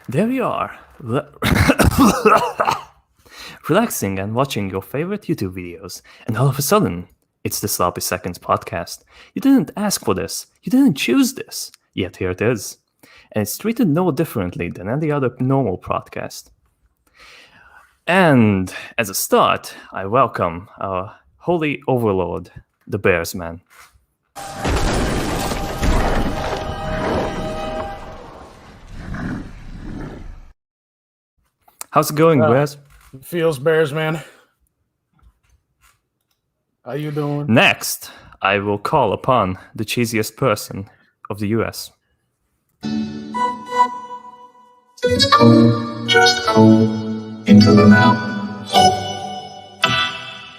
There we are. Relaxing and watching your favorite YouTube videos, and all of a sudden, it's the Sloppy Seconds podcast. You didn't ask for this, you didn't choose this, yet here it is. And it's treated no differently than any other normal podcast. And as a start, I welcome our holy overlord, the Bears Man. How's it going, Bears? Feels Bears, man. How you doing? Next, I will call upon the cheesiest person of the US. It's cold, just cold, into the mountains.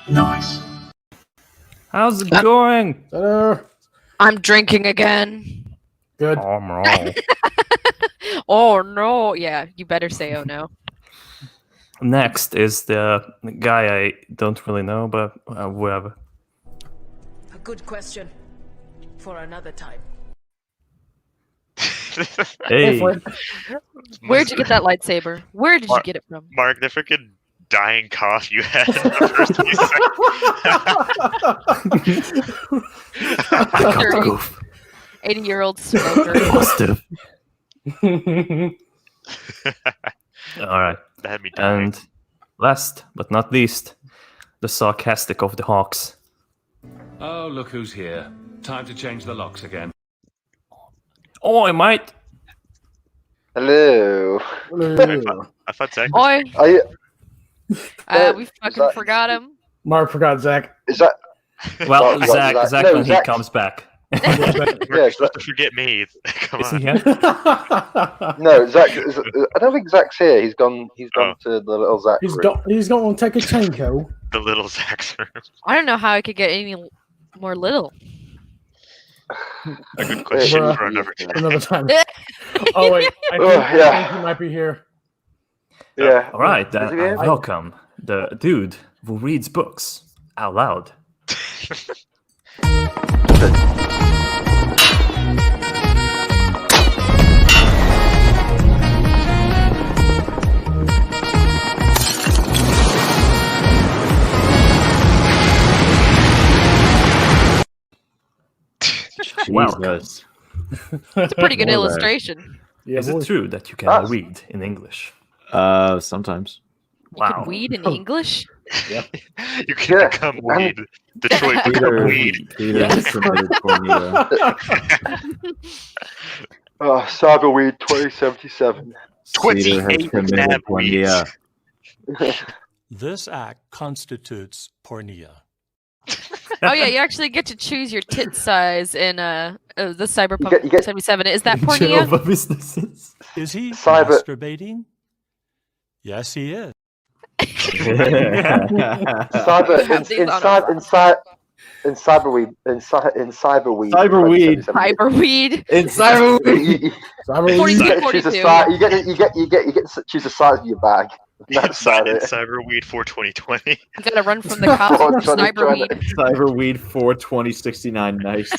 Nice. How's it going? I'm drinking again. Good. Oh, no. Oh no. Yeah, you better say oh no. Next is the guy I don't really know, but whatever. A good question for another time. Hey, Where'd you get that lightsaber? Where did you get it from? Mark, the freaking dying cough you had in the first few seconds. 80-year-old smoker. Positive. All right. That had me dying. And last but not least, the sarcastic of the Hawks. Oh, look who's here. Time to change the locks again. Oh, I might. Hello. I thought Zach Oi, we fucking that- forgot him. Mark forgot Zach. Is that? Well, What, Zach no, when Zach- he comes back. You're supposed to forget me. Come Is he on. here? No, Zach. I don't think Zach's here. He's gone. He's gone to the little Zach. He's room. got. He's going to take a Chenko. The little Zach's room. I don't know how I could get any more little. A good question Bruh. for another time. Another time. Oh wait, I think, Yeah. I think he might be here. Yeah. All right, Is then he here? welcome the dude who reads books out loud. Jesus. It's a pretty good Hello there. illustration. Yeah, Is it boy. true that you can Ah. read in English? Sometimes. You Wow. can weed in English? You can Yeah. become weed. Detroit become weed. Peter Yes. submitted Cornea. Cyberweed 2077. Peter has 28 committed nab weeds. Cornea. This act constitutes pornea. Oh yeah, you actually get to choose your tit size in the Cyberpunk You get- 77. Is that pornea? Jehovah Businesses. Is he Cyber- masturbating? Yes, he is. Cyber Have these on in Cyberweed in Cyberweed. Cyberweed. 2077. Cyberweed. It's Cyberweed. You Cyberweed. get to choose a 42. size. You get to choose a size of your bag. That's about it. Cyberweed for 2020. You gotta run from the cops for Cyberweed. Cyberweed 42069. Nice.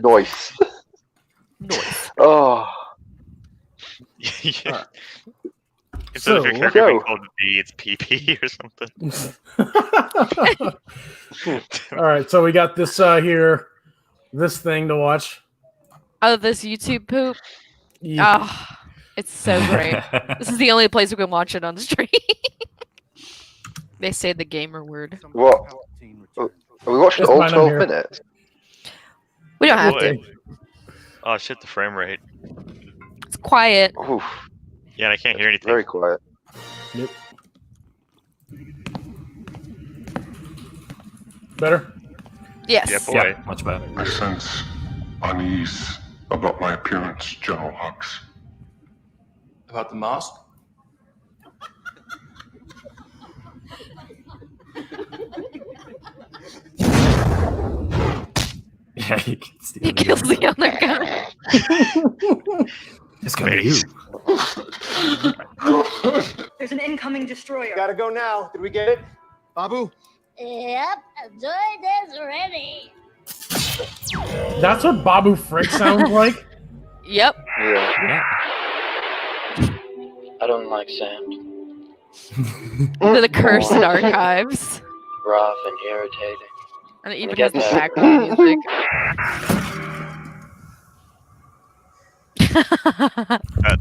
Noise. Noise. Oh. Yeah. Instead So, of your character being Joe. called B, it's PP or something. All right, so we got this here, this thing to watch. Oh, this YouTube poop. Yeah. Oh, it's so great. This is the only place we can watch it on the stream. They say the gamer word. What? Are we watching That's all fine, I'm 12 here. minutes? We don't have Boy. to. Oh shit, the frame rate. It's quiet. Oof, Yeah, and I can't hear anything. very quiet. Better? Yes. Yeah, boy. Yeah, much better. I sense unease about my appearance, General Hux. About the mask? Yeah, you can see He kills the other guy. It's gonna be you. There's an incoming destroyer. Gotta go now. Did we get it? Babu? Yep, droid is ready. That's what Babu Frick sounds like? Yep. Yeah. I don't like sand. The cursed archives. Rough and irritating. And it You even get has the that? background music.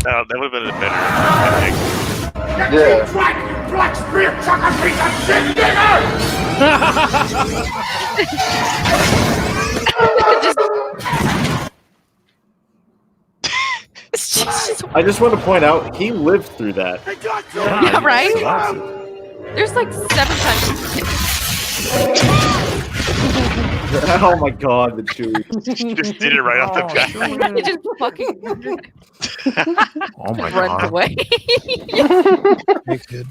That would have been a better ending. Yeah. Black spear chucker piece of shit I just want to point out he lived through that. Yeah, right? There's like 7 times. Oh my god, the Chewie. Just did it right off the bat. He just fucking Oh my runs god. away. Makes good.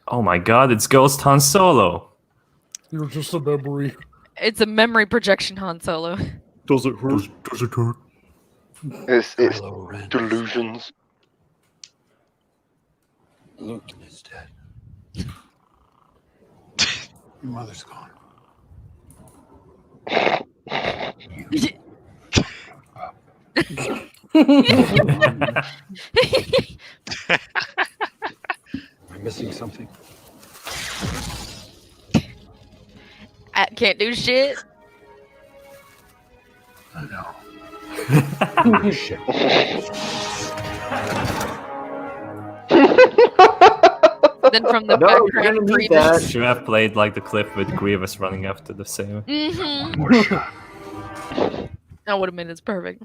Oh my god, it's Ghost Han Solo. You're just a memory. It's a memory projection Han Solo. Does it hurt? Does it hurt? It's delusions. Luke is dead. Your mother's gone. I'm missing something. I can't do shit. I know. Then from the No, you're background, gonna need Grievous. Should have played like the clip with Grievous running after the saber. That would have been as perfect.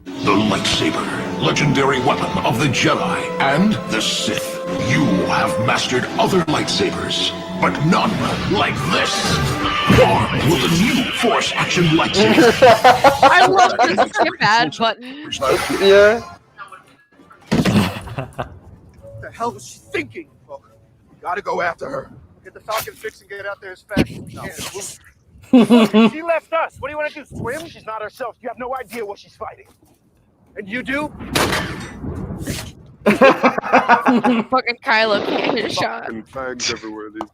The lightsaber, legendary weapon of the Jedi and the Sith. You have mastered other lightsabers, but none like this. Armed with the new Force Action lightsaber. I love the skip ad button. Yeah. What the hell was she thinking? Well, gotta go after her. Get the Falcon fixed and get out there as fast as we can. She left us. What do you want to do? Swim? She's not herself. You have no idea what she's fighting. And you do? Fucking Kylo can't hit a shot. Fags everywhere these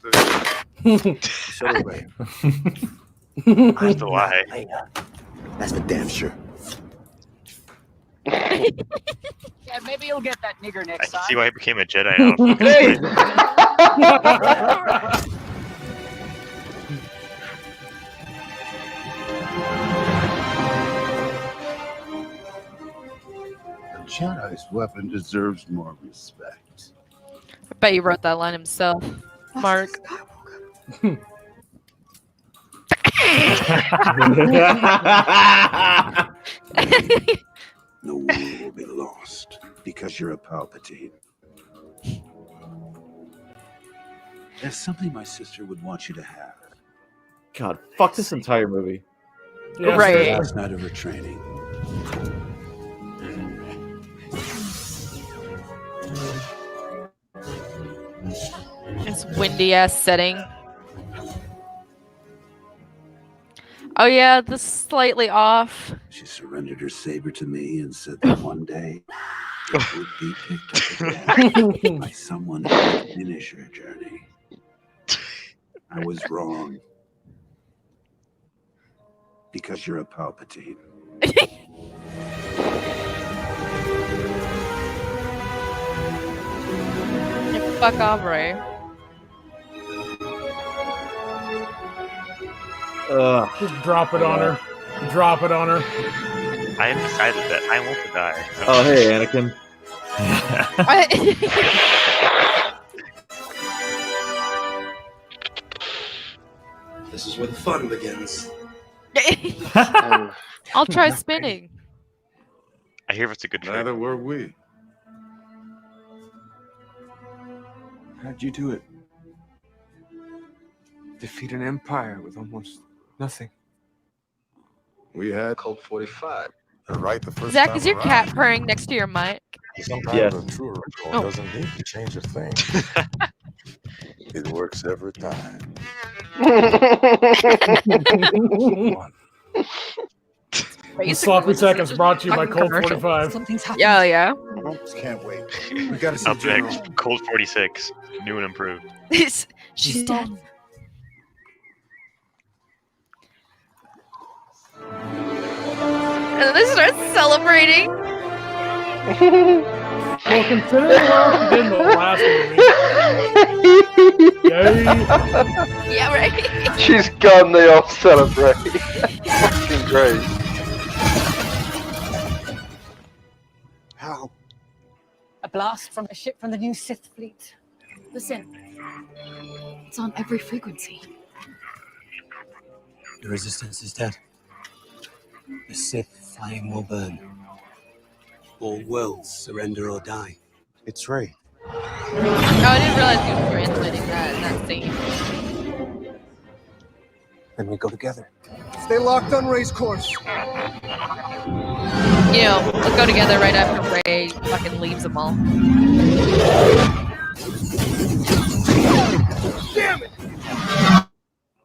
days. So away. That's the lie. That's for damn sure. Yeah, maybe you'll get that nigger I next can time. see why he became a Jedi now. Hey! The Jedi's weapon deserves more respect. I bet he wrote that line himself. Mark. The war will be lost because you're a Palpatine. There's something my sister would want you to have. God, fuck this entire movie. Yeah, Right. Last night of her training. It's windy ass setting. Oh yeah, this is slightly off. She surrendered her saber to me and said that one day it would be picked up again by someone who would finish her journey. I was wrong. Because you're a Palpatine. Fuck off, Ray. Just drop it on her. Drop it on her. I have decided that I want to die. Oh, hey, Anakin. This is where the fun begins. I'll try spinning. I hear it's a good trick. Neither were we. How'd you do it? Defeat an empire with almost nothing. We had Colt 45. Right the first Zach, time is your around. cat purring next to your mic? Sometimes Yes. a true ritual Oh. doesn't need to change a thing. It works every time. The Sloppy Seconds brought to you by Colt 45. Yeah, yeah. Just can't wait. We gotta see Up General. next, Cold 46. New and improved. She's dead. then they start celebrating. Well, considering what else he did in the last movie. Yay. Yeah, right. She's gone, they all celebrate. Fucking great. How? A blast from a ship from the new Sith fleet. Listen, it's on every frequency. The resistance is dead. The Sith flame will burn. All worlds surrender or die. It's Rey. Oh, I didn't realize you were translating that scene. Then we go together. Stay locked on Ray's course. You know, they'll go together right after Rey fucking leaves them all. Damn it!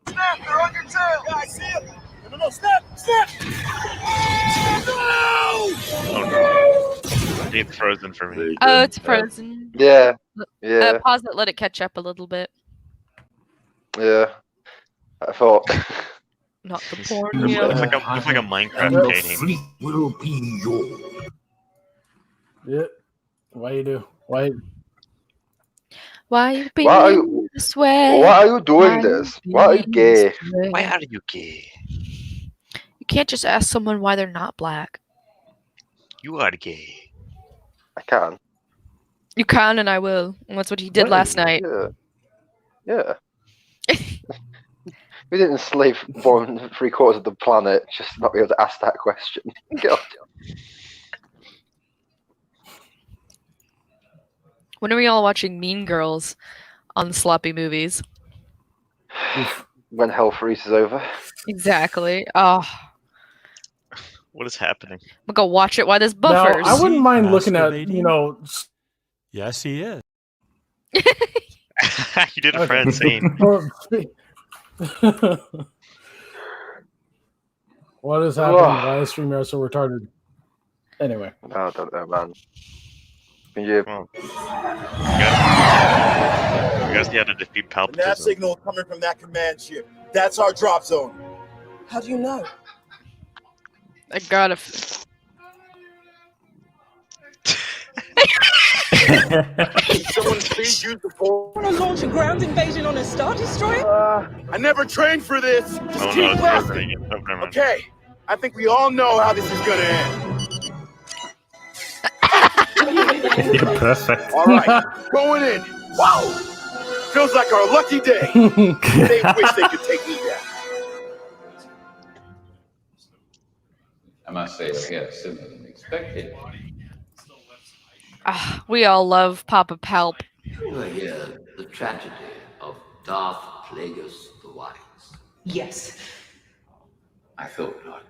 Snap, they're on your tail! Yeah, I see it! No, snap! Snap! No! Oh no. It's frozen for me. Oh, it's frozen. Yeah. Yeah. Pause it, let it catch up a little bit. Yeah. I thought. Not the porn. It's Yeah. like a Minecraft painting. Will be yours. Yeah. Why you do? Why? Why you being Why are you, this way? why are you doing this? Why are you gay? Why are you gay? You can't just ask someone why they're not black. You are gay. I can. You can, and I will. And that's what he did last night. Yeah. We didn't enslave 3/4 of the planet just to not be able to ask that question. God. When are we all watching Mean Girls on the sloppy movies? When hell freezes over. Exactly. Oh, What is happening? we'll go watch it while there's Now, buffers. I wouldn't mind looking at, Masturbating? Yes, he is. You did a Fred scene. What is happening? Why is StreamYard so retarded? Anyway. I don't know, man. You guys had to defeat Nav Palpatine. signal coming from that command ship. That's our drop zone. How do you know? I gotta. Someone please use the phone. Want to launch a ground invasion on a Star Destroyer? I never trained for this. Just Oh no, keep it's blasting. frozen again. Oh, never mind. Okay, I think we all know how this is gonna end. You're perfect. All right, going in. Wow, feels like our lucky day. They wish they could take me down. I must say, we're here sooner than expected. We all love Papa Palp. You are here the tragedy of Darth Plagueis the Wise. Yes. I thought not.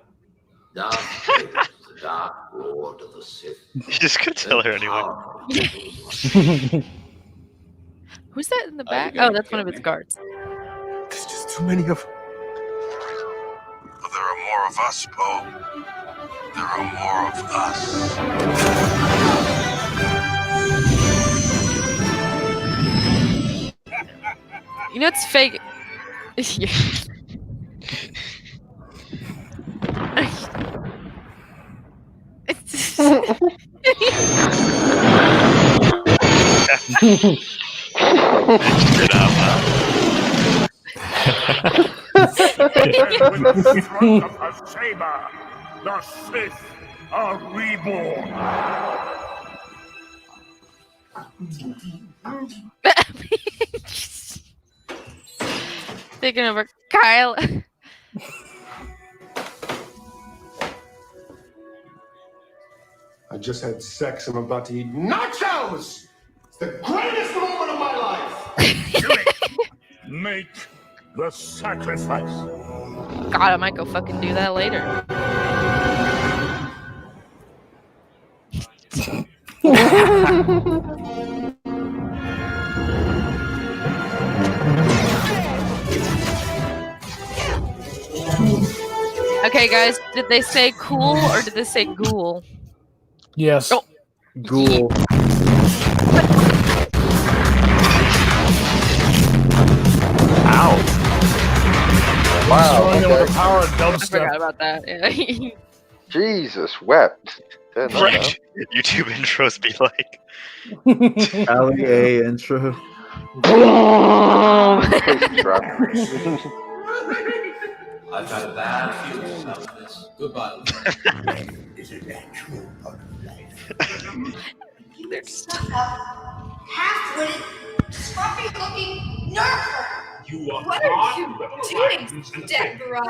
Darth Plagueis, the Dark Lord of the Sith. You just could tell her anyway. Who's that in the back? Oh, that's one of his guards. There's just too many of them. There are more of us, Poe. There are more of us. You know it's fake. Get out, With the thrust of her saber, the Sith are reborn. Taking over Kyle. I just had sex. I'm about to eat nachos. It's the greatest moment of my life. Make the sacrifice. God, I might go fucking do that later. Okay, guys, did they say cool or did they say ghoul? Yes. Oh. Ghoul. Wow. Destroying it with the power of I dubstep. forgot about that. Yeah. Jesus wept. Turn that Right. YouTube intros be like. Ali A intro. Please subscribe. I've had a bad feeling about this. Goodbye. Is a natural part of life. They're just... Half-witted, scruffy-looking nerd. You are What are you doing, Deborah?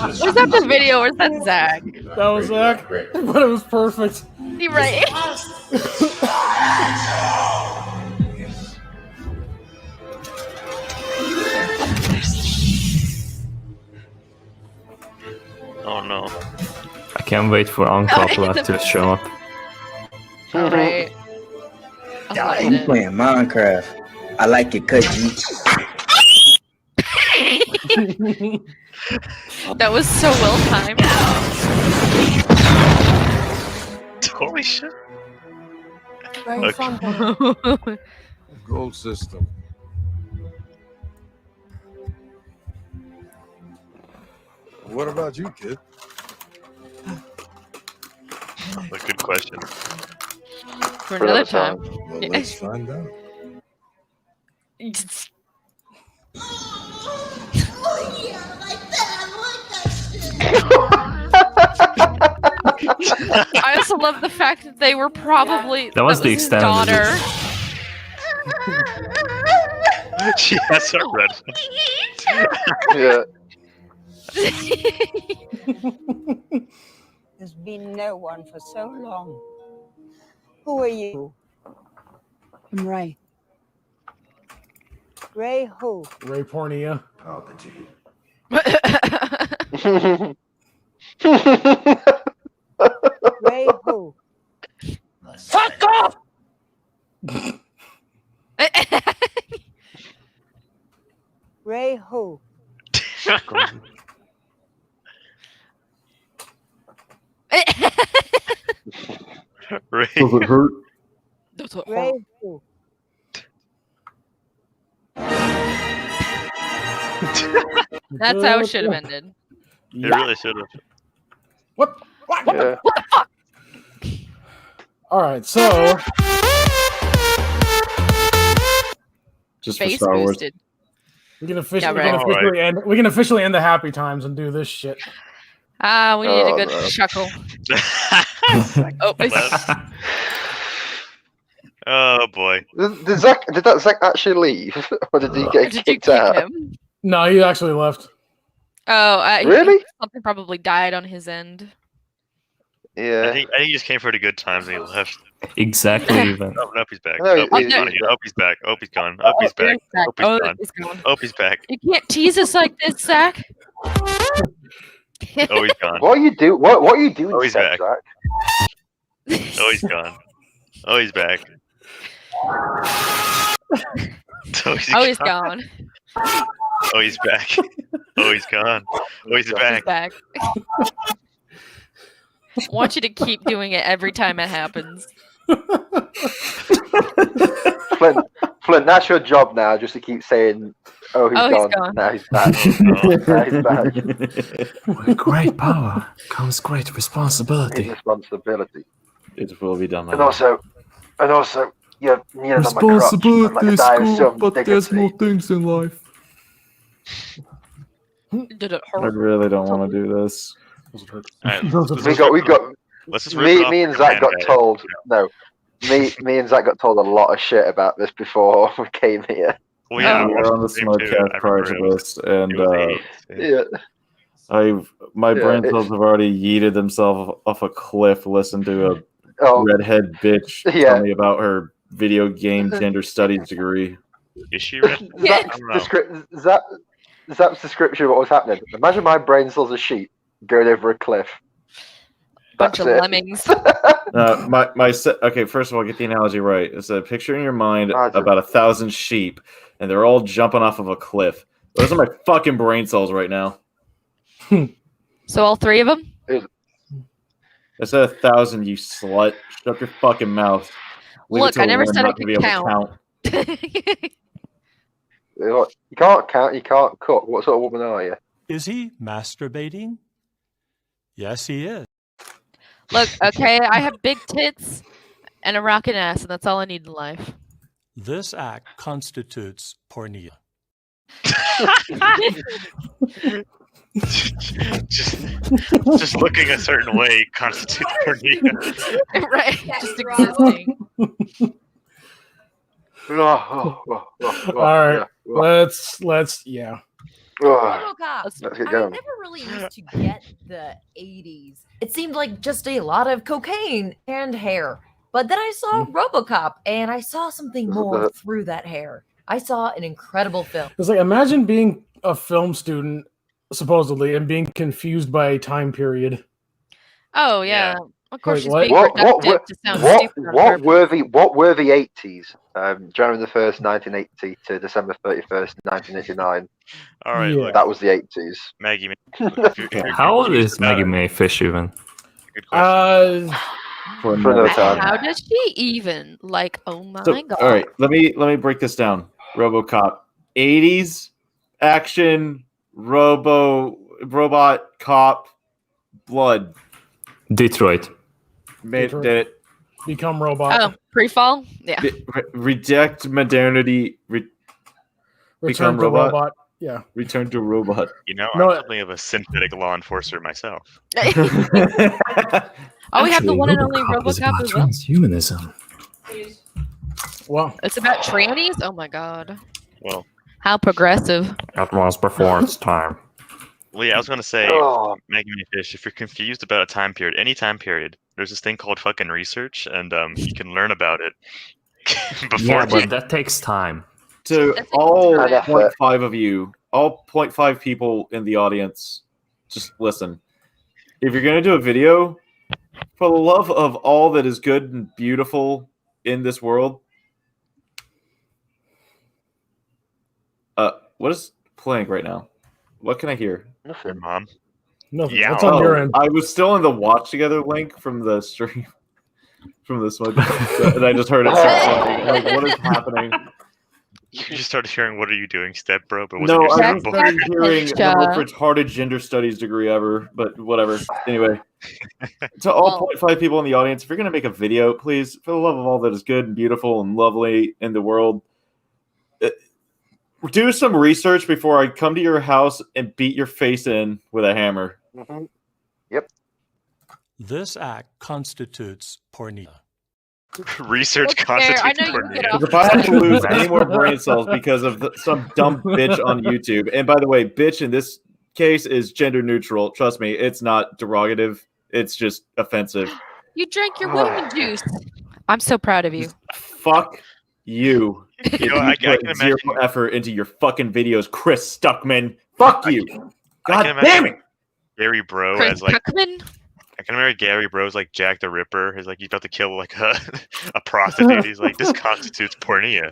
Was that the video or is that Zach? That was Zach, but it was perfect. You right? Oh no. I can't wait for Uncopla to show up. Alright. I'm playing Minecraft. I like it because That was so well timed. Holy shit. Okay. Gold system. What about you, kid? A good question. For another time. Well, let's find out. I also love the fact that they were probably That was the his extent of daughter. She has a red. Yeah. There's been no one for so long. Who are you? I'm Ray. Ray who? Ray Pornia. Palpatine. Ray who? Fuck off! Ray who? Ray. Does it hurt? Ray who? That's how it should have ended. It really should have. What? What the fuck? All right, so Just for Face Star Wars. boosted. we can officially, Yeah, right. we can officially end the happy times and do this shit. Ah, we need a Oh, good no. chuckle. Oh, Oh boy. Did that Zach actually leave, or did he get did you kicked kick out? him? No, he actually left. Oh, Really? Something probably died on his end. Yeah. I think he just came for the good times and he left. Exactly. Even. Oh, nope, he's back. No, Nope, he's he's- not here. Nope, he's back. Oh, he's gone. Oh, he's back. back. Oh, he's Oh, gone. he's gone. Oh, he's back. You can't tease us like this, Zach. Oh, he's gone. What are you do? What are you doing? Oh, he's Zach? back. Oh, he's gone. Oh, he's back. Oh, he's gone. Oh, he's back. Oh, he's gone. Oh, he's back. He's back. I want you to keep doing it every time it happens. Flint, that's your job now, just to keep saying, "Oh, he's gone. Now he's back. Now he's back." With great power comes great responsibility. Responsibility. It will be done. And also, you're kneeling on my crotch. I'm like a die of some dignity. things in life. Did it I hurt? really don't want to do this. Alright, We got. let's just rip it off Me and the Zach got Band-Aid. told. No, me and Zach got told a lot of shit about this before we came here. Well, yeah, We were on the Smudcast project list, and Yeah. my Yeah, brain cells have already yeeted themselves off a cliff. Listen to a redhead bitch tell me about her video game gender studies degree. Is she red? Zap's description of what was happening. Imagine my brain cells a sheep going over a cliff. Bunch of That's it. lemmings. Okay, first of all, get the analogy right. It's a picture in your mind about 1,000 sheep, and they're all jumping off of a cliff. Those are my fucking brain cells right now. So all three of them? I said 1,000, you slut. Shut your fucking mouth. Leave it Look, to I a never woman said I not to could be able to count. You can't count, you can't cook. What sort of woman are you? Is he masturbating? Yes, he is. Look, okay, I have big tits and a rockin' ass, and that's all I need in life. This act constitutes pornea. just looking a certain way constitutes pornea. Right, just existing. All right, let's yeah. RoboCop. Let's get I going. never really used to get the 80s. It seemed like just a lot of cocaine and hair. But then I saw RoboCop, and I saw something more through that hair. I saw an incredible film. It's like, imagine being a film student, supposedly, and being confused by a time period. Oh yeah. Of course, she's Like, being reductive to sound stupid. What were the 80s? January the 1st, 1980 to December 31st, 1989. All right, Yeah. look, That was the 80s. Maggie. How old is Maggie May Fish even? Good question. For another time. How does she even? Like, oh my god. All right, let me break this down. RoboCop, 80s action, robot cop, blood. Detroit. Did it. Become robot. Oh, pre-fall? Yeah. Reject modernity. Return become to robot. robot. Yeah. Return to robot. You know, No, I'm something of a synthetic law enforcer myself. Oh, we have the one and only is RoboCop about as well. transhumanism. Well, It's about trannies? Oh my god. Well, How progressive. That was before its time. well, yeah, I was gonna say, Oh. Maggie May Fish, if you're confused about a time period, any time period, there's this thing called fucking research, and you can learn about it before. Yeah, but that takes time. To That's all an effort. 0.5 of you, all 0.5 people in the audience, just listen. If you're going to do a video, for the love of all that is good and beautiful in this world, what is playing right now? What can I hear? Your mom. nothing. Yeah. That's on your end. I was still in the watch together link from the stream, from the smoke, and I just heard it start playing. Like, what is happening? You just started hearing, "What are you doing, step bro?" But wasn't No, your I step just bro? started hearing the Gotcha. most retarded gender studies degree ever, but whatever. Anyway, to all Well- 0.5 people in the audience, if you're going to make a video, please, for the love of all that is good and beautiful and lovely in the world, do some research before I come to your house and beat your face in with a hammer. Mm-hmm. Yep. This act constitutes pornea. Research Look, Bear, I constitutes know you pornea. get off If I have to lose any more brain cells because of some dumb bitch on YouTube, and by the way, bitch in this case is gender neutral. Trust me, it's not derogative. It's just offensive. You drank your woman juice. I'm so proud of you. Fuck you. If You know, you I can put zero imagine. effort into your fucking videos, Chris Stuckman. Fuck you. I God can damn imagine it. Gary Bro Chris as like Tuckman? I can remember Gary Bro's like Jack the Ripper. He's like he's about to kill like a prostitute. He's like, this constitutes pornea.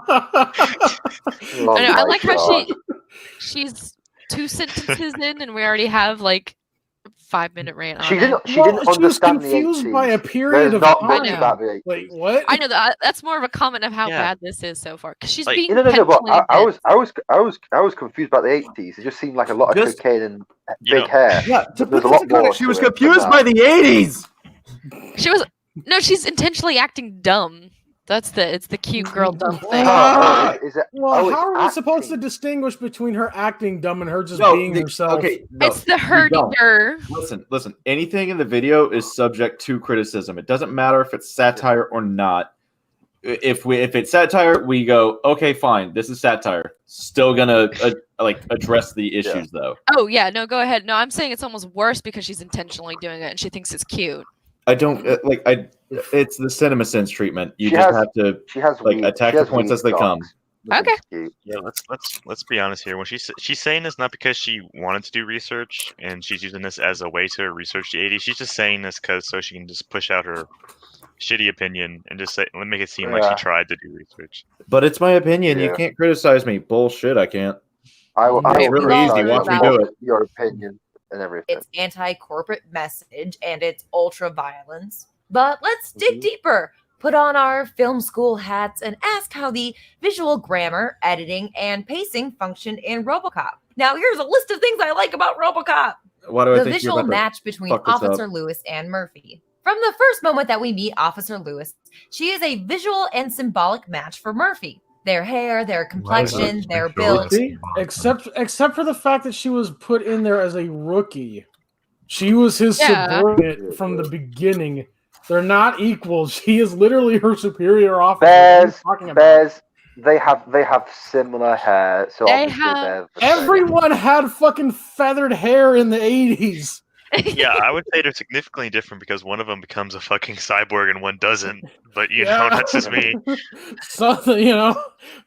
Oh I know. I my like how God. she's 2 sentences in, and we already have like 5-minute rant on She it. didn't. She Well, didn't she was understand the confused 80s. by a period There's of not time. much know. about the 80s. Wait, what? I know that's more of a comment of how Yeah. bad this is so far because she's Like- being No, but intentionally I was confused about the 80s. It just seemed like a lot of Just- cocaine and You big know- hair. Yeah, to There's put a this lot in more context, she to was it than confused that. by the 80s. She was no, she's intentionally acting dumb. It's the cute girl dumb thing. Is it, Well, it's how are we supposed to acting. distinguish between her acting dumb and her just No, being herself? okay, no, It's the you don't. herdier. Listen. Anything in the video is subject to criticism. It doesn't matter if it's satire or not. If it's satire, we go, okay, fine. This is satire. Still gonna address the issues though. Oh yeah, no, go ahead. No, I'm saying it's almost worse because she's intentionally doing it and she thinks it's cute. I don't It's the CinemaSins treatment. You She just has- have to She has like weed- attack she the has points weed as they come. dogs. Okay. Cute. Yeah, let's be honest here. When she's saying this not because she wanted to do research and she's using this as a way to research the 80s. She's just saying this because so she can just push out her shitty opinion and just say make it seem like she Yeah. tried to do research. But it's my opinion. You Yeah. can't criticize me. Bullshit. I can't. I will It's really criticize easy. Watch me your- do it. Your opinion and everything. It's anti-corporate message and it's ultra-violence. But let's dig deeper. Put on our film school hats and ask how the visual grammar, editing, and pacing function in RoboCop. Now, here's a list of things I like about RoboCop. Why do I The think you're visual about to match between fuck this up? Officer Lewis and Murphy. From the first moment that we meet Officer Lewis, she is a visual and symbolic match for Murphy. Their hair, their complexion, their build. Except for the fact that she was put in there as a rookie. She was his subordinate from the beginning. They're not equal. She is literally her superior officer. Bears. They have similar hair, so They obviously have- they're the same. Everyone had fucking feathered hair in the 80s. Yeah, I would say they're significantly different because one of them becomes a fucking cyborg and one doesn't. But you know, that's just me. Something, you know.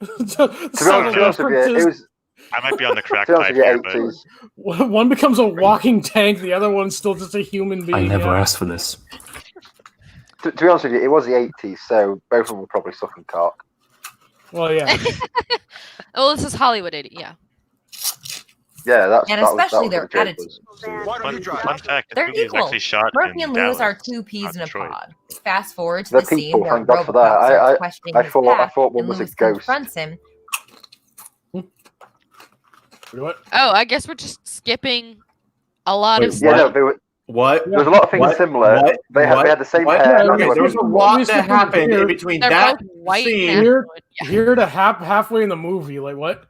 To be honest with you, it was. I might be on the crack To be honest pipe with here, you, but 80s. One becomes a walking tank, the other one's still just a human being. I never yeah. asked for this. To be honest with you, it was the 80s, so both of them were probably sucking cock. Well, yeah. Well, this is Hollywood 80, yeah. Yeah, that's And that was- especially that was their what the joke attitude. was. Fun fact: this They're movie is equal. actually shot Murphy in and Lewis Dallas, are two peas not in a Detroit. pod. Fast forward to They're the scene people, where thank God for Robocop that. starts questioning I his thought past, one and was a Lewis ghost. confronts him. What? Oh, I guess we're just skipping a lot of Yeah, stuff. no, they were. What? There's a lot of things similar. They had the same hair. and they were There was a people. lot that happened in between They're that both white scene. Here to halfway in the movie. Like, what?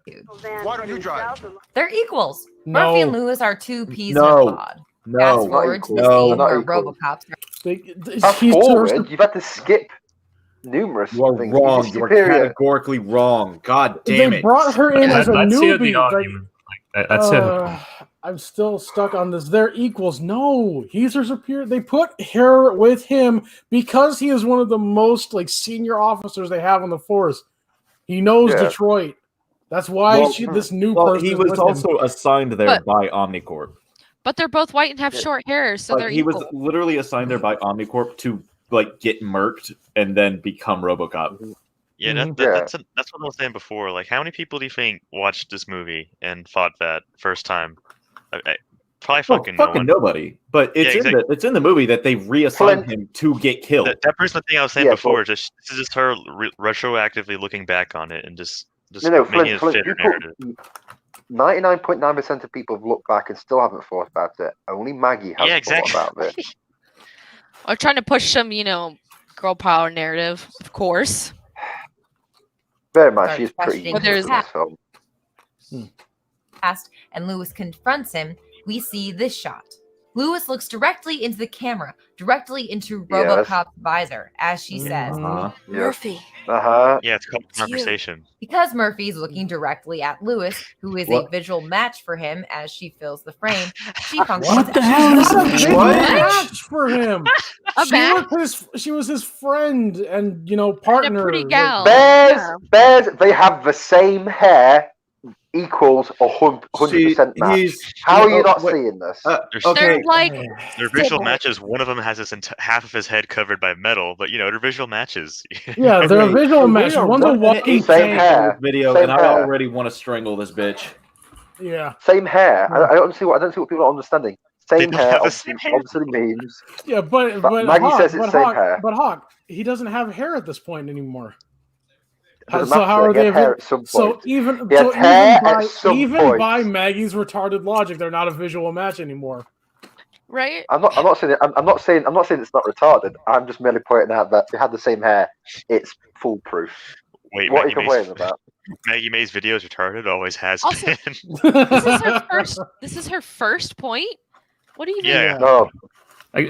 Why don't you drive? They're equals. No. Murphy and Lewis are two peas No. in a pod. No. Fast forward to the No. scene Not where equals. Robocop Fast forward, you've had to skip numerous You are things. wrong. He's You are superior. categorically wrong. God damn They it. brought her in as a Let's hear newbie. the argument. That's it. I'm still stuck on this. They're equals. No, he's her superior. They put her with him because he is one of the most senior officers they have on the force. He knows Yeah. Detroit. That's why this new person. He is was with also him. assigned there But- by Omnicorp. But they're both white and have short hair, so Like, they're he was equal. literally assigned there by Omnicorp to get murked and then become RoboCop. Yeah, Mhm. that's what I was saying before. Like, how many people do you think watched this movie and thought that first time? Probably fucking no one. Nobody. But it's Yeah, exactly. it's in the movie that they reassigned him to get killed. That person thing I was saying Yeah, before, this is just her retroactively looking back on it and just No, making it Flint, fit her people, narrative. 99.9% of people have looked back and still haven't thought about it. Only Maggie has Yeah, exactly. thought about it. Or trying to push some, girl power narrative, of course. Very much, Starts she's pretty questioning useless his in this film. past, and Lewis confronts him. We see this shot. Lewis looks directly into the camera, directly into Yes. RoboCop's visor, as she says. Murphy. Uh-huh. Yeah, it's called It's you. conversation. Because Murphy's looking directly at Lewis, who is a What? visual match for him as she fills the frame, she functions What the as hell is a a big What? match for him? A She was his friend and And a partner. pretty gal. Bears, they have the same hair, equals 100% match. How are you not seeing this? They're like Their visual matches. One of them has half of his head covered by metal, but they're visual matches. Yeah, they're a visual We match. are One's a running walking Same tank. hair. Video, Same and I hair. already want to strangle this bitch. Yeah. Same hair. I don't see what people are understanding. Same don't hair have the obviously, same hair. obviously means. Yeah, but Maggie Hawk, says it's but same Hawk, hair. But Hawk, he doesn't have hair at this point anymore. Doesn't So matter, how are he had they? hair at some So point. even He had hair at some even point. by Maggie's retarded logic, they're not a visual match anymore. right? I'm not saying it's not retarded. I'm just merely pointing out that they had the same hair. It's foolproof. Wait, What are you Maggie complaining May's, about? Maggie May's videos retarded. Always has Also- been. This is her first point. What do you mean? Yeah. No.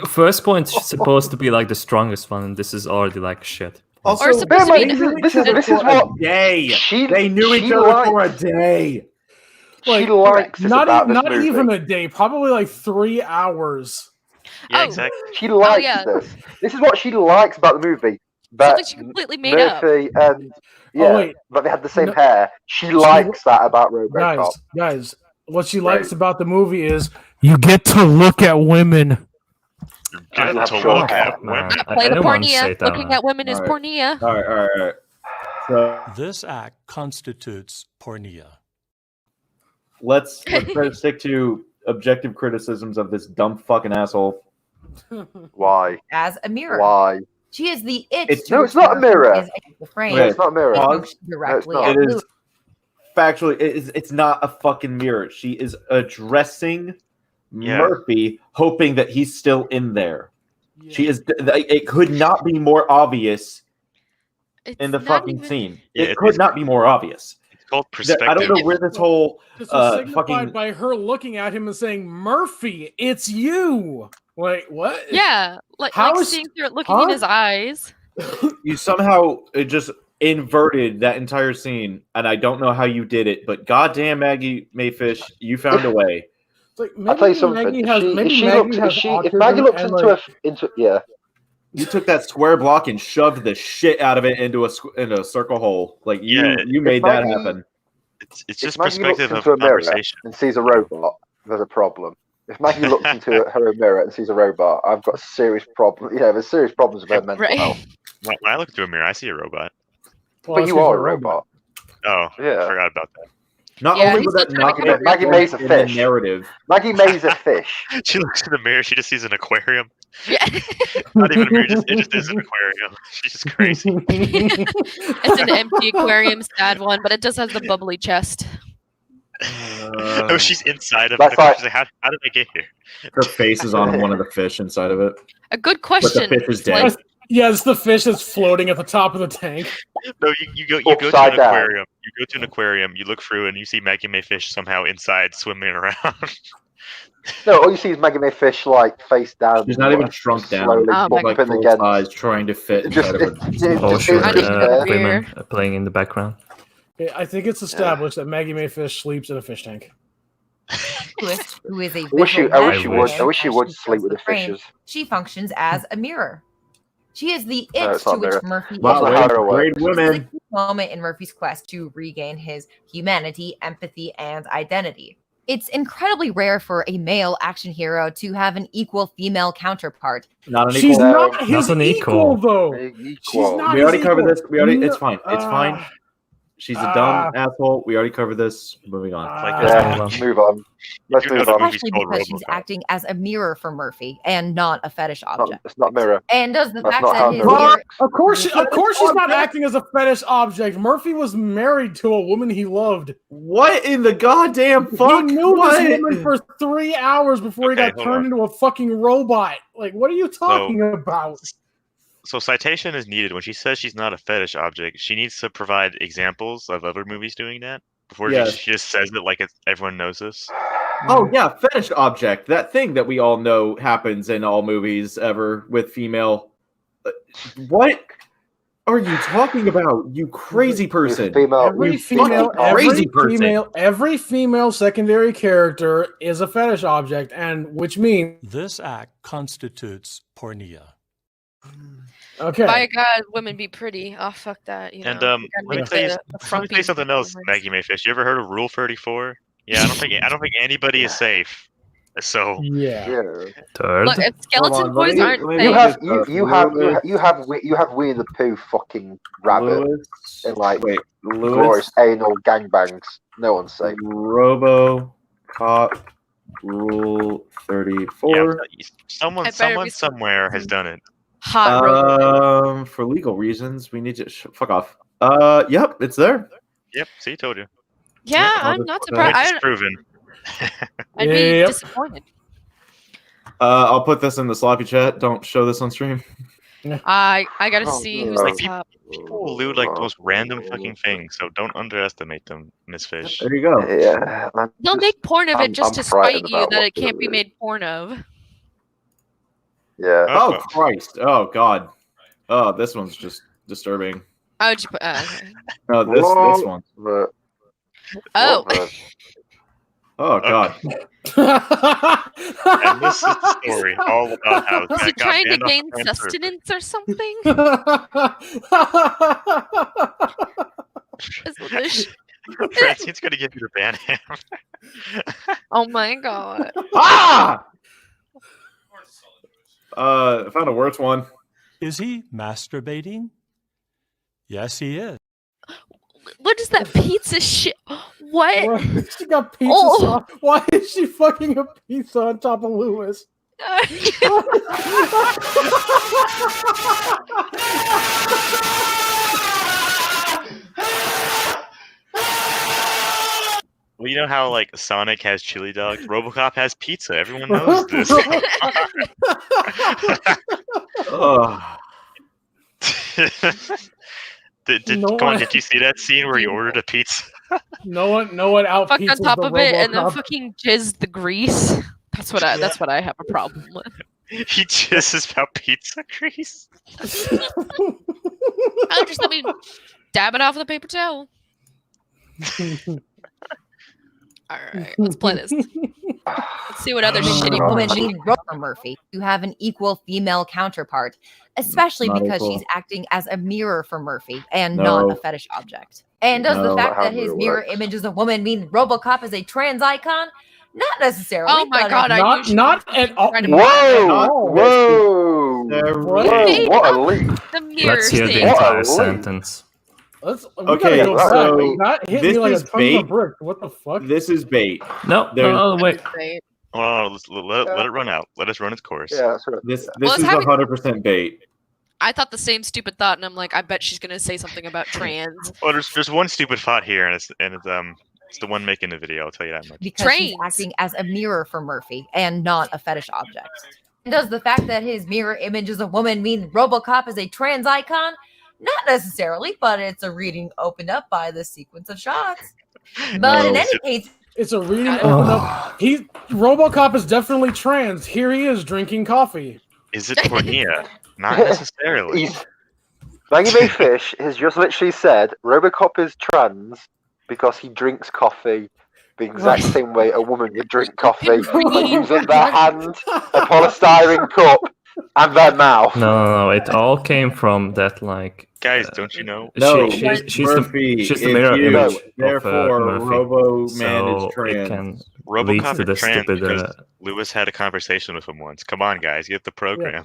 First point is supposed to be the strongest one, and this is already shit. Also, Or supposed to be this is what day. she. They knew she each other likes. for a day. She likes this about this not movie. even a day, probably 3 hours. Yeah, Oh. exactly. She likes yeah. this. This is what she likes about the movie. That Something she completely made up. Murphy and wait. but they had the same No. hair. She likes that about RoboCop. Guys, what she likes about the movie is you get to look at women. Get have to short look hair. at women. Play the don't want to say pornea. it that Looking way. at women is All right. pornea. All right. So This act constitutes pornea. let's try to stick to objective criticisms of this dumb fucking asshole. Why? as a mirror. Why? She is the it. It's- to No, it's not a which mirror. Murphy is the frame. No, it's not a mirror. She Pause. functions directly No, at It is Lewis. factually, it's not a fucking mirror. She is addressing Murphy, hoping that he's still in there. Yeah. She is. It could not be more obvious in the fucking scene. It could not be more obvious. It's called perspective. I don't know where this whole this was signified by her looking at him and saying, "Murphy, it's you." Like what? Yeah, like seeing through it, looking in his eyes. You somehow just inverted that entire scene, and I don't know how you did it, but goddamn, Maggie Mayfish, you found a way. Like, I'll tell you something. If Maggie looks into you took that square block and shoved the shit out of it into a circle hole. Like you made that happen. It's just if Maggie perspective looks of into a mirror conversation. and sees a robot, there's a problem. If Maggie looks into her mirror and sees a robot, I've got serious problems. There's serious problems with her mental health. When I look through a mirror, I see a robot. Well, but you are a robot. Oh, yeah. I forgot about that. Not only was that not Maggie May's a fish. Narrative. Maggie May's a fish. She looks in the mirror. She just sees an aquarium. Yeah. Not even a mirror. It just is an aquarium. She's just crazy. It's an empty aquarium, sad one, but it does have the bubbly chest. Oh, she's inside of it. She's like, how did I get here? Her face is on one of the fish inside of it. A good question. But the fish is dead. Yeah, it's the fish that's floating at the top of the tank. No, you go to an aquarium. You go to an aquarium. You look through and you see Maggie May fish somehow inside swimming around. No, all you see is Maggie May fish like face down. She's not even shrunk down. Like full eyes trying to fit inside of her. Women playing in the background. I think it's established that Maggie May Fish sleeps in a fish tank. Who is a I wish you would sleep with the fishes. She functions as a mirror. She is the it to which Murphy is great women. Moment in Murphy's quest to regain his humanity, empathy, and identity. It's incredibly rare for a male action hero to have an equal female counterpart. Not an equal. She's not his equal, though. She's not we already his covered equal. this. It's fine. It's fine. She's a dumb asshole. We already covered this. Moving on. Move on. Let's move on. Especially because she's acting as a mirror for Murphy and not a fetish object. It's not mirror. And does the That's fact not that how his mirror mirror... Of course she's not acting as a fetish object. Murphy was married to a woman he loved. What in the goddamn fuck? He knew this woman for 3 hours before he got turned into a fucking robot. Like, what are you talking about? So citation is needed. When she says she's not a fetish object, she needs to provide examples of other movies doing that. Before she just says it like everyone knows this. Oh yeah, fetish object. That thing that we all know happens in all movies ever with female. What are you talking about, you crazy person? Every female secondary character is a fetish object, and which means this act constitutes pornea. Okay. By God, women be pretty. Oh, fuck that. You know, and let me say something else, Maggie Mayfish. You ever heard of Rule 34? Yeah, I don't think anybody is safe. So Third. Look, if skeleton boys aren't safe. You have Winnie the Pooh fucking rabbit in like glorious anal gangbangs. No one's safe. Robo Cop Rule 34. Yeah, someone somewhere has done it. For legal reasons, we need to fuck off. Yep, it's there. Yep, see, told you. Yeah, I'm not surprised. It's proven. I'd be disappointed. I'll put this in the sloppy chat. Don't show this on stream. I gotta see who's like the top. People will loot like the most random fucking things, so don't underestimate them, Miss Fish. There you go. Yeah, they'll make porn of it just to spite you that it can't be made porn of. Yeah. Oh Christ. Oh God. Oh, this one's just disturbing. Oh, did you put? No, this one. Oh. Oh God. And this is the story all about how is he trying to gain sustenance or something? Francine's gonna give you the ban ham. Oh my God. Ah! I found a worse one. Is he masturbating? Yes, he is. What is that pizza shit? What? She got pizza sauce. Why is she fucking a pizza on top of Lewis? Well, you know how like Sonic has chili dogs, RoboCop has pizza. Everyone knows this. Did you see that scene where he ordered a pizza? No one out Fucked on pizzas top the of it and then RoboCop. fucking jizzed the grease. That's what I have a problem with. He jizzes about pizza grease. I mean, dab it off with a paper towel. Alright, let's play this. Let's see what other shitty women women need Roper Murphy to have an equal female counterpart, especially Not because equal. she's acting as a mirror for Murphy and No. not a fetish object. And does the No. fact How that his mirror mirror works. image is a woman mean RoboCop is a trans icon? Not necessarily. Oh my but god, I knew she Not was at all. trying to Whoa! What? What a leap! the mirror Let's hear the thing. What a entire leap. sentence. We Okay, gotta go back. so Not hit this me like is a ton bait. of brick. What the fuck? This is bait. No, There's- no, wait. Oh, let it run out. Let us run its course. Yeah, that's right. This Well, is it's having- 100% bait. I thought the same stupid thought, and I'm like, I bet she's gonna say something about trans. Well, there's one stupid thought here, and it's the one making the video. I'll tell you that much. because she's acting as a mirror for Murphy and not a fetish object. And does the fact that his mirror image is a woman mean RoboCop is a trans icon? Not necessarily, but it's a reading opened up by this sequence of shots. But in any case, It's a reading open up. RoboCop is definitely trans. Here he is drinking coffee. Is it pornea? Not necessarily. Maggie May Fish has just literally said RoboCop is trans because he drinks coffee the exact same way a woman would drink coffee by using their hand, a polystyrene cup, and their mouth. No, it all came from that, like. Guys, don't you know? No, she's Murphy the is mirror huge. image Therefore, of Murphy. Robo Man So is trans. it can lead RoboCop to the is trans stupid. because Lewis had a conversation with him once. Come on, guys, get the program.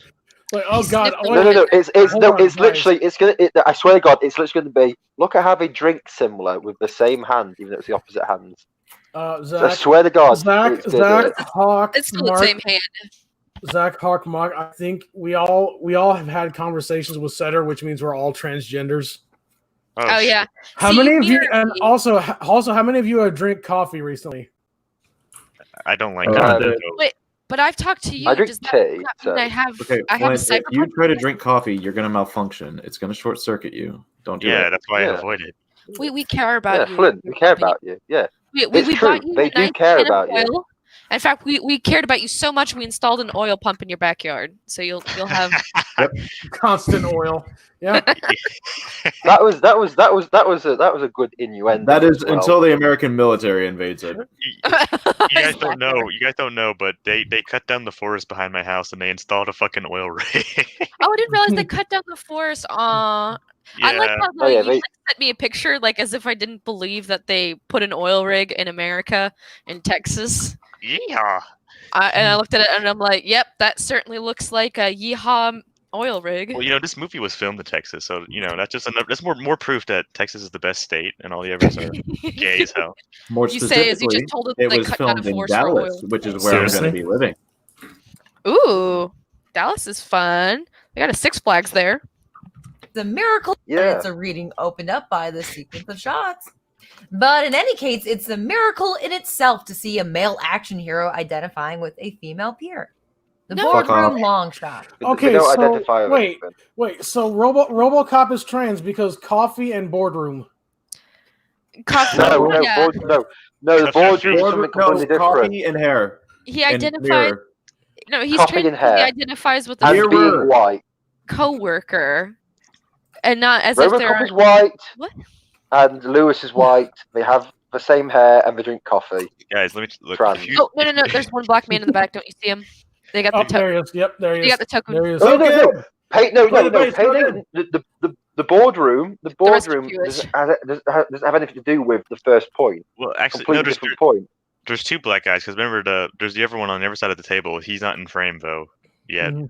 Like, oh god! No. It's Hold on, guys. literally. It's gonna. I swear to God, it's literally gonna be. Look at how they drink similar with the same hand, even though it's the opposite hands. Zach, I swear to God, Zach Hawk, It's still Mark, the same hand. Zach Hawk, Mark. I think we all have had conversations with Setter, which means we're all transgenders. Oh yeah. How See, many of you? mirror And me. also, how many of you have drank coffee recently? I don't like Wait, but I've talked to you. I drink Does that tea, mean so- I have Okay, I have a Flint, if you cyberpunk? try to drink coffee, you're gonna malfunction. It's gonna short circuit you. Don't do Yeah, it. that's why I Yeah. avoid it. We care about Yeah, you. Flint, we care about you. Yeah, We it's true. bought you They a do nice care can of about you. oil. In fact, we cared about you so much we installed an oil pump in your backyard, so you'll have. Constant oil. Yeah. That was a good innuendo. That is as well. until the American military invades it. You guys don't know. You guys don't know, but they cut down the forest behind my house and they installed a fucking oil rig. Oh, I didn't realize they cut down the forest. Aw. I like Yeah. how Oh, yeah, you they- sent me a picture, like as if I didn't believe that they put an oil rig in America, in Texas. Yeah. And I looked at it and I'm like, yep, that certainly looks like a yeehaw oil rig. Well, you know, this movie was filmed in Texas, so you know that's just that's more proof that Texas is the best state, and all the others are gay as hell. More You say as you specifically, just told us it they was cut down filmed a in forest for Dallas, oil. which is where I'm Seriously? going to be living. Ooh, Dallas is fun. They got a Six Flags there. the miracle. Yeah. And it's a reading opened up by this sequence of shots. But in any case, it's a miracle in itself to see a male action hero identifying with a female peer. The No. Fuck boardroom off. long shot. Okay, They don't so identify with wait. anything. Wait, so RoboCop is trans because coffee and boardroom. Coffee. No, yeah. the boardroom is something No, completely different. coffee and hair. He and identifies. mirror. No, he's Coffee trans and because he hair. identifies with And a being white. coworker, and not as if RoboCop they're is white, what? and Lewis is white. They have the same hair and they drink coffee. Guys, let me look. Trans. If you, Oh no! There's one black man in the back. Don't you see him? They got the Oh, there he is. Yep, there he is. You got the token. There he is. No, no, Okay. no. Pay, no, Play no, the no. bass, Pay, go no. ahead. The boardroom. The rest are boardroom Jewish. doesn't have anything to do with the first point. well, actually, Completely no, different point. there's two black guys because remember there's the other one on the other side of the table. He's not in frame though yet. Mhm.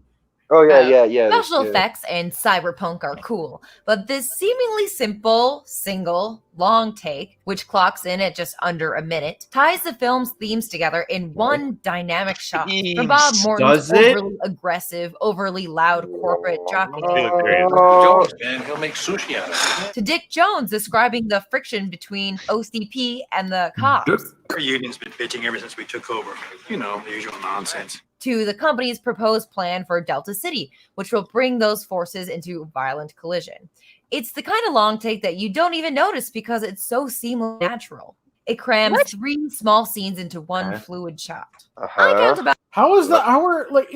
Oh yeah. Special effects and cyberpunk are cool, but this seemingly simple, single, long take, which clocks in at just under a minute, ties the film's themes together in one dynamic shot. From Bob Morton's overly aggressive, overly loud corporate jockey Jones, man, he'll make sushi out of it. to Dick Jones describing the friction between OCP and the cops. Our union's been bitching ever since we took over. You know, the usual nonsense. To the company's proposed plan for Delta City, which will bring those forces into violent collision. It's the kind of long take that you don't even notice because it's so seamless and natural. It crams 3 small scenes into one fluid shot. I count about. How is the hour like?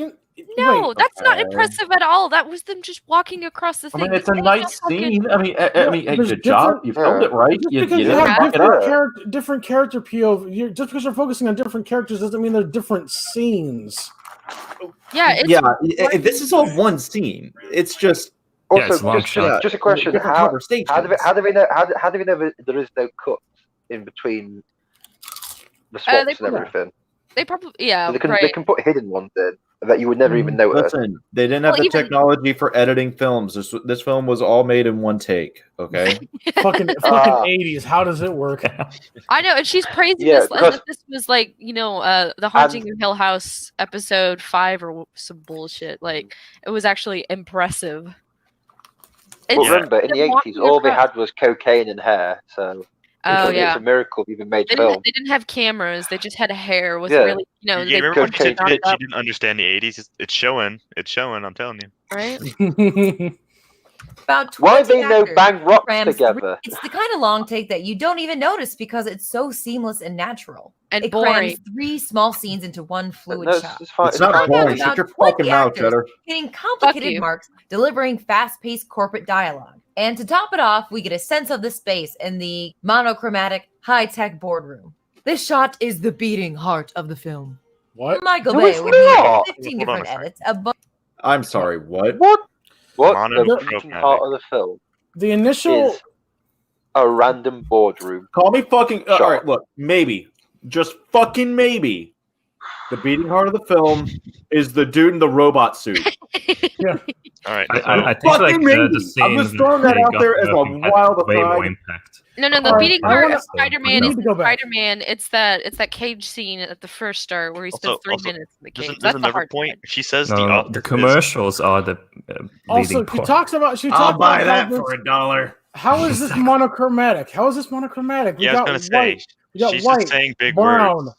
No, that's not impressive at all. That was them just walking across the thing. I mean, it's a nice scene. I mean, hey, good job. You filmed it right. You Because didn't you have fuck it up. different character POV. Just because you're focusing on different characters doesn't mean they're different scenes. Yeah, this is all one scene. It's just Also, just a question: how do we know there is no cut in between the swaps and everything? They probably So they can put hidden ones in that you would never even notice. Listen, they didn't have the technology for editing films. This film was all made in one take. Okay, fucking 80s. How does it work? I know, and she's praising this as if this was like, the Haunting of Hill House episode 5 or some bullshit. Like, it was actually impressive. But remember, in the 80s, all they had was cocaine and hair, so it's a miracle they even made film. They didn't have cameras; they just had hair. Was Yeah. really, Yeah, they remember when she said knocked she up, didn't understand the 80s? It's showing. It's showing. I'm telling you. right? About Why 20 they know actors bang rocks crams together? It's the kind of long take that you don't even notice because it's so seamless and natural. And it boring. crams 3 small scenes into one fluid No, shot. it's not boring. Shut About your 20 fucking mouth, actors Cheddar. hitting complicated marks, delivering fast-paced corporate dialogue. And to top it off, we get a sense of the space in the monochromatic, high-tech boardroom. This shot is the beating heart of the film. What? Michael No, Bay it's would not. need 15 Hold on different a edits. A bunch I'm sorry. What? What the Monochromatic. beating part of the film The initial. is a random boardroom. Call me fucking. Shot. All right, look, maybe, just fucking maybe, the beating heart of the film is the dude in the robot suit. Yeah. All right. I think Fucking like maybe. the scene I'm just throwing that really out got there as a wild way more aside. impact. No, the Alright, beating I heart wanna- of Spider-Man we is need to go back. Spider-Man. It's that cage scene at the first start where he spends 3 minutes in the cage. There's That's the another hard point. She says No, office the is- commercials are the leading Also, point. she talks about this. $1. How is this monochromatic? How is this monochromatic? Yeah, I was gonna say. We got She's white, just saying big brown. words.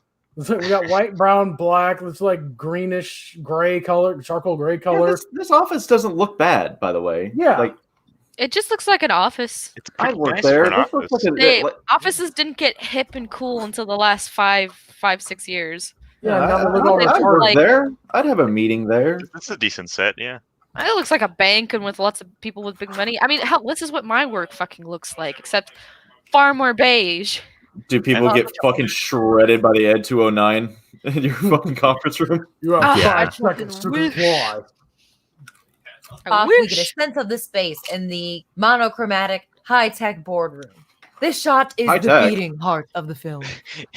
We got white, brown, black. It's like greenish, gray color, charcoal gray color. This office doesn't look bad, by the way. Yeah. Like It just looks like an office. It's I pretty work nice there. for an This looks office. like a, Offices didn't get hip and cool until the last 5-6 years. Yeah, now they look all It's I'd work like- there. I'd have a meeting there. It's a decent set, yeah. It looks like a bank and with lots of people with big money. I mean, hell, this is what my work fucking looks like, except far more beige. Do people get fucking shredded by the Ed 209 in your fucking conference room? You have I 5 fucking seconds to wish. comply. we get a sense of the space in the monochromatic, high-tech boardroom. This shot is the High-tech. beating heart of the film.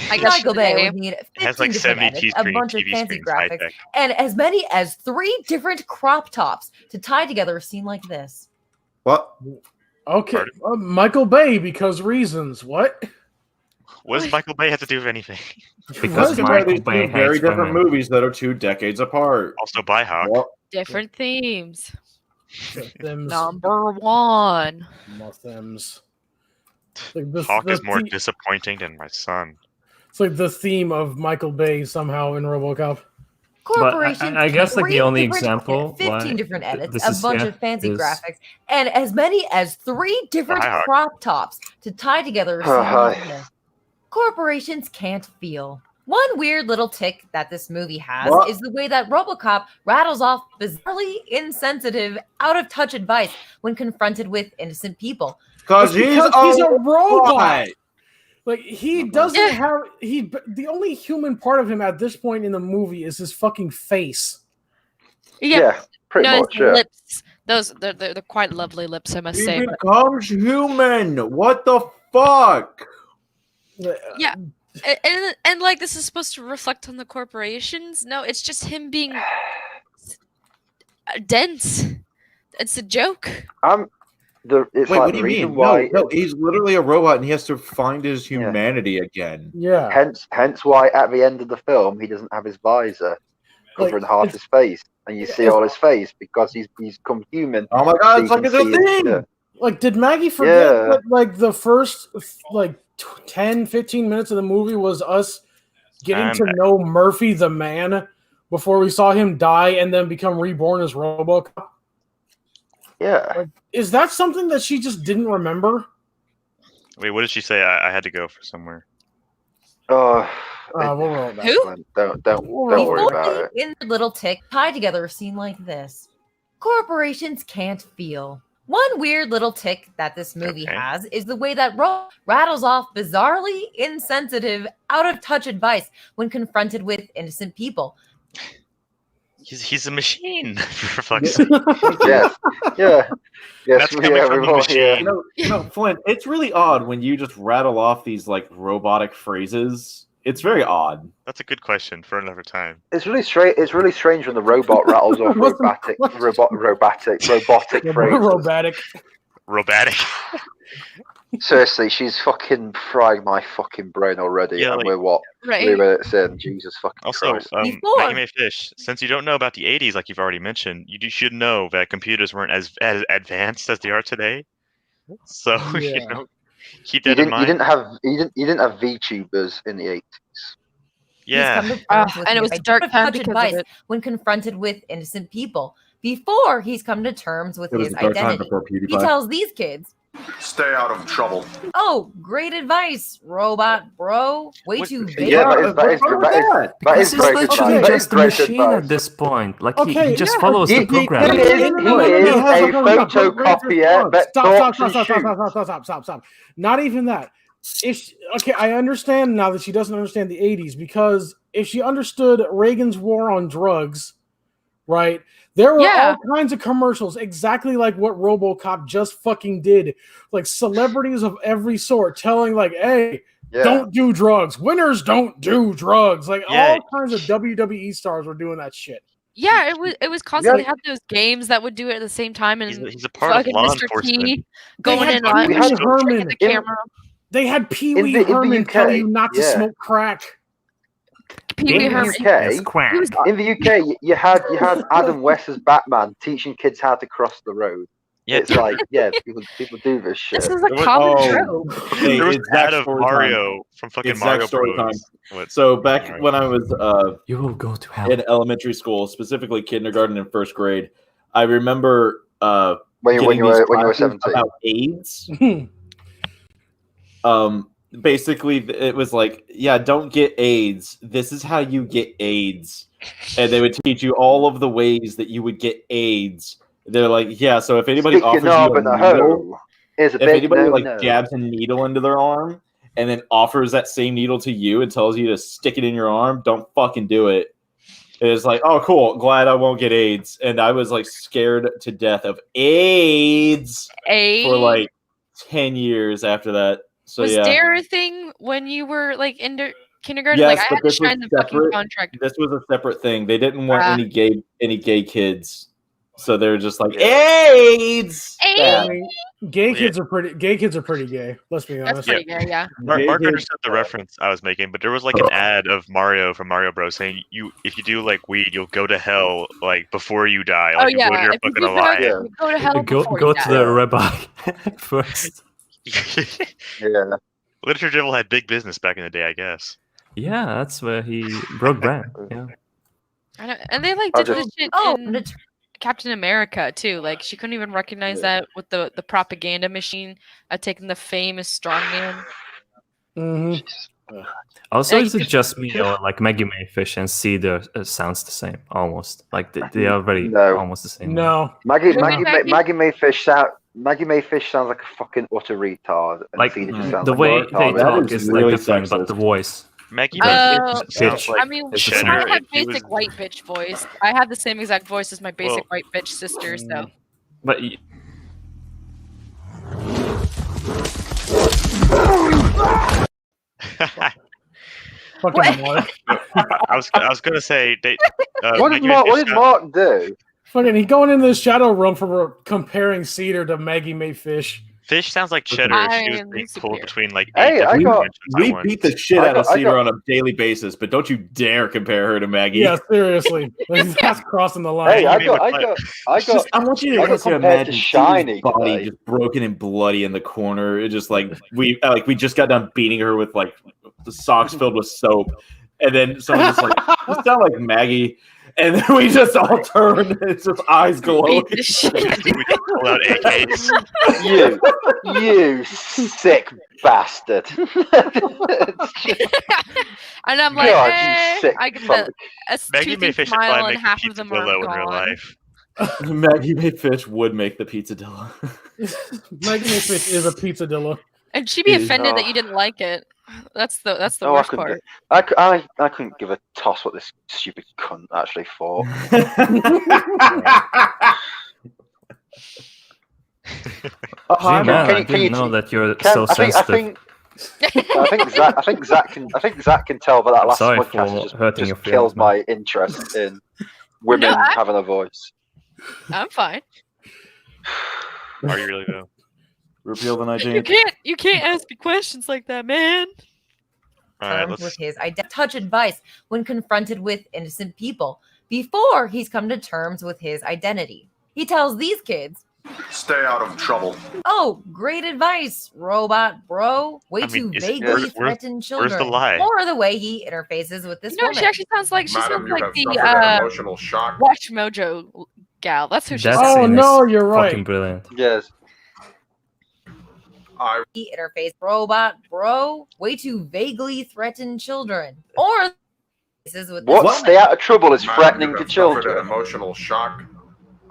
I guess Michael Bay today- would need It has 15 like different 70 edits, a bunch of TV fancy screens, high graphics, tech. and as many as 3 different crop tops to tie together a scene like this. What? Okay, Michael Bay because reasons. What? What does Michael Bay have to do with anything? Because These are Michael these Bay two very hates different women. movies that are 2 decades apart. Also, Byhawk. Well, Different themes. Them's Number 1. Thems. Like this, Hawk the is more the- disappointing than my son. It's like the theme of Michael Bay somehow in RoboCop. Corporations, I guess like the 3 only different- example 15 why different edits, this a is- bunch yeah, of fancy is- graphics, and as many as 3 different Wow. crop tops to tie together a scene like this. Corporations can't feel. One weird little tick that this movie has What? is the way that RoboCop rattles off bizarrely insensitive, out-of-touch advice when confronted with innocent people. because It's he's because he's a robot. robot. Like he doesn't have the only human part of him at this point in the movie is his fucking face. Yeah, pretty no, much. his Yeah. lips. Those they're quite lovely lips, I must He say. but- becomes human. What the fuck? Yeah. And like this is supposed to reflect on the corporations. No, it's just him being dense. It's a joke. It's Wait, like what do the you reason mean? why. No, he's literally a robot, and he has to find his humanity again. Yeah. Hence why at the end of the film he doesn't have his visor covering half his face, and you see all his face because he's become human. Oh my god, so it's like a thing! Like, did Maggie forget that, like, the first, like, 10, 15 minutes of the movie was us getting to know Murphy the man before we saw him die and then become reborn as RoboCop? Yeah. Like, is that something that she just didn't remember? Wait, what did she say? I had to go for somewhere. Oh, we'll roll that. Who? Don't worry about it. In their little tick tied together a scene like this. Corporations can't feel. One weird little tick that this movie has is the way that rattles off bizarrely insensitive, out-of-touch advice when confronted with innocent people. He's a machine, for fuck's sake. Yes. Yeah. Yes, That's coming from a machine. You know, Flint, it's really odd when you just rattle off these like robotic phrases. It's very odd. That's a good question for another time. It's really strange. It's really strange when the robot rattles off robotic phrases. Robotic. Seriously, she's fucking frying my fucking brain already, Yeah, and like- we're what? Right. 3 minutes in. Jesus fucking Also, Christ. Maggie May Fish, since you don't know about the 80s, like you've already mentioned, you should know that computers weren't as advanced as they are today. So, you know, keep that in mind. You didn't have VTubers in the 80s. Yeah. And it was a dark time because of it. When confronted with innocent people. Before he's come to terms with It was his a dark time identity. before He PewDiePie. tells these kids, Stay out of trouble. "Oh, great advice, robot bro. Way too big." Yeah, that is Because he's great literally advice. just a machine at this point. Like he just follows the program. He is a photocopier that talks and shoots. Stop. Not even that. Okay, I understand now that she doesn't understand the 80s, because if she understood Reagan's war on drugs, right, there were all kinds of commercials exactly like what RoboCop just fucking did. Like celebrities of every sort telling like, hey, don't do drugs. Winners don't do drugs. Like all kinds of WWE stars were doing that shit. Yeah, it was constantly have those games that would do it at the same time, and he's a part of fucking law Mr. enforcement. T going in on Pee Wee Herman. the camera. They had Pee Wee Herman tell you not to smoke crack. Pee Wee Herman. In the UK, you had Adam West as Batman teaching kids how to cross the road. Yeah. It's like, people do this shit. This is a common trope. Hey, There was exact that of story Mario time. from fucking Exact Mario story Bros. time. So back when I was you will go to hell in elementary school, specifically kindergarten and first grade, I remember when you getting were these 17 about AIDS. Basically, it was like, yeah, don't get AIDS. This is how you get AIDS, and they would teach you all of the ways that you would get AIDS. They're like, yeah, so if anybody Stick your offers knob you in a the needle, hole. Here's a if big anybody like no-no. jabs a needle into their arm and then offers that same needle to you and tells you to stick it in your arm, don't fucking do it. It's like, oh, cool, glad I won't get AIDS. And I was like scared to death of AIDS for like 10 years after that. So Was yeah. there a thing when you were like in kindergarten? Yes, like I but had to this was sign the fucking separate. contract. This was a separate thing. They didn't want Ah. any gay kids. So they were just like, AIDS. I mean, gay kids are pretty gay. Let's be honest. That's pretty gay, yeah. Mark understood the reference I was making, but there was like an ad of Mario from Mario Bros. Saying if you do like weed, you'll go to hell like before you die. Like, Oh you yeah, go to your if you fucking do alive. drugs, you go to hell before Go you to die. the rabbi first. Yeah. Literature Devil had big business back in the day, I guess. Yeah, that's where he broke brand. Yeah. I know, and they like I did just- this shit in Captain America too. Like she couldn't even recognize that with the propaganda machine taking the famous strongman. Also, Like, is it just me or like Maggie May Fish and Cedar sounds the same almost? Like they are very almost the same. No. Maggie May Fish sounds like a fucking utter retard. And Like Cena just sounds the like way a they retard. talk is like different, but the voice. Maggie the sounds like I mean, I cheddar. have if he basic was- white bitch voice. I have the same exact voice as my basic Well- white bitch sister. So But Fucking Mark. I was gonna say they. What did Mark do? Fucking, he going into the shadow room for comparing Cedar to Maggie May Fish. Fish sounds like cheddar. She was being pulled between like Hey, 8 different dimensions We at once. beat the shit out of Cedar on a daily basis, but don't you dare compare her to Maggie. Yeah, seriously. That's crossing the line. Hey, I want you to just imagine Cedar's body just broken and bloody in the corner. It just like we just got done beating her with like the socks filled with soap, and then someone just like you sound like Maggie. And then we just all turn, and it's just eyes glowing. We pull out AKs. You sick bastard. And I'm like, God, eh, you sick I give fuck. a Maggie May toothy Fish smile, would and probably half make of the them are Pizzadillo in real gone. life. Maggie May Fish would make the pizzadilla. Maggie May Fish is a pizzadilla. And she'd be offended that you didn't like it. That's the worst part. I couldn't give a toss what this stupid cunt actually thought. I didn't know that you're so sensitive. I think Zach can tell by that last Sorry podcast for hurting your just killed feelings, man. my interest in women having a voice. I'm fine. Are you really though? Repeal the 19th. You can't ask me questions like that, man. Terms with his touch advice when confronted with innocent people before he's come to terms with his identity. He tells these kids, Stay out of trouble. "Oh, great advice, robot bro. Way to vaguely threaten children." Where's the lie? Or the way he interfaces with this woman. She actually sounds like Madam, you have the suffered an emotional shock. Watch Mojo gal. That's who she That sounds scene like. is you're right. Fucking brilliant. Yes. He interface robot bro. Way to vaguely threaten children. Or this is with this What? woman. Stay out of trouble is Madam, threatening you to have suffered children. an emotional shock.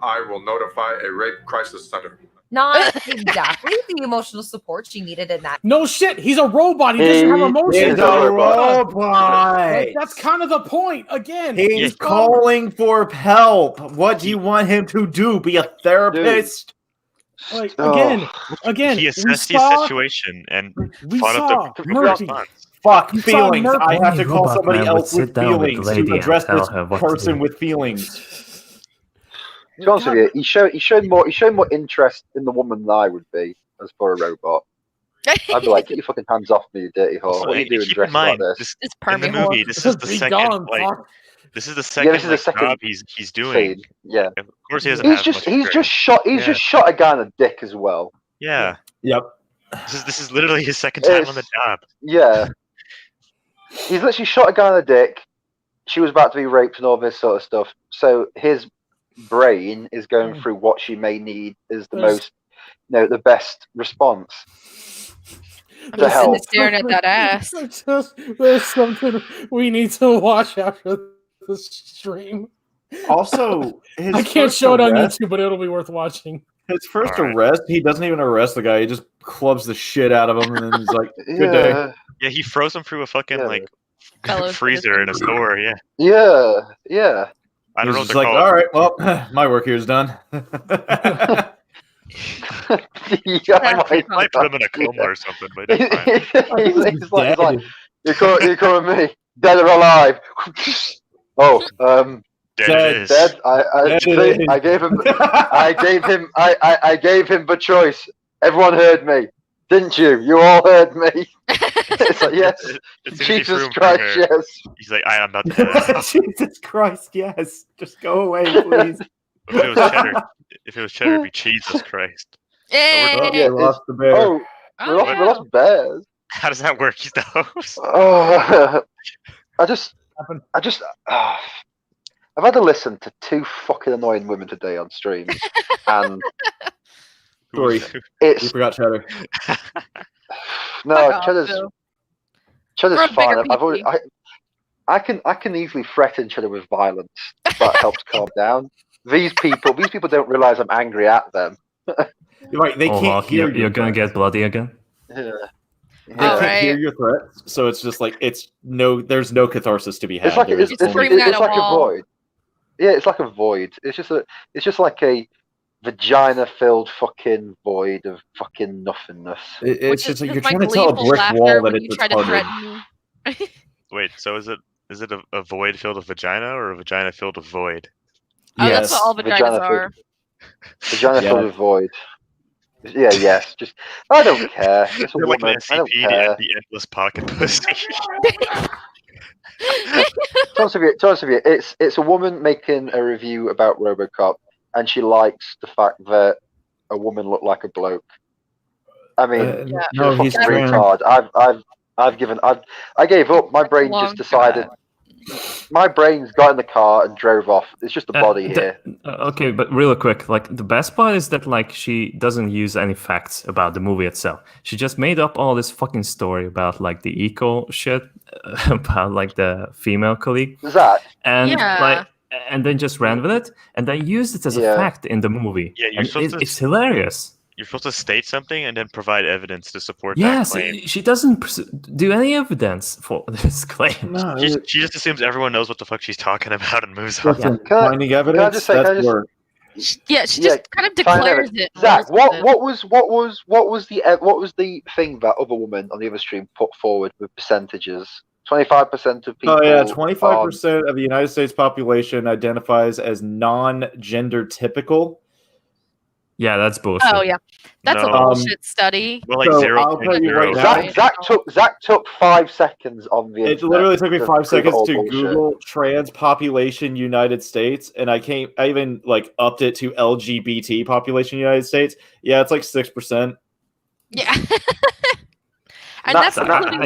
I will notify a rape crisis center. Not exactly the emotional support she needed in that. No shit, he's a robot. He doesn't have emotions. He's a robot. That's kind of the point. Again, He's calling for help. What do you want him to do? Be a therapist? Like again, He assessed the situation and thought of the response. Fuck feelings. I have to call Robot somebody man would else sit with down with feelings Lady to and address tell this her what to person do. with feelings. To be honest with you, he showed more interest in the woman than I would be as for a robot. I'd be like, get your fucking hands off me, you dirty whore. What are you doing Keep dressed in mind, like this? in the movie, this is the second this is the second job he's doing. Scene. Yeah. Of course, he doesn't He's have just much just shot a guy in the dick as well. Yeah. Yep. This is literally his second time on the job. Yeah. He's literally shot a guy in the dick. She was about to be raped and all this sort of stuff. So his brain is going through what she may need is the best response. I'm just staring at that ass. There's something we need to watch after the stream. Also, I can't show it on YouTube, but it'll be worth watching. His first arrest, he doesn't even arrest the guy. He just clubs the shit out of him, and then he's like, "Good day." Yeah, he froze him through a fucking freezer in a store. Yeah. Yeah. I don't know. He's like, all right, well, my work here is done. might put him in a coma or something, but that's fine. he's like, you're calling me dead or alive? Dead. I gave him the choice. Everyone heard me, didn't you? You all heard me. It's like, yes. Jesus Christ, yes. He's like, I am not dead. Jesus Christ, yes. Just go away, please. If it was cheddar, it'd be Jesus Christ. We lost the bear. Oh, we lost bears. How does that work? He's the host. I've had to listen to two fucking annoying women today on stream, and we forgot Cheddar. No, Cheddar's fine. I can easily threaten Cheddar with violence. That helps calm down. These people don't realize I'm angry at them. Right, they can't hear you're gonna get bloody again. Yeah. They can't hear your threats, so it's just like there's no catharsis to be had. It's like a void. Yeah, it's like a void. It's just like a vagina-filled fucking void of fucking nothingness. It's just like you're trying to tell a brick wall that it's retarded. Wait, so is it a void filled with vagina or a vagina filled with void? Oh, that's what all vaginas are. Vagina filled with void. Yeah, yes. Just I don't care. It's a They're like an woman. I don't SCP, care. the endless pocket pussy. To be honest with you, it's a woman making a review about RoboCop, and she likes the fact that a woman looked like a bloke. I mean, no, he's fucking trans. retard. I gave up. My brain just decided. My brain's got in the car and drove off. It's just the body here. Okay, but real quick, like the best part is that like she doesn't use any facts about the movie itself. She just made up all this fucking story about like the eco shit about like the female colleague. Zach, and like and then just ran with it and then used it as a fact in the movie. Yeah, and it's hilarious. You're supposed to state something and then provide evidence to support that claim. She doesn't do any evidence for this claim. No, she just assumes everyone knows what the fuck she's talking about and moves on. Finding evidence. That's work. Yeah, she just kind of declares it. Zach, what was the thing that other woman on the other stream put forward with percentages? 25% of people. Oh yeah, 25% of the United States population identifies as non-gender typical. Yeah, that's bullshit. Oh yeah, that's a bullshit study. Well, like zero. I'll tell you right now. Zach took 5 seconds on the. It literally took me 5 seconds to Google trans population United States, and I even like upped it to LGBT population United States. Yeah, it's like 6%. Yeah. And that's including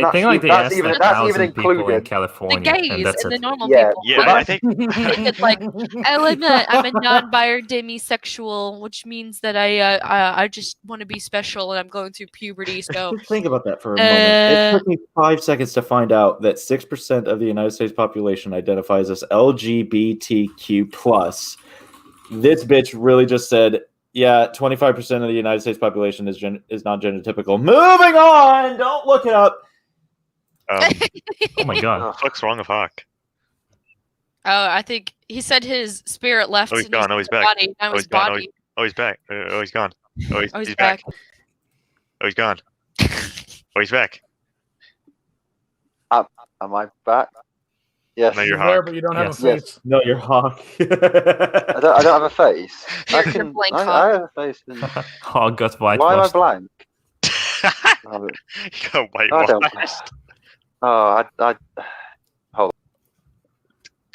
that's even included in California. The gays and the normal people. Yeah, I think it's like I'm a non-binary demisexual, which means that I just want to be special and I'm going through puberty. So think about that for a moment. It took me 5 seconds to find out that 6% of the United States population identifies as LGBTQ+. This bitch really just said, yeah, 25% of the United States population is non-gender typical. Moving on! Don't look it up. Oh my god. What the fuck's wrong with Hawk? Oh, I think he said his spirit left. Oh, he's gone. Oh, he's back. Body. Now his body. Oh, he's back. Oh, he's gone. Oh, he's back. Oh, he's gone. Oh, he's back. Am I back? Yes. No, you're there, Hawk. but you don't have a face. No, you're Hawk. I don't have a face. I have a face. Hawk got whitewashed. Why am I blank? You got whitewashed. I hold on.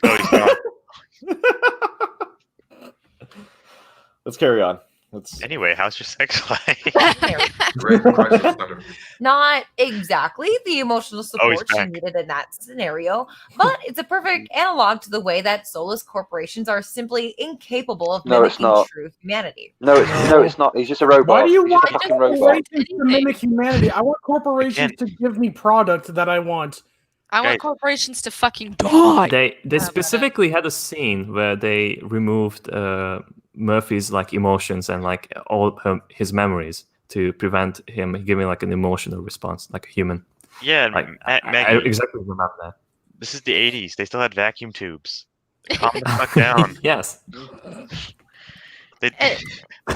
Oh, he's gone. Let's carry on. Anyway, how's your sex life? Not exactly the emotional support she back. needed in that scenario, but it's a perfect analog to the way that soulless corporations are simply incapable of mimicking true humanity. No, it's not. He's just a robot. Why do you He's want just a fucking robot. corporations to mimic humanity? I want corporations to give me product that I want. I want corporations to fucking die. They specifically had a scene where they removed Murphy's like emotions and like all his memories to prevent him giving like an emotional response like a human. Yeah, like, I exactly remember that. This is the 80s. They still had vacuum tubes. Calm the fuck down. Yes.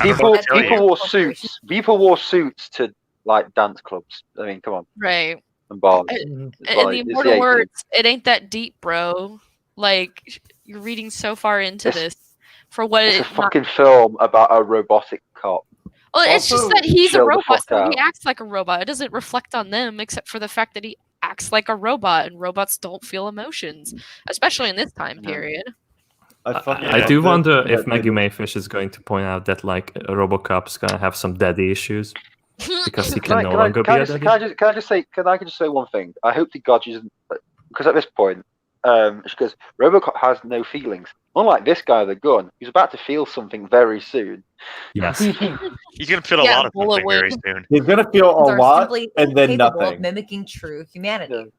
People wore suits. People wore suits to like dance clubs. I mean, come on. Right. And bars. In the immortal words, it ain't that deep, bro. Like you're reading so far into this for what it's a fucking film about a robotic cop. Well, it's just that he's a robot, so he acts like a robot. It doesn't reflect on them, except for the fact that he acts like a robot, and robots don't feel emotions, especially in this time period. I do wonder if Maggie Mayfish is going to point out that like RoboCop's gonna have some daddy issues because he can no longer be a daddy. Can I just say one thing? I hope the God isn't, because at this point, she goes, RoboCop has no feelings. Unlike this guy with the gun, he's about to feel something very soon. Yes. He's gonna feel a lot of something very soon. He's gonna feel a lot and then incapable nothing. Of mimicking true humanity.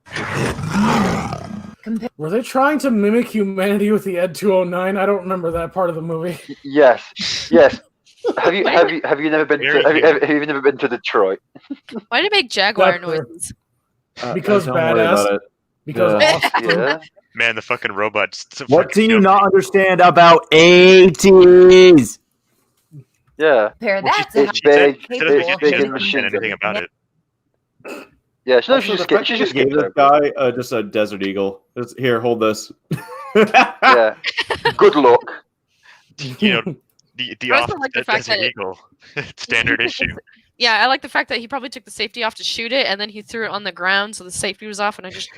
Were they trying to mimic humanity with the Ed 209? I don't remember that part of the movie. Yes. Have you never been to Detroit? Why did it make Jaguar noises? Because badass. Because awesome. Yeah. Man, the fucking robot. What do you not understand about 80s? Yeah. Compare that to it's big. She doesn't understand anything about it. Yeah, she's just gave this guy just a Desert Eagle. Here, hold this. Yeah. Good luck. you know, the I off also like the fact Desert that Eagle standard issue. Yeah, I like the fact that he probably took the safety off to shoot it, and then he threw it on the ground so the safety was off, and I just,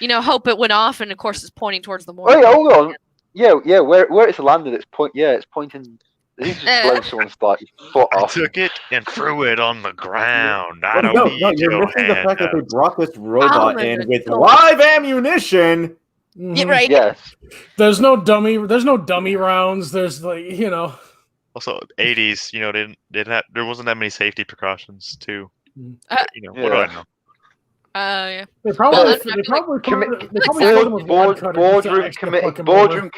hope it went off, and of course it's pointing towards the mortar. Oh yeah, hold on. Yeah. Where it's landed, it's pointing. He's just blown someone's like foot I off. took it and threw it on the ground. I don't No, need you're your missing the hand fact that they out. brought this robot my in God, with don't. live ammunition. Yeah, right. Yes. There's no dummy rounds. There's Also, 80s, there wasn't that many safety precautions too. What do I know? Yeah. They probably boardroom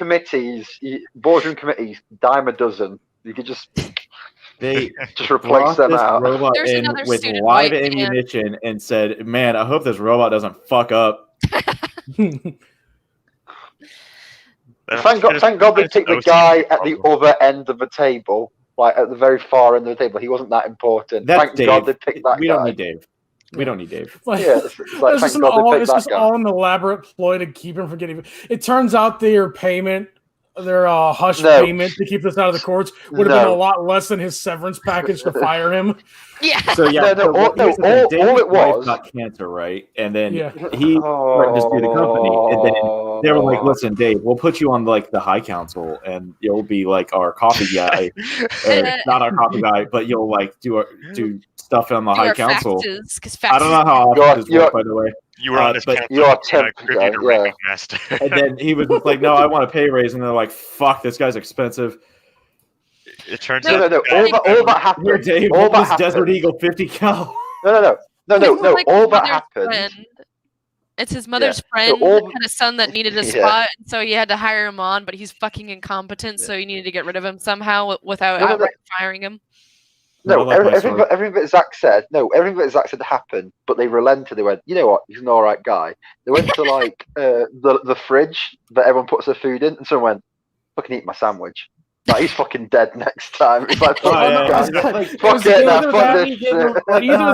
committees, dime a dozen. You could just just replace brought them this out. robot There's in another with student live white man. ammunition and said, "Man, I hope this robot doesn't fuck up." Thank God they picked the guy at the other end of the table, like at the very far end of the table. He wasn't that important. That's Thank Dave. God they picked that We guy. don't need Dave. We don't need Dave. Yeah, it's like, it's thank God they picked that guy. all an elaborate ploy to keep him from getting. It turns out their payment, their hush payment to keep this out of the courts would have been a lot less than his severance package to fire him. Yeah. So yeah, all it was got cancer, right? And then he threatened to sue the company, and then they were like, "Listen, Dave, we'll put you on like the high council, and you'll be like our coffee guy, not our coffee guy, but you'll like do stuff on the high council." I don't know how offices work, by the way. You were on this but council. You are tempted, ranking master. And then he was just like, "No, I want a pay raise," and they're like, "Fuck, this guy's expensive." It turns No. out All that happened. Here, Dave, all that this happened. Desert Eagle 50 cal. No. Like All his that mother's happened. friend. It's his mother's So friend all- that had a son that needed a Yeah. spot, and so he had to hire him on, but he's fucking incompetent, so he needed to get rid of him somehow without No. outright firing him. No, everything that Zach said. No, everything that Zach said happened, but they relented. They went, you know what? He's an all right guy. They went to like the fridge that everyone puts their food in, and someone went, "Fucking eat my sandwich." Like he's fucking dead next time. It's like, fuck it, now fuck this shit. Either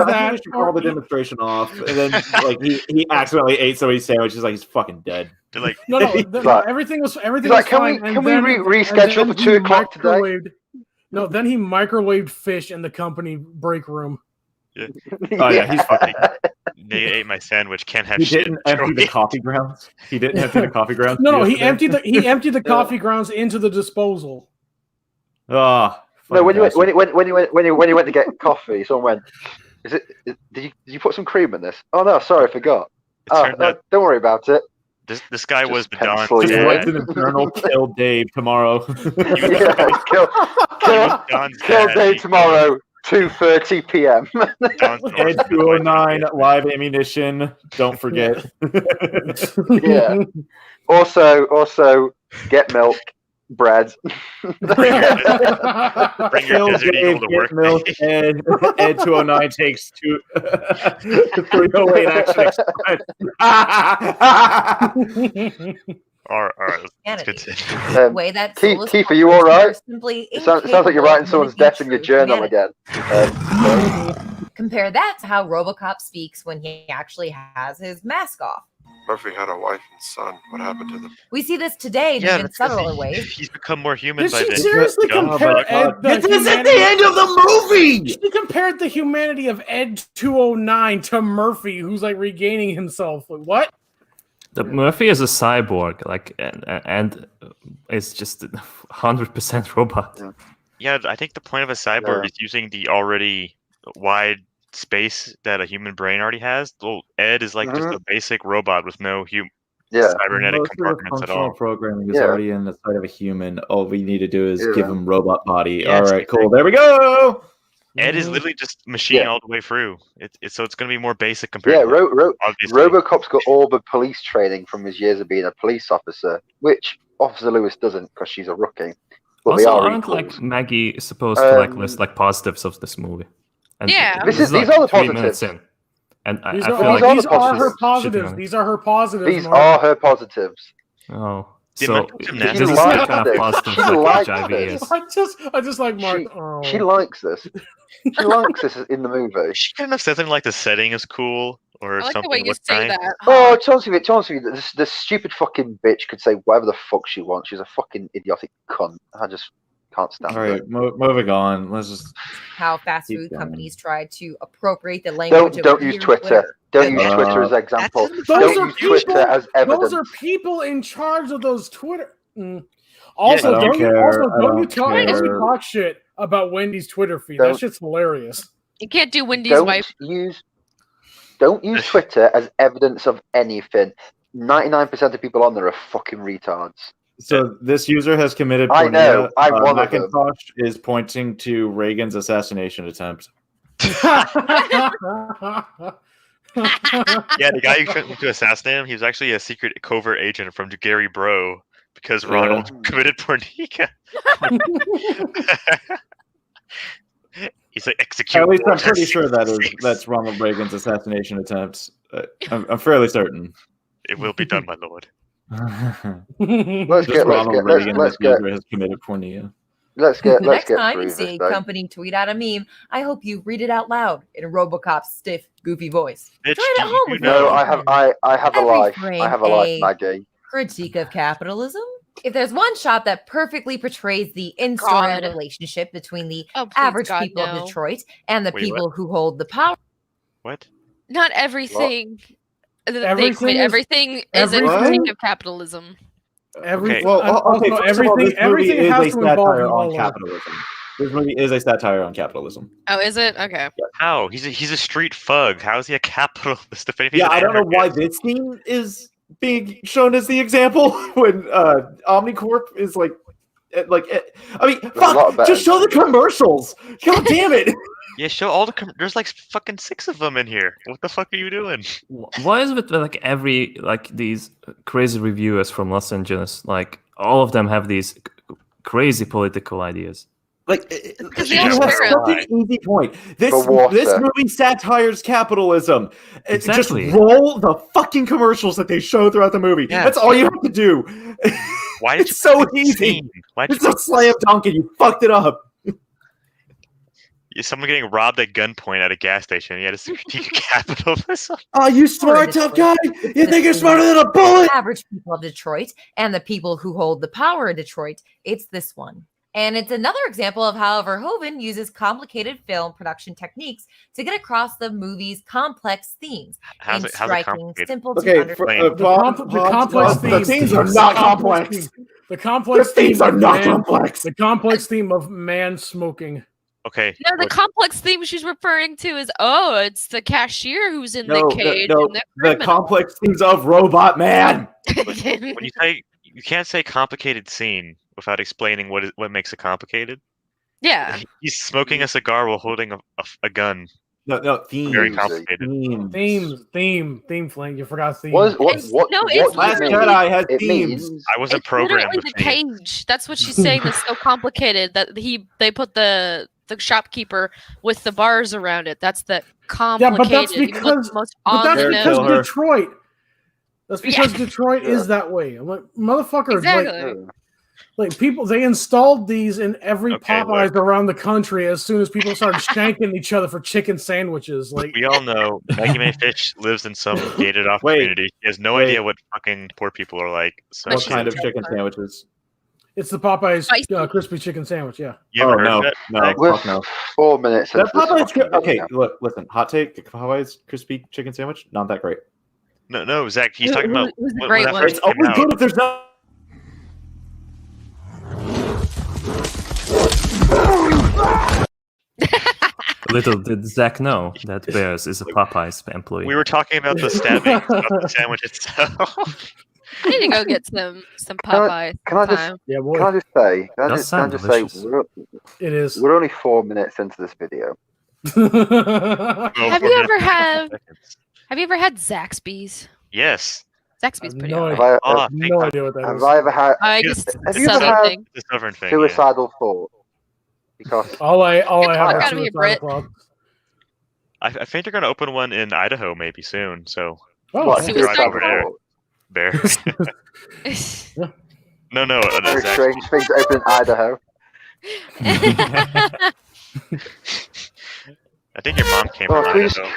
that, should call the demonstration off, and then like he accidentally ate somebody's sandwich. He's like, he's fucking dead. They're like, no, everything was He's like, was can fine. we reschedule for 2 o'clock today? No, then he microwaved fish in the company break room. Yeah. Oh yeah, he's fucking. They ate my sandwich. Can't have He shit. didn't empty the coffee grounds. He didn't empty the coffee grounds. No, he emptied the coffee grounds into the disposal. Oh, no, when you went to get coffee, someone went, did you put some cream in this? Oh no, sorry, I forgot. Turns out don't worry about it. This guy was the Don's pencil Just it wait dad. to the journal. Kill Dave tomorrow. Kill Dave tomorrow, 2:30 p.m. Ed 209 live ammunition. Don't forget. Yeah. Also, get milk, bread. Bring your Kill Desert Eagle Dave, to get work. milk, and Ed 209 takes 308 Action Express. All right, let's Humanity. continue. The way that Keith, are you all right? Simply It sounds like you're writing someone's death in your journal again. Compare that to how RoboCop speaks when he actually has his mask off. Murphy had a wife and son. What happened to them? We see this today in That's 'cause subtler ways. He's become more human Did by she then. seriously Dumb compare fuck. Ed? This is at the end of the movie. She compared the humanity of Ed 209 to Murphy, who's like regaining himself. Like, what? The Murphy is a cyborg, like, and it's just 100% robot. Yeah, I think the point of a cyborg is using the already wide space that a human brain already has. Well, Ed is like just a basic robot with no cybernetic Most of the compartments at functional all. programming is already in the side of a human. All we need to do is Yeah. give him robot body. Yeah, All it's right, like- cool. There we go. Ed is literally just machine all the way through. So it's going to be more basic compared Yeah, to obviously. RoboCop's got all the police training from his years of being a police officer, which Officer Lewis doesn't because she's a rookie. But Also, they are aren't equals. like Maggie supposed to like list like positives of this movie? And Yeah. These like are the 3 minutes positives. in, and I These feel are, like these are her she's positives. shitting on it. These are her positives. These Mark. are her positives. Oh, The so mental this gymnastics. is She the likes kind of this. positive She like likes HIV this. is. I just like Mark. She likes this. She likes this in the movie. She couldn't have said something like the setting is cool or I like something. the way you looks say nice. that. Oh, to be honest with you, this stupid fucking bitch could say whatever the fuck she wants. She's a fucking idiotic cunt. can't stand All right, it. moving on. Let's just How fast keep food going. companies try to appropriate the language of Don't use weird Twitter. Don't use Twitter as example. Those Don't are use Twitter people. as evidence. Those are people in charge of those Twitter. Also, I don't care. don't you care. talk shit about Wendy's Twitter feed. That shit's hilarious. You can't do Wendy's wife. Don't use Twitter as evidence of anything. 99% of people on there are fucking retards. So this user has committed I pornea. know, I'm one of them. Macintosh is pointing to Reagan's assassination attempt. Yeah, the guy who threatened to assassinate him, he was actually a secret covert agent from Gary Bro because Ronald committed pornea. He's like, execute. At least I'm pretty Walter sure that's 66. Ronald Reagan's assassination attempt. I'm fairly certain. It will be done, my lord. Let's get has committed pornea. The next get time through you this, see a though. company tweet out a meme, I hope you read it out loud in a RoboCop's stiff, goofy voice. Bitch, Try it at home with No, your I have a Every life. frame I have a life, a Maggie. critique of capitalism. If there's one shot that perfectly portrays the in-story God. relationship between the Oh, please, average God, people no. of Detroit and the Wait, people who hold the power. What? Not everything. Everything Everything is- is a everything- critique of capitalism. Everything. Well, okay, also, first of all, this movie everything is has a to involve satire on Lolo. capitalism. This movie is a satire on capitalism. Oh, is it? Okay. How? He's a street thug. How is he a capitalist? If anything, Yeah, he's I an don't know why anarchist. this scene is being shown as the example when Omnicorp is like. I mean, a lot fuck! better Just show the commercials. God damn it! Yeah, show all the. There's like fucking 6 of them in here. What the fuck are you doing? Why is it like these crazy reviewers from Los Angeles, like all of them have these crazy political ideas? Like, Because you they all have share such it. an easy point. This water. movie satires capitalism. Exactly. Just roll the fucking commercials that they show throughout the movie. Yeah. That's all you have to do. Why did It's so easy. scene? Why did It's a slam dunk, and you fucked it up. someone getting robbed at gunpoint at a gas station? You had to critique capitalism. Oh, you smart, tough guy. You think you're smarter than a bullet? Average people of Detroit and the people who hold the power in Detroit. It's this one. And it's another example of how Verhoeven uses complicated film production techniques to get across the movie's complex themes How's in it striking, complicated? simple to Okay, understand. The complex the themes. themes are not complex. The complex The themes theme are of not man- complex. The complex theme of man smoking. Okay. No, the complex theme she's referring to is it's the cashier who's in No, the cage. no, and the the criminal. complex things of Robot Man. When you say you can't say complicated scene without explaining what makes it complicated. Yeah. He's smoking a cigar while holding a gun. No, themes. Very complicated. Theme flank. You forgot theme. What it's Last literally- Jedi has It themes. means I wasn't It's programmed literally with the themes. cage. That's what she's saying. That's so complicated that they put the shopkeeper with the bars around it. That's the Yeah, complicated. but that's even though it's because the most but on that's the because nose. Detroit. That's because Detroit Yeah. is that way. I'm like, motherfuckers, Exactly. like people. They installed these in every Okay, Popeyes around the country as soon as people started shanking each other for chicken sandwiches. Like, We all know Maggie May Fish lives in some gated off Wait, community. She has no wait. idea what fucking poor people are like. So What she's- kind of chicken sandwiches? it's the Popeyes Spicy. crispy chicken sandwich. Yeah. You ever Oh heard no, of that? no, We're fuck no. 4 minutes That into this Popeyes, fucking okay, video. look, listen. Hot take: the Popeyes crispy chicken sandwich, not that great. No, Zach. He's It talking about was a when great that one. first It's came only out. good if there's no. Little did Zach know that Bears is a Popeyes employee. We were talking about the stabbing, about the sandwich itself. I need to go get some Popeyes. Can I just time. Yeah, boy. can I just say? Can I Does just, can I sound just delicious. say? It is. We're only 4 minutes into this video. Have you ever had Zaxby's? Yes. Zaxby's pretty no alright. idea. Ah, No idea what that Have is. I ever had? I guess Yes. it's Have a you ever southern had thing. The southern thing. Suicidal thought? Because All I Get have the fuck are out of here, suicidal Brit. thoughts. I think they're gonna open one in Idaho maybe soon. So Oh, what okay. Suicide right over there, thought? Bear. No, Very Zach. strange thing to open in Idaho. I think your mom came Well, from please- Idaho.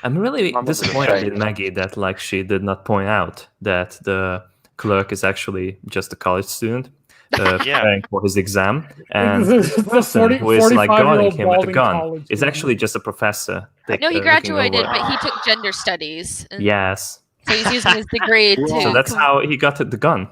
I'm really Mom was disappointed ashamed. in Maggie that she did not point out that the clerk is actually just a college student. preparing for his exam, and The the person who is like 45-year-old guarding him with a balding gun college is student. actually just a professor. No, he looking graduated, over. but he took gender studies. And Yes. So he's using his degree to. So that's how he got the gun.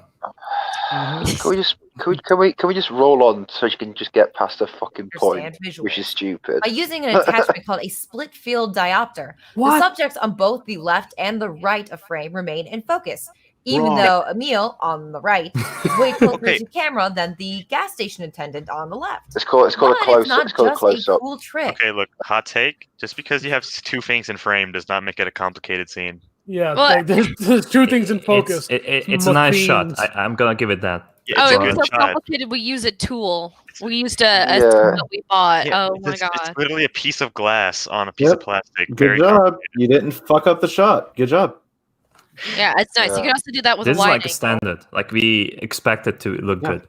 Can we just roll on so you can just get past the fucking point, Understand which is stupid. By using an attachment called a split field diopter, What? the subjects on both the left and the right of frame remain in focus, even Wrong. though Emil on the right is way closer Okay. to camera than the gas station attendant on the left. It's called a But close it's not it's called a just close a up. cool trick. Okay, look, hot take. Just because you have two things in frame does not make it a complicated scene. Yeah, Well, like, there's two things in focus. It's a nice shot. I'm gonna give it that. Yeah, Oh, it's it a was good so shot. complicated. We used a tool. We used a Yeah. tool that we bought. Yeah, Oh my it's god. literally a piece of glass on a piece of plastic. Good Very job. You didn't fuck up the shot. Good job. Yeah, it's nice. You Yeah. can also do that with This a is wide like a angle. standard. Like we expect it to look good.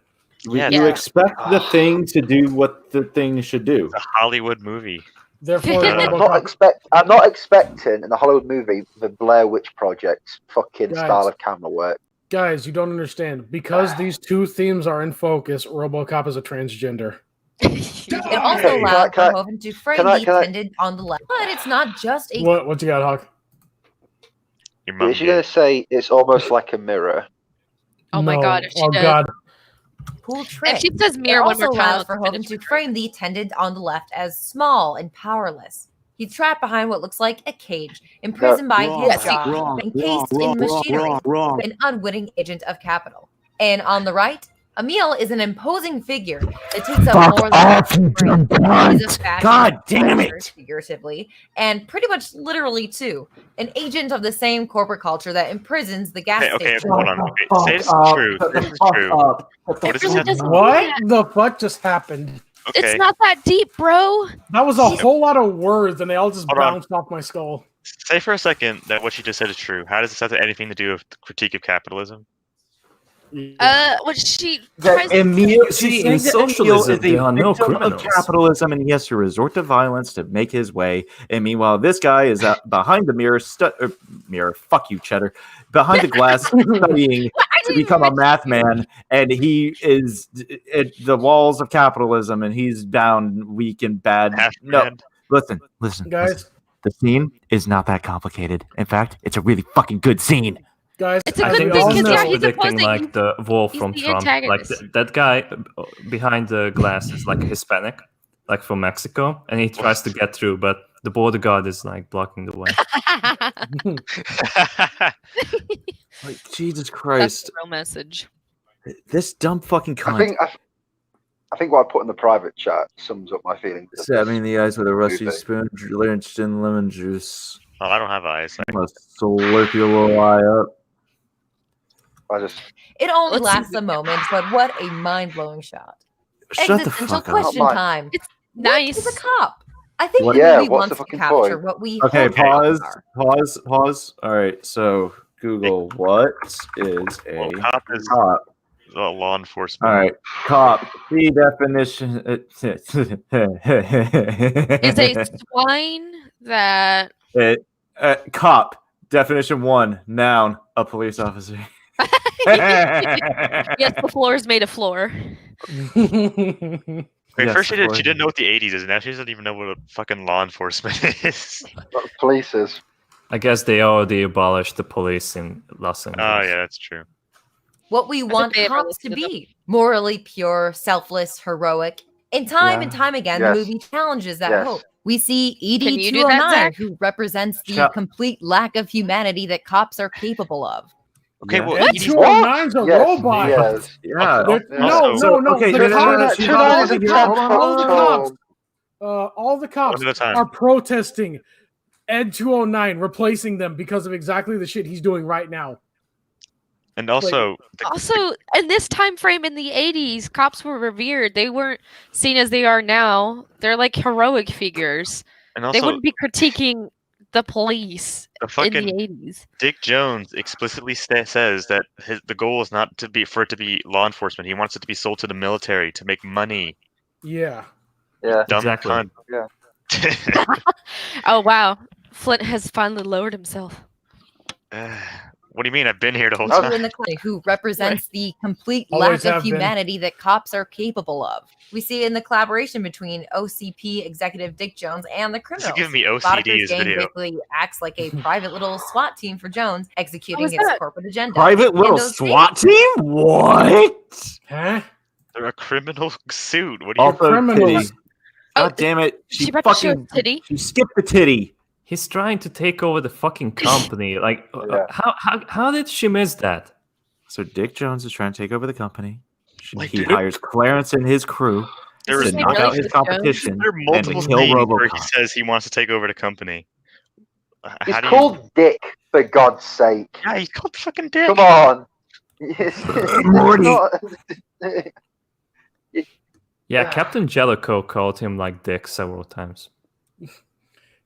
You expect the thing to do what the thing should do. It's a Hollywood movie. Therefore, I'm not expecting in the Hollywood movie the Blair Witch Project fucking Guys. style of camera work. guys, you don't understand. Because these two themes are in focus, RoboCop is a transgender. It also Can I- allowed can I- Verhoeven to frame can I- the can I- attendant on the left. But it's not just a What you got, Hawk? Your mom Is she going to say it's almost like a mirror? Oh my No. god, if she Oh does. god. cool trick. If she says mirror It one more also time, allows I'll Verhoeven to frame the attendant on the left as small and powerless. He's trapped behind what looks like a cage, imprisoned by his job, encased in machinery, an unwitting agent of capital. And on the right, Emil is an imposing figure that takes up more than frame. He's a fashion God damn it. designer, figuratively, and pretty much literally too, an agent of the same corporate culture that imprisons the gas Okay, station. hold on. Okay, say this is true. This is true. What does this have to What the fuck just happened? Okay. It's not that deep, bro. That was a whole lot of words, and they all just Hold on. bounced off my skull. Say for a second that what you just said is true. How does this have anything to do with the critique of capitalism? What she That tries Emil, See, she's in saying that Emil socialism, is a there are no victim criminals. of capitalism, and he has to resort to violence to make his way. And meanwhile, this guy is behind the mirror, mirror. Fuck you, Cheddar. Behind the glass, studying to become a math man, and he is at the walls of capitalism, and he's down, weak, and bad. No, listen, Guys. listen. The scene is not that complicated. In fact, it's a really fucking good scene. Guys, It's a I good think thing this is because just he's predicting opposing. like the wolf he's from the Trump. Like antagonist. that guy behind the glass is like a Hispanic, like from Mexico, and he tries to get through, but the border guard is like blocking the way. Like Jesus That's Christ, the real message. this dumb fucking cunt. I think what I put in the private chat sums up my feelings. of Stab me this in the eyes with a rusty movie. spoon, drenched in lemon juice. Oh, I don't have eyes. I'm gonna slurp your little eye up. I just It only Let's see. lasts a moment, but what a mind-blowing shot. Shut the Existential fuck up. question Not mine. time. It's What nice. is a cop? I think What- the Yeah, movie what's the wants to fucking capture point? what we Okay, hope cops pause, are. pause. All right, so Google what is a Well, cop is cop? law enforcement. All right, cop. The definition Is a swine that cop. Definition 1, noun, a police officer. yes, the floor is made of floor. Wait, Yes, first she of course. didn't know what the 80s is, and now she doesn't even know what a fucking law enforcement is. police is. I guess they already abolished the police in Los Angeles. Oh yeah, that's true. What we want they ever cops to listed them. be. Morally pure, selfless, heroic. And time Yeah. and time again, Yes. the movie challenges that Yes. hope. We see Can you do that, ED-209, Zach? who represents the Shut- complete lack of humanity that cops are capable of. Okay, Yeah. well, That ED's 209's a Yes, robot. yes. Yeah. They're- Yeah. No, Also- no. Okay, The no, no, no, cops- she's Should not I- all the answering cops, your- all the cops, Hold all the cops One at a time. are protesting Ed 209, replacing them because of exactly the shit he's doing right now. And also, Also, in this time frame in the 80s, cops were revered. They weren't seen as they are now. They're like heroic figures. and They also wouldn't be critiquing the police the in fucking the 80s. Dick Jones explicitly says that the goal is not to be for it to be law enforcement. He wants it to be sold to the military to make money. Yeah. Yeah. Dumb Exactly. cunt. Yeah. Oh, wow. Flint has finally lowered himself. What do you mean? I've been here the whole Who time. in the clinic who represents the complete Always lack have of been. humanity that cops are capable of. We see it in the collaboration between OCP executive Dick Jones and the This is criminals. giving me OCD. Botiker's This gang video. basically acts like a private little SWAT team for Jones, executing is its that? corporate agenda. Private little And those SWAT team? What? Huh? They're a criminal suit. What do you? Also, criminals. titty. God damn it! She She about to show fucking a titty? she skipped the titty. He's trying to take over the fucking company. Like, Yeah. how did she miss that? So Dick Jones is trying to take over the company. Like, He dude, his Clarence and his crew There to is knock really out his Dick Jones? competition There are and multiple to kill scenes where he RoboCop. says he wants to take over the company. He's How do called Dick, for God's sake. Yeah, he's called fucking Dick. Come on. It's Morty. not- Yeah, Captain Jellicoe called him like Dick several times.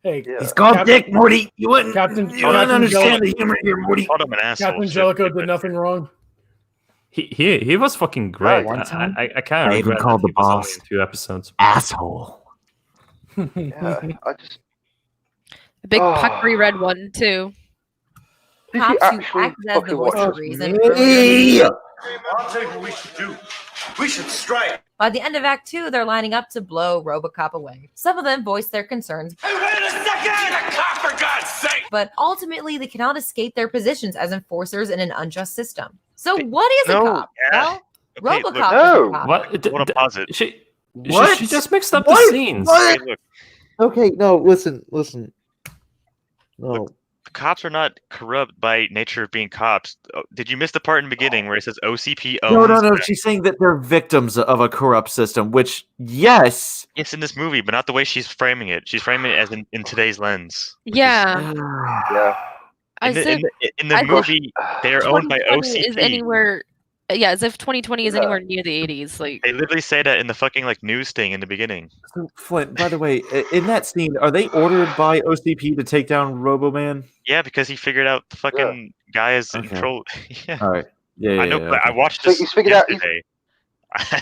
Hey, Yeah. He's called Dick, Morty. You wouldn't Captain understand the Jellicoe, humor here, Morty. Called him an asshole. Captain too. Jellicoe did nothing wrong. He was fucking great. one time, I kind of I even regret called that the he was only boss in 2 episodes. asshole. Yeah, I just. A big Oh. puckery red one too. Did Cops you who actually act as the fucking voice watch of this? reason. I'll tell you what we should do. We should strike. By the end of Act 2, they're lining up to blow RoboCop away. Some of them voice their concerns, Hey, wait a second! Get a cop, for God's sake! but ultimately they cannot escape their positions as enforcers in an unjust system. So what is a no, cop? yeah. Well, Okay, look, RoboCop no. is a cop. What? What a posit. She just mixed up the What? scenes. What? Hey, look, Okay, no, listen. No. cops are not corrupt by nature of being cops. Did you miss the part in the beginning where it says OCP owns? No. She's saying that they're victims of a corrupt system, which, yes. It's in this movie, but not the way she's framing it. She's framing it as in today's lens. Yeah. Yeah. I In the, said in the I- movie, they are owned by 2020 is OCP. anywhere. Yeah, as if 2020 is Yeah. anywhere near the 80s. Like, They literally say that in the fucking like news thing in the beginning. So, Flint, by the way, in that scene, are they ordered by OCP to take down Roboman? Yeah, because he figured out the fucking guy is in Okay. control. Yeah, All right. Yeah, I know. yeah, But I okay. watched So this he's figured out- yesterday.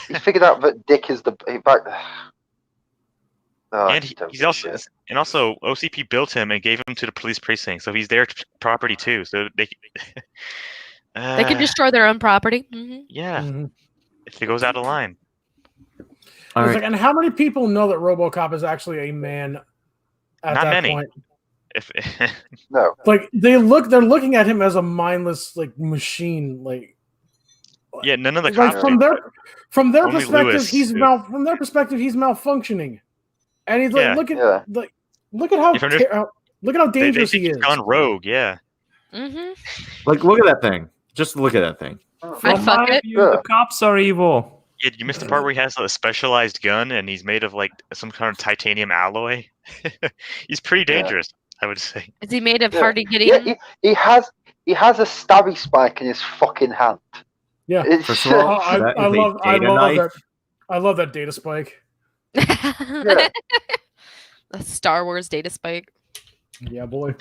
He figured out that Dick is the. In fact, and he's also OCP built him and gave him to the police precinct, so he's their property too. So they they can destroy their own property. yeah, Mhm. if it goes out of line. All It's right. like, and how many people know that RoboCop is actually a man at Not that many. point? If no. Like they're looking at him as a mindless like machine. Like yeah, none of the like cops. from do. their Only perspective, Lewis he's do. from their perspective, he's malfunctioning. And he's like, Yeah. look at Yeah. look at how If I'm just- look at how They dangerous think he he's is. gone rogue. Yeah, Like, look at that thing. Just look at that thing. I'd fuck it. The cops are evil. yeah. You missed the part where he has a specialized gun and he's made of like some kind of titanium alloy. He's pretty dangerous, I would say. Is he made of Yeah. hardy gideon? Yeah, he has a stabby spike in his fucking hand. Yeah. It's First of all, Oh, that I is a love data knife. that. I love that data spike. Yeah. The Star Wars data spike. Yeah, boy.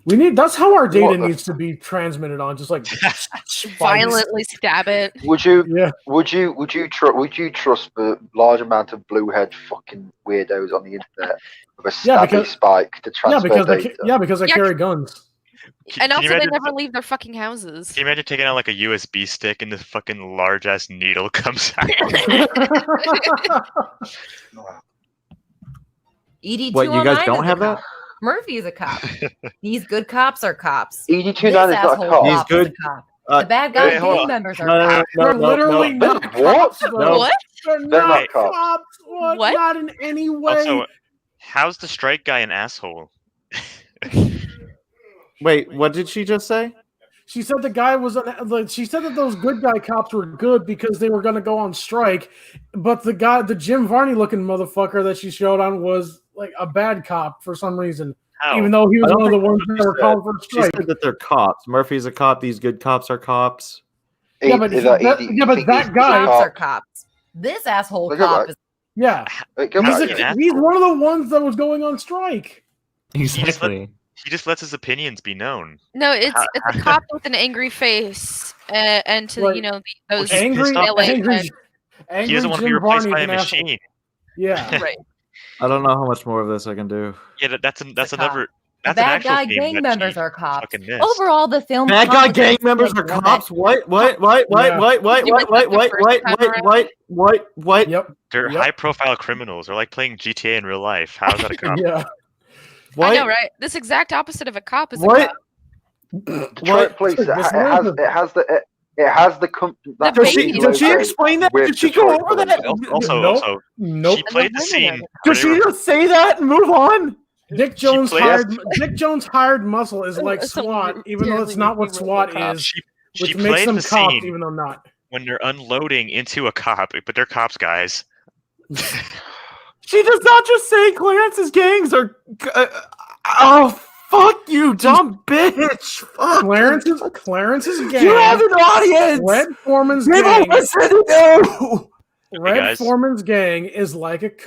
That's how our data What the- needs to be transmitted on, just like spikes. Violently stab it. Would you? Yeah. Would you trust the large amount of bluehead fucking weirdos on the internet with a Yeah, stabby because- spike to Yeah, transfer because data? because they Yeah, carry guns. Can And you also, they imagine- never leave their fucking houses. Can you imagine taking out like a USB stick and this fucking large ass needle comes out? ED209 What, you guys is don't a have cop. that? Murphy is a cop. These good cops are cops. ED29 This is not a asshole cop. He's cop is a good. cop. Uh, The bad guy hey, hold gang on. members are No, cops. They're literally no. not What? cops. though. What? They're They're not not cops. cops. What? Not in any way. Also, how's the strike guy an asshole? Wait, what did she just say? She said the guy was. She said that those good guy cops were good because they were going to go on strike, but the Jim Varney looking motherfucker that she showed on was like a bad cop for some reason, How? even though he was I don't one of the think ones that's what that she were said. calling for a She strike. said that they're cops. Murphy's a cop. These good cops are cops. Yeah, but Is he- that that- ED yeah, but think that he's a guy- Cops are cop? cops. This asshole Look at cop that. is Yeah, Go he's, back He's to an it. he's one of the ones that was going on strike. Exactly. He just lets his opinions be known. No, it's a cop with an angry face, and to Right. those he's Angry, pissed off. angry, He angry doesn't want to be Jim replaced Varney's by a an asshole. machine. Yeah, right. I don't know how much more of this I can do. Yeah, that's a another. Not The an bad actual guy theme gang that members she are cops. fucking missed. Overall, the film. Bad guy gang complicates members the are romance- cops. What? They're high-profile criminals. They're like playing GTA in real life. How's that a cop? Yeah. I know, right? This exact opposite of a cop is a What? cop. Detroit Police. It has the company. The Did she explain that? Did she go over that? Also, Nope. she played the scene. Did she just say that and move on? Dick Jones hired muscle is like SWAT, even though it's not what SWAT is. She Which makes played them the cops, scene even though not. when they're unloading into a cop, but they're cops, guys. She does not just say Clarence's gangs are. Oh, fuck you, dumb bitch! Fuck. Clarence's gang. You have an audience. Red Foreman's They gang. won't listen to you. Red Foreman's gang is like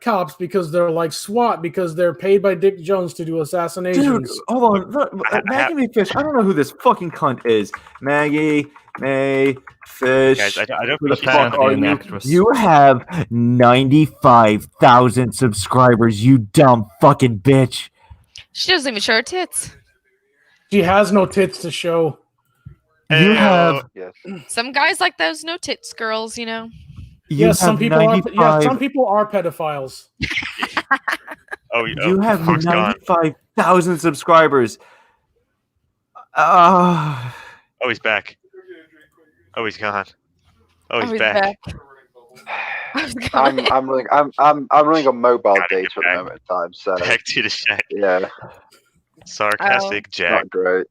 cops because they're like SWAT because they're paid by Dick Jones to do assassinations. Dude, hold on. Look, Maggie May Fish. I don't know who this fucking cunt is. Maggie May Fish. Guys, I don't Who the think she's fuck gonna are be an you? actress. You have 95,000 subscribers. You dumb fucking bitch. She doesn't even show her tits. She has no tits to show. You have. Some guys like those no tits girls, you know. Yes, some people are. Yeah, 95 some people are pedophiles. You have Mark's gone. 95,000 subscribers. Oh, he's back. Oh, he's gone. Oh, he's back. I'm running on mobile data at the moment in time, so Back to the shack. yeah, Sarcastic Jack. not great.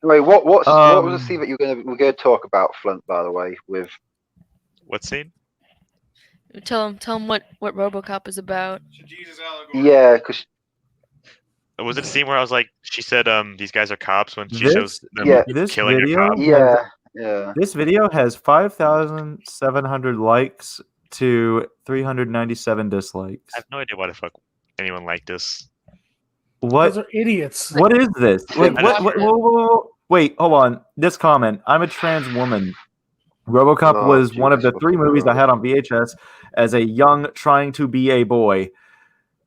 Wait, what was the scene that we're gonna talk about, Flint? By the way, with What scene? Tell him what RoboCop is about. yeah, because Was it a scene where I was like, she said, these guys are cops when she This- shows them this killing video a cop? yeah. This video has 5,700 likes to 397 dislikes. I have no idea why the fuck anyone liked this. What? Those are idiots. What is this? Wait, I what, whoa. Wait, hold on. This comment. I'm a trans woman. RoboCop Oh, was one of the Jesus 3 movies I had on VHS as a young trying to be a boy.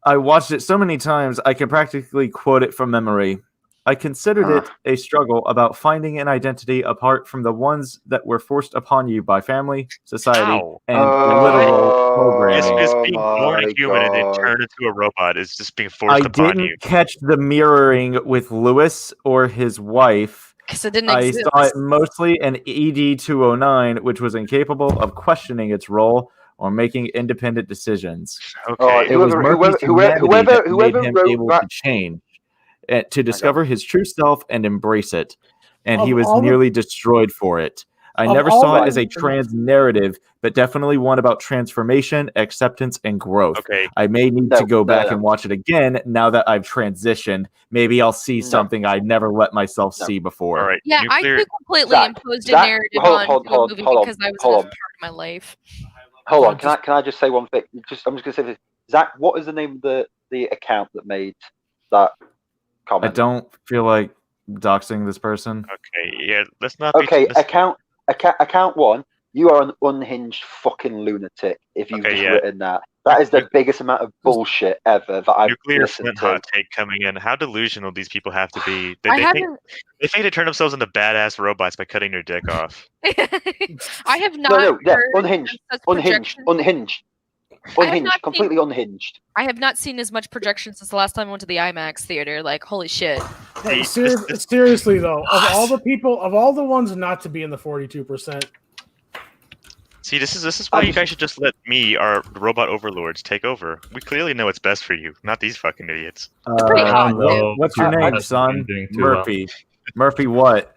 I watched it so many times I can practically quote it from memory. I considered it a struggle about finding an identity apart from the ones that were forced upon you by family, society, Ow. and literal programming. It's being born a human and then turned into a robot. It's just being forced I upon didn't you. catch the mirroring with Lewis or his wife. Because it didn't I exist. saw it mostly in ED 209, which was incapable of questioning its role or making independent decisions. Okay. It was Murphy's humanity that whoever made him wrote able that- to change, to discover his true self and embrace it. And he Of was all the- nearly destroyed for it. I Of never all saw the- it as a trans narrative, but definitely one about transformation, acceptance, and growth. Okay. I may need to go back and watch it again now that I've transitioned. Maybe I'll see something I never let myself see before. All right. Yeah, nuclear- I too completely imposed a narrative onto the movie because I was in this part of my life. Hold on, can I just say one thing? I'm just gonna say this. Zach, what is the name of the account that made that comment? I don't feel like doxing this person. Okay, yeah, let's not. Okay, let's- account 1. You are an unhinged fucking lunatic if you've Okay, just yeah. written that. That is the biggest amount of bullshit ever that I've Nuclear listened Flint to. hot take coming in. How delusional these people have to be. They, I they think haven't- they think they turn themselves into badass robots by cutting their dick off. I have not No, yeah, heard unhinged, of such unhinged, projection. unhinged, I have not completely seen- unhinged. I have not seen as much projection since the last time I went to the IMAX theater. Like, holy shit. Hey, seriously though, of all the ones not to be in the 42%, See, this is why you guys should just let me, our robot overlords, take over. We clearly know what's best for you, not these fucking idiots. pretty hot, What's your name, son? Murphy. Murphy what?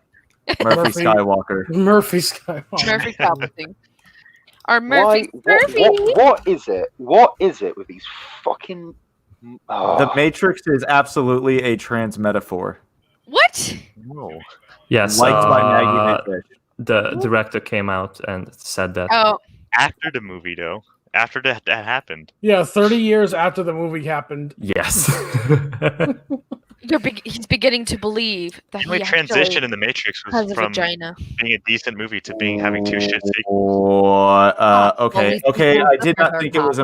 Murphy Skywalker. Murphy Skywalker. Murphy Palpatine. Or Why? Murphy. What is it? What is it with these fucking? The Matrix is absolutely a trans metaphor. What? No. Yes, Liked by Maggie May Fish. the director came out and said that. Oh, After the movie, though. After that happened. Yeah, 30 years after the movie happened. Yes. He's beginning to believe that The only he transition actually in the Matrix was has a from vagina. being a decent movie to having 2 shit sequels. Okay. I did not think it was I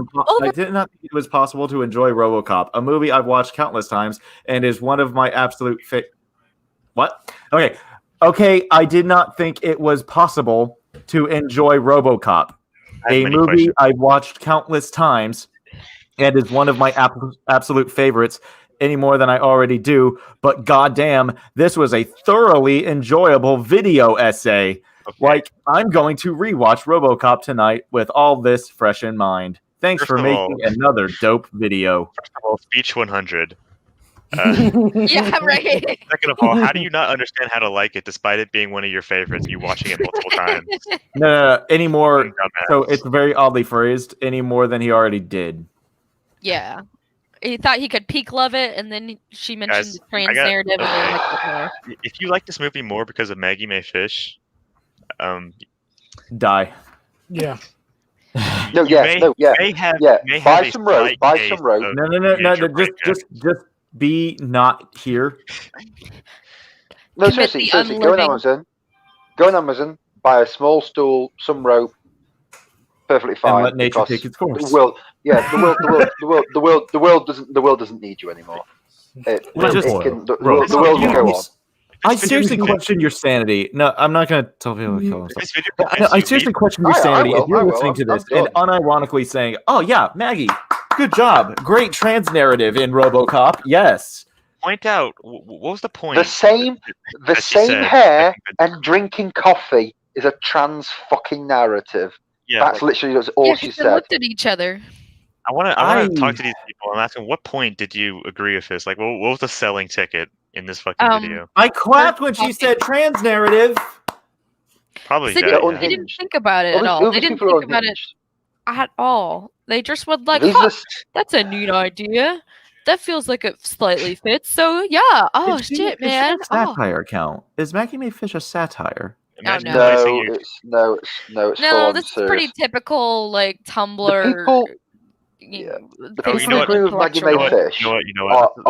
did not think it was possible to enjoy RoboCop, a movie I've watched countless times and is one of my absolute What? Okay. I did not think it was possible to enjoy RoboCop, a movie I've watched countless times and is one of my absolute favorites any more than I already do. But goddamn, this was a thoroughly enjoyable video essay. Like, I'm going to rewatch RoboCop tonight with all this fresh in mind. Thanks for making another dope video. First of all, Speech 100. Yeah, right. Second of all, how do you not understand how to like it despite it being one of your favorites and you watching it multiple times? No, any more. So it's very oddly phrased, any more than he already did. Yeah. He thought he could peak love it, and then she mentioned Guys, the trans narrative, and then like more. If you like this movie more because of Maggie Mae Fish, die. Yeah. Buy some rope. No. Just be not here. No, seriously. Go on Amazon. Buy a small stool, some rope. Perfectly fine. And let nature take its course. The world doesn't need you anymore. The world will go on. I seriously question your sanity. No, I'm not going to tell people to kill themselves. I seriously question your sanity if you're listening to this and unironically saying, "Oh yeah, Maggie, good job, great trans narrative in RoboCop." Yes. Point out what was the point? The same hair and drinking coffee is a trans fucking narrative. Yeah, that's literally all she said. They looked at each other. I want to talk to these people. I'm asking, what point did you agree with this? Like, what was the selling ticket in this fucking video? I clapped when she said trans narrative. Probably they didn't think about it at all. They didn't think about it at all. They just would like, that's a neat idea. That feels like it slightly fits. So yeah. Oh shit, man. Is satire account? Is Maggie Mae Fish a satire? No, it's this is pretty typical, like Tumblr. The people who agree with Maggie Mae Fish are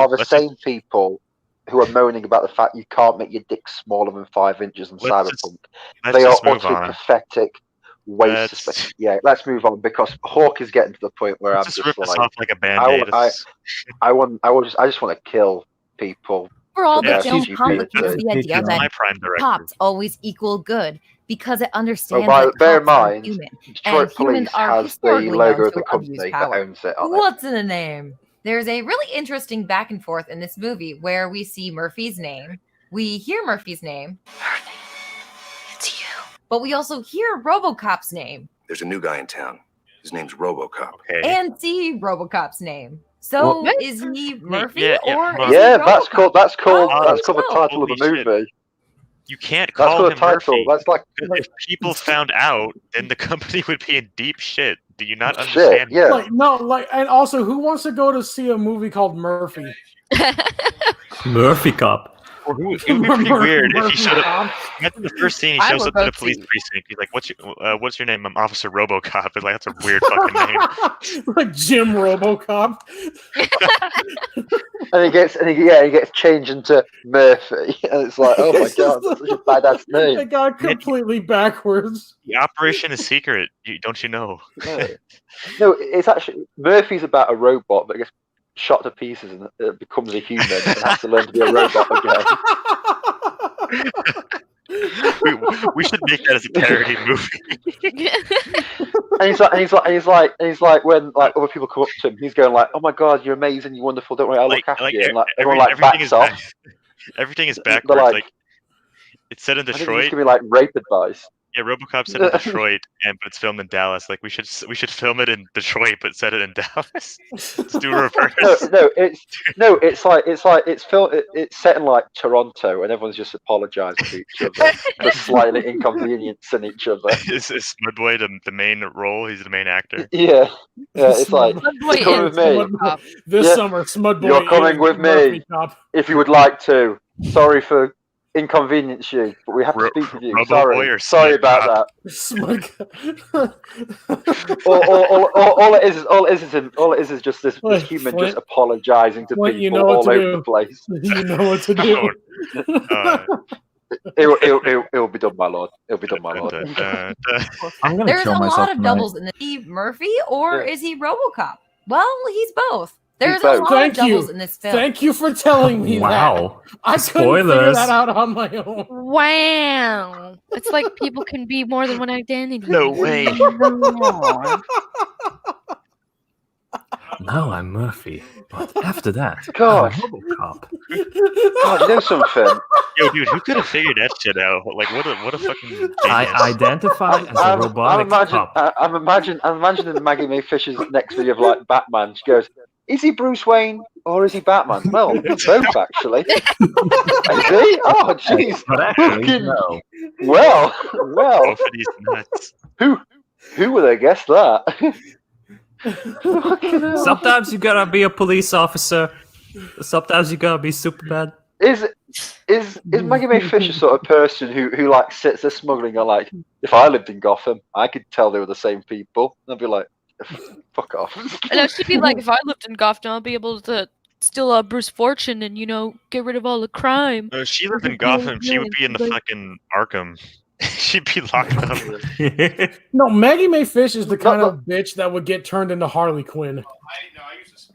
the same people who are moaning about the fact you can't make your dick smaller than 5 inches in Cyberpunk. They are utterly pathetic waste of space. Yeah, let's move on because Hawk is getting to the point where I'm just rip this off like a Band-Aid. I just want to kill people. For all that don't complicate the idea that cops always equal good because it understands that bear in cops are mind, human, Detroit and humans Police are has the historically logo known of the to abuse company that power. owns it on it. What's in a name? There's a really interesting back and forth in this movie where we see Murphy's name, we hear Murphy's name, It's you. but we also hear RoboCop's name There's a new guy in town. His name's RoboCop. and see RoboCop's name. So is he Murphy or is Yeah, he that's RoboCop? that's called Oh, the title of the movie. You can't That's call called him a title. Murphy. That's like If people found out, then the company would be in deep shit. Do you not understand? And also, who wants to go to see a movie called Murphy? Murphy Cop. It would be pretty weird if he showed up. Imagine the first scene he I shows will up to go the police see. precinct. He's like, "What's your name?" I'm Officer RoboCop. It's like that's a weird fucking name. Like Jim RoboCop. and he gets changed into Murphy, and it's like, oh my god, that's such a badass name. It got completely backwards. The operation is secret. Don't you know? No, it's actually Murphy's about a robot that gets shot to pieces and becomes a human and has to learn to be a robot again. we should make that as a parody movie. and he's like when like other people come up to him, he's going like, "Oh my god, you're amazing, you're wonderful. Don't worry, I'll look after you." And like everyone backs off. Everything is backwards. Like it's set in I think Detroit. it's gonna be like rape advice. Yeah, RoboCop set in Detroit, but it's filmed in Dallas. Like we should film it in Detroit, but set it in Dallas. Let's do a reverse. It's set in like Toronto, and everyone's just apologising to each other for slightly inconveniencing each other. Is Smudboy the main role? He's the main actor. Yeah, it's like Smudboy come with me This summer, Smudboy. You're coming with me if you would like to. Sorry for inconvenience you, but we have to speak with you. Robo-boy Sorry or about Smug. that. All it is just this human Flint. just apologising to Flint, people you know what all to over do. the place. You know what to do. It'll be done, my lord. It'll be done, my lord. I'm gonna There's kill a myself lot of tonight. doubles in this. Is he Murphy or is he RoboCop? Well, he's both. There's both. a lot Thank of doubles you. in this film. Thank you for telling me Wow. that. I couldn't figure Spoilers. that out on my own. Wow. It's like people can be more than one identity. No way. Now I'm Murphy, but after that, God. I'm Robocop. God, you know something? Yo, dude, who could have figured that shit out? Like, what a fucking. I genius. identify as a robotic cop. I'm imagining Maggie May Fisher's next video of like Batman. She goes, "Is he Bruce Wayne or is he Batman?" Well, both actually. Is he? Oh, jeez. But actually, Fucking- no. Well. Both of these nuts. Who would have guessed that? Sometimes you gotta be a police officer. Sometimes you gotta be Superman. Is Maggie May Fisher sort of person who like sits there smuggling and like, if I lived in Gotham, I could tell they were the same people. And I'd be like, fuck off. I know she'd be like, if I lived in Gotham, I'd be able to steal Bruce Fortune and get rid of all the crime. No, if she lived in Gotham, she would be in the fucking Arkham. She'd be locked up. No, Maggie May Fish is the kind of bitch that would get turned into Harley Quinn.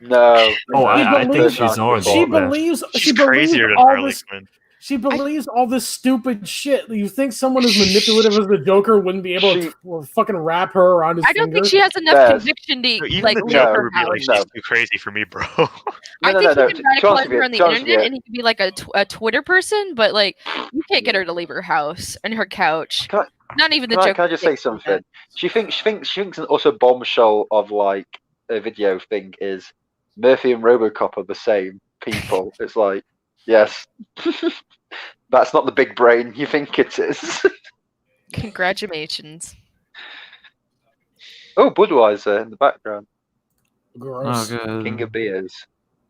No. Oh, I think she's horrible. She believes She's crazier than Harley Quinn. She believes all this stupid shit. You think someone as manipulative as the Joker wouldn't be able to fucking wrap her around his I don't think finger? she has enough conviction to Even like the leave Joker her would be like, house. she's too crazy for me, bro. I think no, you can radicalize her on the Chance internet of it. and he can be like a Twitter person, but like you can't get her to leave her house and her couch. Not even the Joker. Can I just say something? She thinks an utter bombshell of like a video thing is Murphy and RoboCop are the same people. It's like, yes, that's not the big brain you think it is. Congratulations. Oh, Budweiser in the background. Gross. Oh, good. King of beers.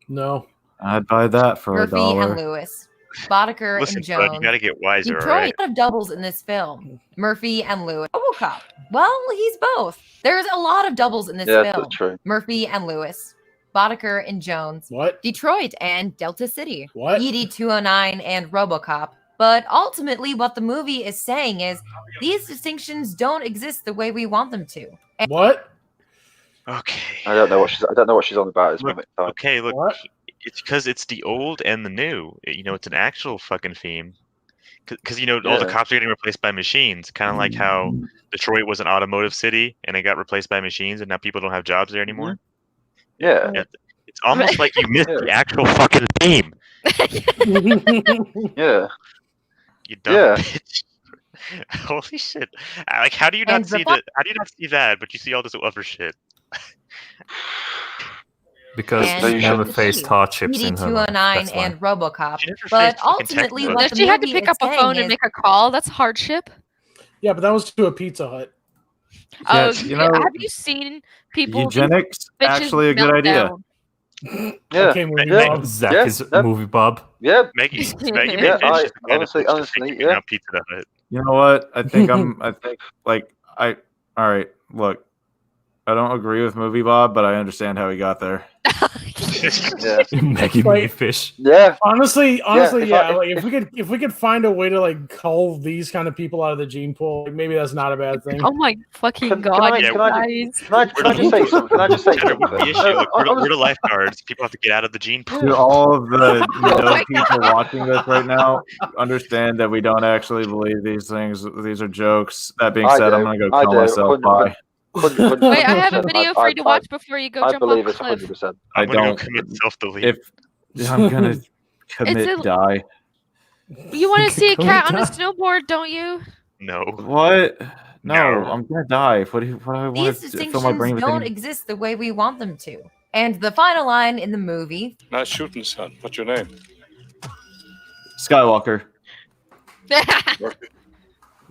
No. I'd buy that for Murphy $1. and Lewis, Boddicker Listen, and bud, Jones. you gotta get wiser, Detroit alright? have doubles in this film. Murphy and Lewis. RoboCop. Well, he's both. There's a lot of doubles in this Yeah, film. that's true. Murphy and Lewis, Boddicker and Jones. What? Detroit and Delta City. What? ED-209 and RoboCop. But ultimately, what the movie is saying is these distinctions don't exist the way we want them to. And What? Okay. I don't know what she's on about. It's moment in time. Okay, look, What? it's because it's the old and the new. It's an actual fucking theme. Because all the Yeah. cops are getting replaced by machines, kind of like how Detroit was an automotive city and it got replaced by machines, and now people don't have jobs there anymore. Yeah. It's almost like you missed the actual fucking theme. Yeah. You dumb Yeah. bitch. Holy shit! Like, how do you not And the see that? How do you not see that? But you see all this other shit. Because And she never Delta faced City. hardships in her life. ED-209 That's why. and RoboCop. She never But faced fucking ultimately, tech what If the she had to movie pick is up a phone saying and is make a call, that's hardship. Yeah, but that was to a Pizza Hut. Oh, you know, have you seen people? eugenics bitches actually a good melt idea. down? Yeah. Okay, movie Yeah. Bob. Zach Yeah, is yeah. movie Bob. Yeah. Maggie Yeah, May Fish is the kind honestly, of bitch to think yeah. now Pizza Hut. You know what? I think all right, look. I don't agree with Movie Bob, but I understand how he got there. Yeah. Maggie Wait. Mayfish. Yeah. Honestly, if I- like if we could find a way to like cull these kind of people out of the gene pool, like, maybe that's not a bad thing. Oh my fucking Can god, I- you can I guys! Can I just say something? Can I just say Cheddar, what's the something? issue? Look, we're the lifeguards. People have to get out of the gene pool. To all of the my people watching this right now, understand that we don't actually believe these things. These are jokes. That being I said, I'm do. gonna go I kill do. myself. Bye. Wait, I have a video for you to watch before you go I jump believe off it's a cliff. 100%. I I'm gonna don't. go commit self-delete. If I'm gonna commit, die. You want to see a Come cat on on. a snowboard, don't you? No. What? No, No. I'm gonna die. What do I want these to fill my brain distinctions with? don't any- exist the way we want them to. And the final line in the movie. Nice shooting, son. What's your name? Skywalker.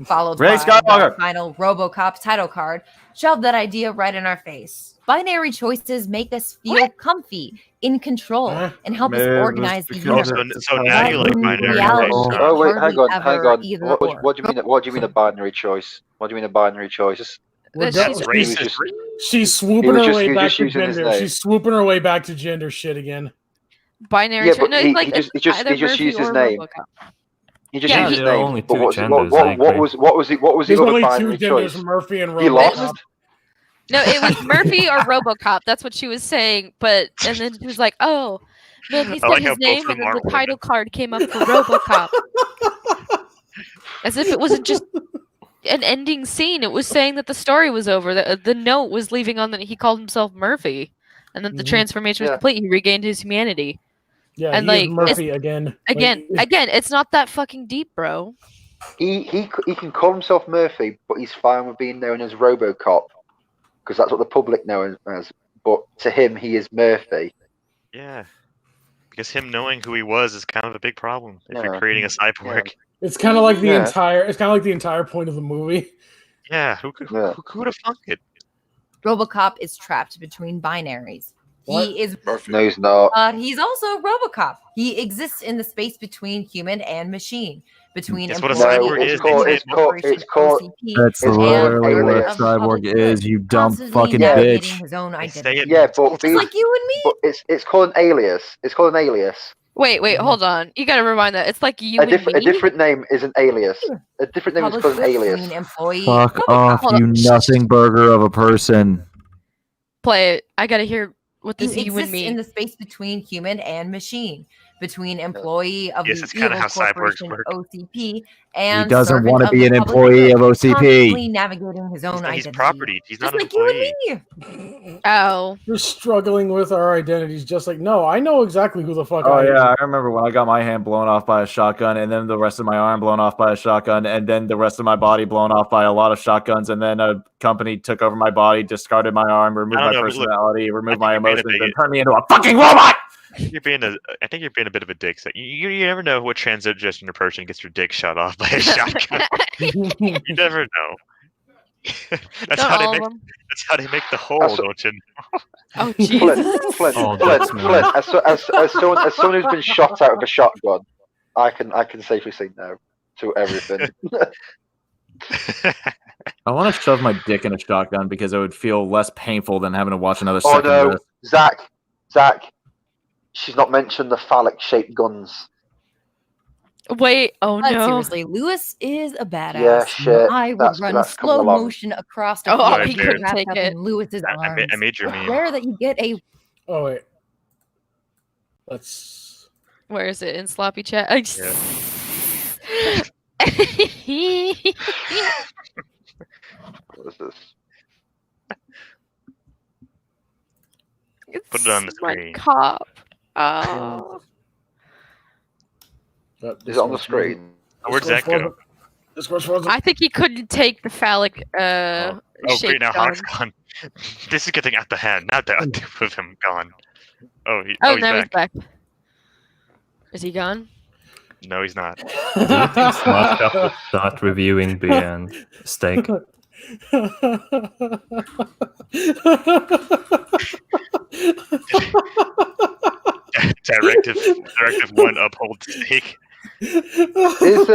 followed Ray by Skywalker. the final RoboCop title card, shoved that idea right in our face. Binary choices make us feel comfy, in control, and help us organize the universe. So now you like in binary reality, choices. it's Oh wait, hardly hang on. either What or. do you mean? What do you mean a binary choice? What do you mean a binary choice? She's swooping was her just- way he was back just to using his gender. name. She's swooping her way back to gender shit again. Binary Yeah, choice. but No, he it's like just it's either used Murphy his or name. RoboCop. He just Yeah, used his there are name. only But two what genders, I agree. was the There's other only two binary genders, choice? Murphy and He RoboCop. lost. No, it was Murphy or RoboCop. That's what she was saying. But and then she was like, "Oh, man, he I said like how his both name, of and them then the aren't title card came up for RoboCop." As if it wasn't just an ending scene. It was saying that the story was over. The note was leaving on that he called himself Murphy, and that the transformation was complete. He regained his humanity. Yeah, and he like is Murphy again. Again, it's not that fucking deep, bro. He can call himself Murphy, but he's fine with being known as RoboCop because that's what the public know him as. But to him, he is Murphy. Yeah, because him knowing who he was is kind of a big problem if you're Yeah. creating a cyborg. It's kind of like the Yeah. entire. It's kind of like the entire point of the movie. Yeah, who would have thunk it? RoboCop is trapped between binaries. He is No, he's not. he's also RoboCop. He exists in the space between human and machine, between That's what a employee cyborg is. It's called. That's It's literally called what a alias. cyborg is, you dumb constantly fucking navigating bitch. his own identity. Yeah, but Just like you and me. But it's called an alias. It's called an alias. Wait, hold on. You gotta rewind that. It's like you A and me. different name is an alias. A different name is called an alias. Fuck off, you nothing burger of a person. Play it. I gotta hear what He this you and exists me. in the space between human and machine, between employee of Yes, the it's kinda evil how cyborgs corporation work. OCP and He doesn't servant want to of be the an public employee good, of OCP. constantly navigating his own He's identity. property. He's not Just an like you employee. and me. Oh. You're struggling with our identities, just like no, I know exactly who the fuck Oh I am. yeah, I remember when I got my hand blown off by a shotgun, and then the rest of my arm blown off by a shotgun, and then the rest of my body blown off by a lot of shotguns, and then a company took over my body, discarded my arm, removed I my don't know, but look, personality, removed my you're being a emotions, and bigot. turned me into a fucking robot. I think you're being a bit of a dick. So you never know what transgender person gets your dick shot off by a shotgun. You never know. That's Not how all they of make. them. That's how they make the hole, don't you know? Oh Flint, Jesus. Flint, Oh, Flint, that's Flint. As someone who's been shot out of a shotgun, I can safely say no to everything. I want to shove my dick in a shotgun because it would feel less painful than having to watch another Oh second of no, this. Zach. She's not mentioned the phallic-shaped guns. Wait, oh But no. seriously, Lewis is a badass. Yeah, shit. I would That's run coming slow along. motion across the Oh, field he to get couldn't wrapped take up it. in Lewis's arms. I made your It's meme. rare that you get a Oh wait, let's. Where is it? In sloppy chat? What is this? Put it on the my screen. cop. Oh. Is it on the screen? Where'd Zach go? I think he couldn't take the phallic Oh, shape great! Now gun. Hawk's gone. This is getting out the hand. Now the with him gone. Oh, he's now back. he's back. Is he gone? No, he's not. Do you think Smart Cup would start reviewing the steak? Directive 1 uphold steak. Is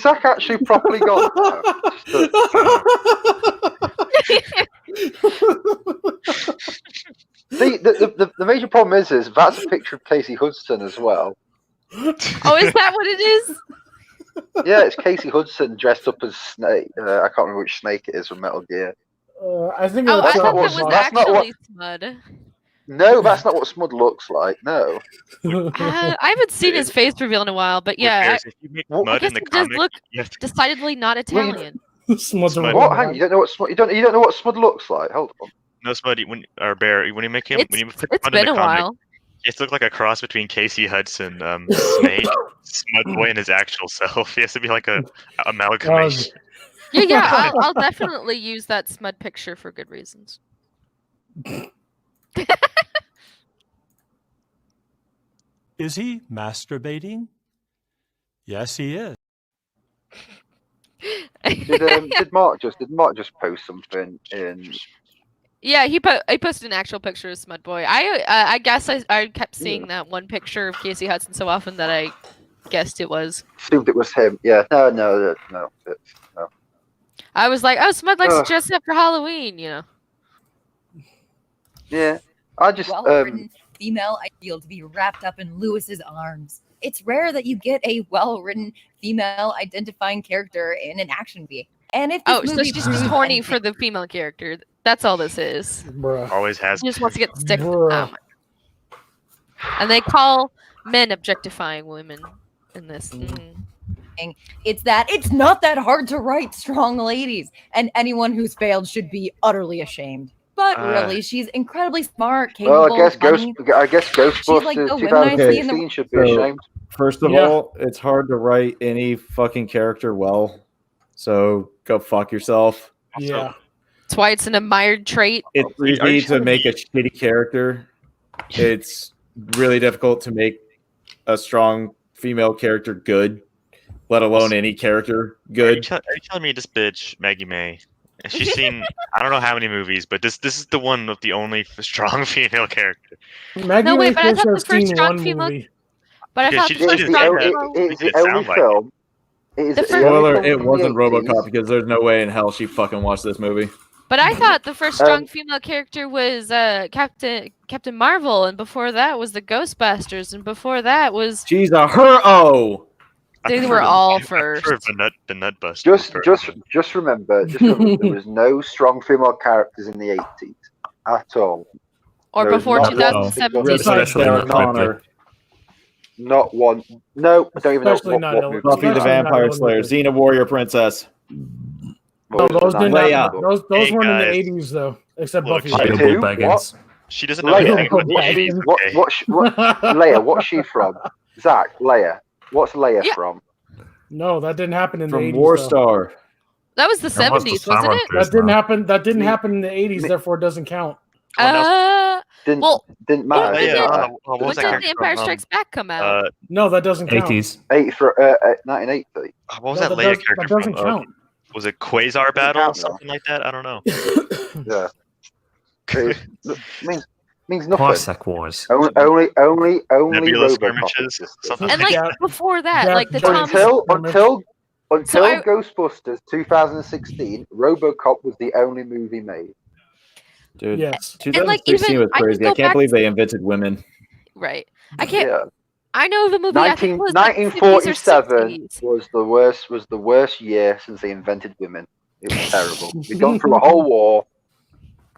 Zach actually properly gone? The major problem is that's a picture of Casey Hudson as well. Oh, is that what it is? Yeah, it's Casey Hudson dressed up as Snake. I can't remember which Snake it is from Metal Gear. I think Oh, I that's thought not that was that's not what- actually Smud. No, that's not what Smud looks like. No. I haven't seen his face reveal in a while, but yeah, If you make I mud guess in the it does comic, look you have to decidedly not Italian. Smud's a Smud. What? robot. Hang on, you don't know what Smud? You don't know what Smud looks like? Hold on. no Smuddy when or Bear when you make him when you put It's Smud in been the a comic, while. it looks like a cross between Casey Hudson, Snake, Smud Boy, and his actual self. He has to be like a amalgamation. Yeah, I'll definitely use that Smud picture for good reasons. Is he masturbating? Yes, he is. Did Mark just post something in? Yeah, he posted an actual picture of Smud Boy. I guess I kept seeing that one picture of Casey Hudson so often that I guessed it was. Assumed it was him. Yeah. No. I was like, oh, Smud likes to dress up for Halloween, you know. Yeah. I just well-written female ideal to be wrapped up in Lewis's arms. It's rare that you get a well-written female identifying character in an action movie. And if this so movie she's just horny for the female character. That's all this is. Bruh. Always has. She just wants to get stick. Bruh. And they call men objectifying women in this. It's not that hard to write strong ladies, and anyone who's failed should be utterly ashamed. But really, she's incredibly smart, capable. Well, I guess funny. Ghostbusters like the women I see in the- 2016 should be ashamed. First of all, it's hard to write any fucking character well. So go fuck yourself. Yeah. That's why it's an admired trait. It's easy to make a shitty character. It's really difficult to make a strong female character good, let alone any character good. Are you telling me this bitch, Maggie May, and she's seen I don't know how many movies, but this is the one of the only strong female character. Maggie wait, but I May thought the Fish has first seen strong one female. movie. But I Yeah, thought she the first didn't strong say that. female. It's the only film. Spoiler: it wasn't RoboCop because there's no way in hell she fucking watched this movie. But I thought the first strong female character was Captain Marvel, and before that was the Ghostbusters, and before that was She's a hero. they were all first. The Nutbuster. Just remember, there was no strong female characters in the 80s at all. Or There was before not 2017. Especially Sarah not Connor, Not one. No, I don't even know Especially not what Ellen- movie. Buffy the Especially not Vampire Ellen Slayer, Ripley. Xena Warrior Princess. No, those did Leia. not. Those Hey, weren't guys. in the 80s though, except Look, Buffy. Bible Who? Baggins. She doesn't know Leia. anything about the 80s. What, Leia, what's she from? Zach, Leia. What's Leia Yeah. from? No, that didn't happen in the From 80s. War though. Star. That was the That was the 70s, wasn't summer it? That didn't man. happen. That didn't happen in the 80s. Therefore, it doesn't count. Didn't well, didn't matter. when didn't did- matter. what when was that did The character Empire from? Strikes Back come out? No, that doesn't count. 80s. 1980. What was No, that that Leia does- character that doesn't from? count. Was it Quasar Battle? count, though. Something like that? I don't know. Yeah. It means nothing. Parsec Wars. Only Nebula RoboCop. skirmishes? Something and like like Yeah. before that, Yeah, like the but Thomas. Until So I- Ghostbusters 2016, RoboCop was the only movie made. Dude, Yes. 2016 was I can crazy. go I can't back believe to- they invented women. Right. I can't. Yeah. I know of a movie. I think it was like 1947 50s or 60s. was the worst year since they invented women. It was terrible. We'd gone through a whole war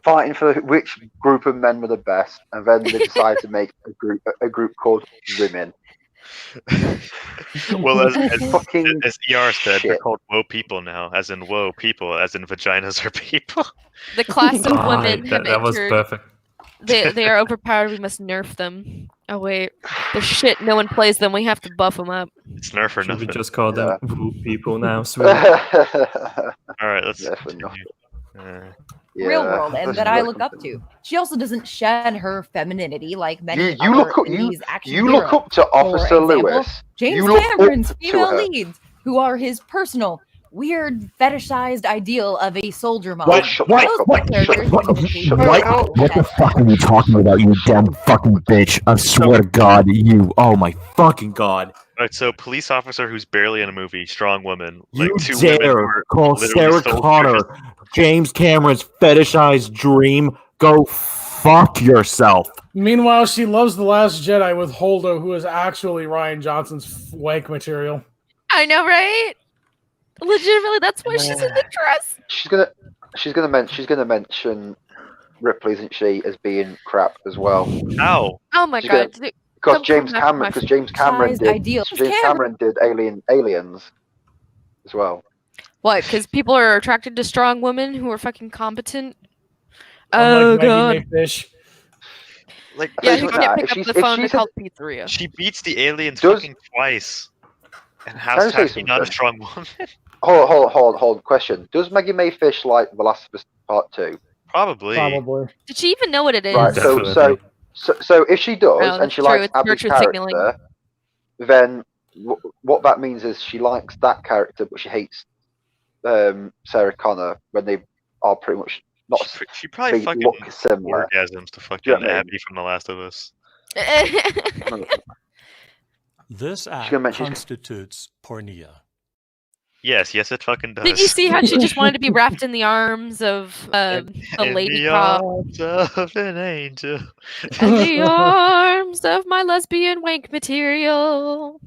fighting for which group of men were the best, and then they decided to make a group called women. Well, as Fucking ER said, they're shit. called woe people now, as in woe people, as in vaginas are people. The class of Ah, women have that was entered. perfect. They are overpowered. We must nerf them. Oh wait, they're shit. No one plays them. We have to buff them up. It's nerf or Should we nothing. just call them woo people now? Sweet. All right, let's. Yeah, for nothing. Real Yeah, world and this that is I like look up to. She also doesn't shed her femininity like many You look up. in these action You look heroes. up to For Officer example, Lewis. James You look Cameron's up to female her. leads, who are his personal, weird, fetishized ideal of a soldier mom. What? Those What? characters What? indicate What the fuck are you talking about, you dumb fucking bitch? I swear to God, you. Oh my fucking God. All right, so police officer who's barely in a movie, strong woman, like You two women who dare are call literally Sarah soldiers. Connor James Cameron's fetishized dream? Go fuck yourself. Meanwhile, she loves The Last Jedi with Holdo, who is actually Ryan Johnson's wank material. I know, right? Legitimately, that's why she's in the dress. She's gonna mention Ripley, isn't she, as being crap as well? How? Oh my She's god. gonna- Because James Cameron did Aliens as well. What? Because people are attracted to strong women who are fucking competent. Unlike Oh Maggie god. May Fish. Like, Yeah, think who about can't that. pick If up she's- the if phone to she's a- call pizzeria. She beats the aliens fucking twice. And Can I how's say that not a something? strong woman? Hold. Question: does Maggie May Fish like The Last of Us Part 2? Probably. Probably. Did she even know what it is? Right. So if she does, Oh, and that's she true, likes it's Abby's virtue character, signaling. then what that means is she likes that character, but she hates Sarah Connor when they are pretty much not. She probably fucking look similar. orgasms to fucking Do you know what I mean? Abby from The Last of Us. This act gonna mention- constitutes pornea. Yes, it fucking does. Did you see how she just wanted to be wrapped in the arms of the lady the cop? arms of an angel. In the arms of my lesbian wank material.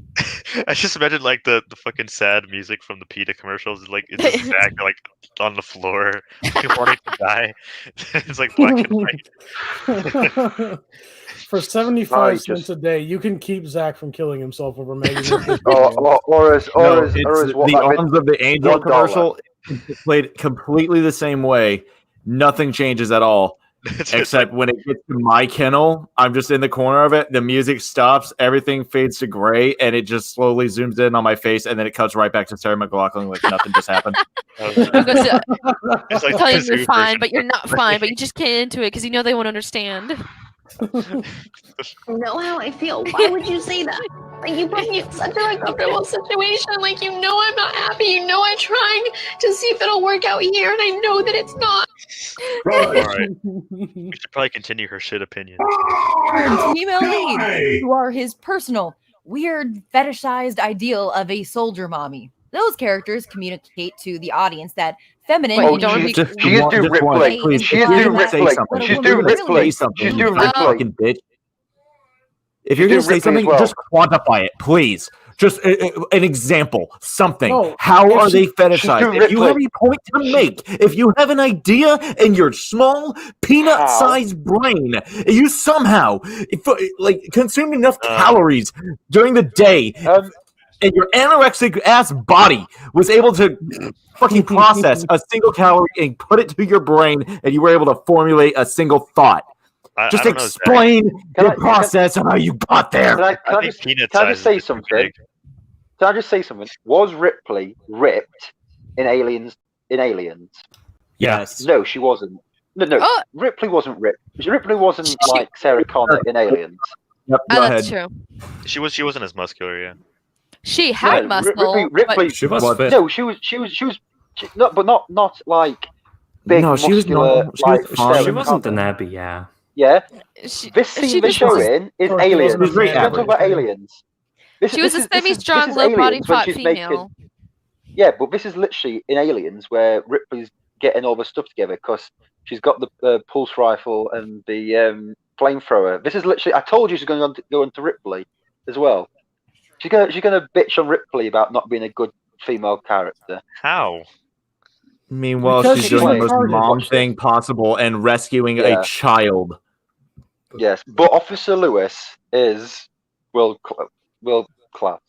I just imagine like the fucking sad music from the PETA commercials. Like it's just Zach like on the floor, wanting to die. It's like black and white. For 75 cents a day, you can keep Zach from killing himself over Megan. or as what, the like, Arms of the Angel $1. commercial played completely the same way. Nothing changes at all. Except when it gets to my kennel, I'm just in the corner of it. The music stops, everything fades to gray, and it just slowly zooms in on my face, and then it cuts right back to Sarah McLachlan like nothing just happened. It's like Telling the you you're zoo fine, version. but you're not fine. But you just can't into it because you know they won't understand. You know how I feel. Why would you say that? Like, you put me in such an uncomfortable situation. Like, you know I'm not happy. You know I'm trying to see if it'll work out here, and I know that it's not. Alright. We should probably continue her shit opinion. Female leads who are his personal, weird, fetishized ideal of a soldier mommy. Those characters communicate to the audience that feminine. she is doing Ripley. Please, She is doing Ripley. She's doing Ripley. She's doing Ripley. Fucking bitch. If you're going to say something, just quantify it, please. Just an example, something. No, How are they she's fetishized? doing If you have Ripley. a point to make, if you have an idea in your small peanut-sized brain, you somehow consume enough calories during the day, and your anorexic ass body was able to fucking process a single calorie and put it to your brain, and you were able to formulate a single thought. Just I don't know, explain Can your I- process and how you got there. Can I just say something? Can I just say something? Was Ripley ripped in Aliens? Yes. No, she wasn't. No. Ripley wasn't ripped. Ripley wasn't like Sarah Connor in Aliens. Yep, Oh, that's true. She wasn't as muscular, yeah. She had No, muscle. Ripley. She was fit. No, she was. No, but not like big No, she was muscular. normal. She like was fine. Sarah She wasn't Connor. an Abby, yeah. Yeah. She, This she scene they're just was- showing is She Aliens. wasn't We're very going to talk about Aliens. She was a semi-strong, is low-body Aliens when pot she's female. Yeah, but this is literally in Aliens where Ripley's getting all the stuff together because she's got the pulse rifle and the flamethrower. This is literally. I told you she's going to go into Ripley as well. She's gonna bitch on Ripley about not being a good female character. How? Meanwhile, Because she's she's doing the most retarded. mom thing possible and rescuing Yeah. a child. Yes, but Officer Lewis is world class.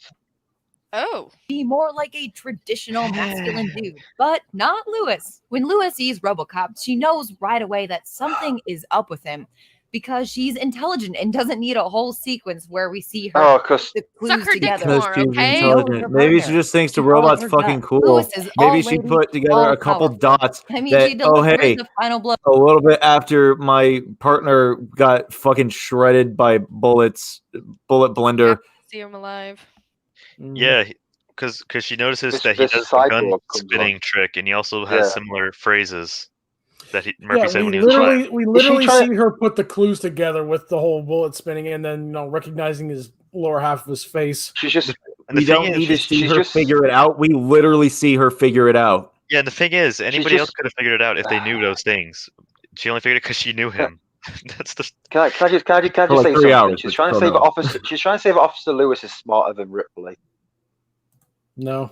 Oh. Be more like a traditional masculine dude, but not Lewis. When Lewis sees RoboCop, she knows right away that something is up with him because she's intelligent and doesn't need a whole sequence where we see her Oh, because the clues Suck her dick together. Because more, she's okay? intelligent. Maybe she just thinks the She calls robot's her fucking gut. cool. Lewis is Maybe she already put together a couple all-powerful. dots I mean, that, she oh delivers hey, the final blow. a little bit after my partner got fucking shredded by bullet blender. See him alive. Yeah, because she notices This- that he this does the cyborg gun comes spinning on. trick, and he also has Yeah. similar phrases that Murphy said when we he was literally, five. we Is she literally trying- see her put the clues together with the whole bullet spinning and then recognizing his lower half of his face. she's just. And the We thing don't is, need to see she's her just- figure it out. We literally see her figure it out. yeah, and the thing is, anybody else just- could have figured it out if they knew those things. She only figured it because she knew him. That's the. Can I just For say like 3 something? hours, She's but trying to still say that no. Officer. She's trying to say that Officer Lewis is smarter than Ripley. No.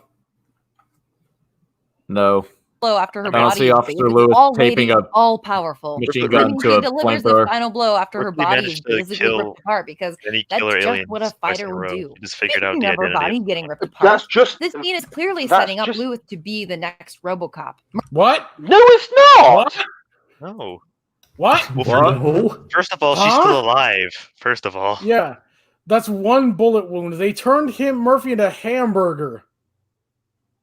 No. blow after her I don't body see is Officer basically Lewis already taping a all powerful. machine I gun mean, to she a delivers the flamethrower. final blow after her Ripley body is managed to basically kill ripped apart because any that's killer just aliens what a twice in fighter a would row. do. He just figured out Speaking the of her identity. body getting ripped apart, That's just. this scene is clearly that's setting up just- Lewis to be the next RoboCop. What? No, it's not. What? No. What? Well, No. First of all, she's Huh? still alive. First of all. Yeah. That's one bullet wound. They turned Murphy into a hamburger.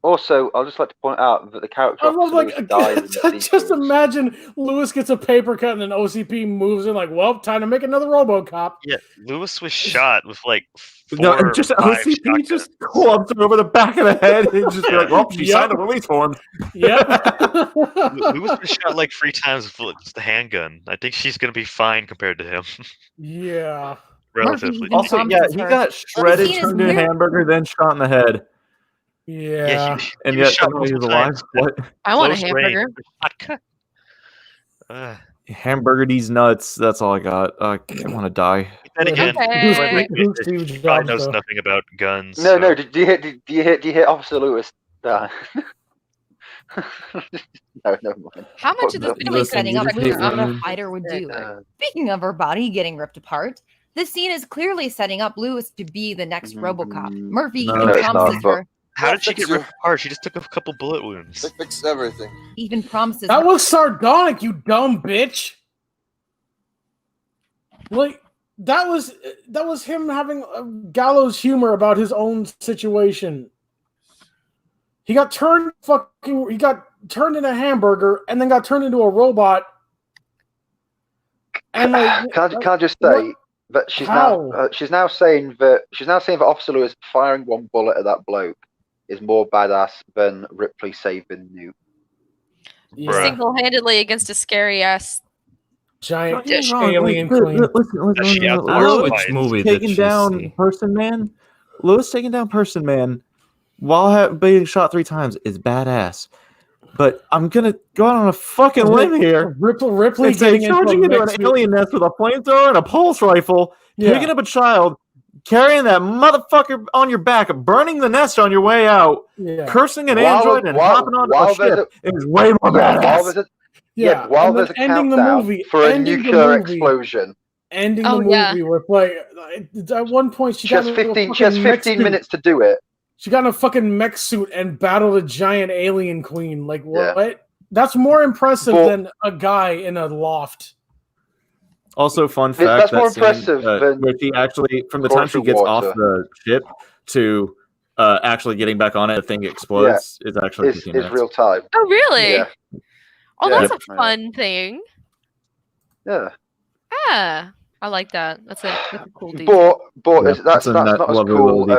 Also, I'd just like to point out that the character I love Lewis dies in the just imagine Lewis gets a paper cut and then OCP moves in like, well, time to make another RoboCop. Yeah, Lewis was shot with like No, 4 just or 5 OCP shotguns. just clubs her over the back of the head and just be like, well, she signed the release form. Yep. Lewis was shot like 3 times with just a handgun. I think she's gonna be fine compared to him. Yeah. Relatively. Also, yeah, he got shredded, turned into a hamburger, then shot in the head. Yeah. And he was yet shot somehow he's multiple alive. times. What? I want a Close range. hamburger. Hamburger these nuts. That's all I got. I want to die. Then again, Okay. he probably knows nothing about guns. No, so- no. Do you hit Officer Lewis? No, never mind. How much of this video is setting up Listen, what a women. fighter would do? Speaking of her body getting ripped apart, this scene is clearly setting up Lewis to be the next RoboCop. Murphy No, even it's promises not, her. How did she get ripped apart? She just took a couple bullet wounds. Fix everything. Even promises That her. was sardonic, you dumb bitch. Like that was him having a gallows humor about his own situation. He got turned into a hamburger and then got turned into a robot. And like, Can I just say that she's now saying that Officer Lewis firing one bullet at that bloke is more badass than Ripley saving Newt. Single-handedly against a scary ass giant dish. alien queen. Lewis taking down Person Man. Lewis taking down Person Man while being shot 3 times is badass. But I'm gonna go out on a fucking limb here. Ripley and say getting charging into into an alien nest with a flamethrower and a pulse rifle, picking up a child, carrying that motherfucker on your back, burning the nest on your way out, cursing an android and hopping onto a ship is way more badass. While and there's then a ending the countdown movie for a ending the nuclear movie. explosion. Ending the movie with like at one point she has 15 minutes to do it. She got in a fucking mech suit and battled a giant alien queen. Like what? Yeah. That's more impressive than a guy in a loft. Also, fun fact: That's more impressive than where she actually, from the time she gets off the ship to actually getting back on it, the thing explodes. Is actually 15 is minutes. real time. Oh, really? Yeah. Oh, Yeah. that's a fun thing. Yeah. Ah, I like that. That's a cool detail. But that's not as cool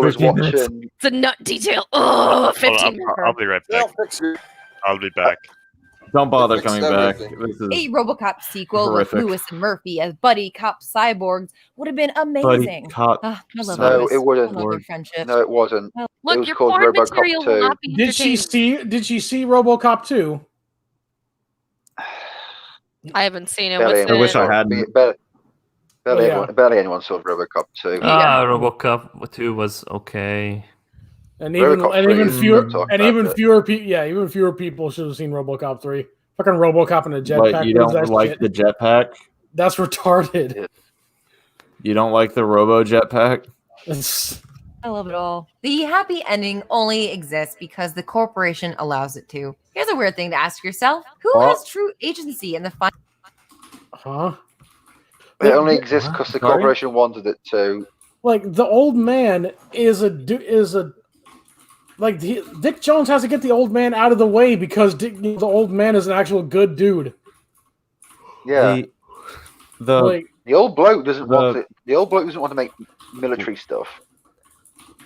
as watching. It's a nut detail. Oh, 15 minutes. I'll be right back. I'll be back. Don't bother coming back. This is A RoboCop sequel horrific. with Lewis and Murphy as buddy cop cyborgs would have been amazing. cop I love No, Lewis. it wouldn't. I love their friendship. No, it wasn't. Look, it was your called porn RoboCop material will 2. not be Did she see RoboCop 2? I haven't seen it. Barely What's anyone it? saw- Barely anyone saw RoboCop 2. RoboCop 2 was okay. And even RoboCop and 3 even is fewer talk and about even it. fewer people even fewer people should have seen RoboCop 3. Fucking RoboCop in a jetpack. But you What is don't that like shit? the jetpack? That's retarded. You don't like the Robo jetpack? I love it all. The happy ending only exists because the corporation allows it to. Here's a weird thing to ask yourself. Who has true agency in the final? Huh? It only exists because the Sorry? corporation wanted it to. Like the old man is a Dick Jones has to get the old man out of the way because the old man is an actual good dude. Yeah. The old bloke doesn't want it. The old bloke doesn't want to make military stuff.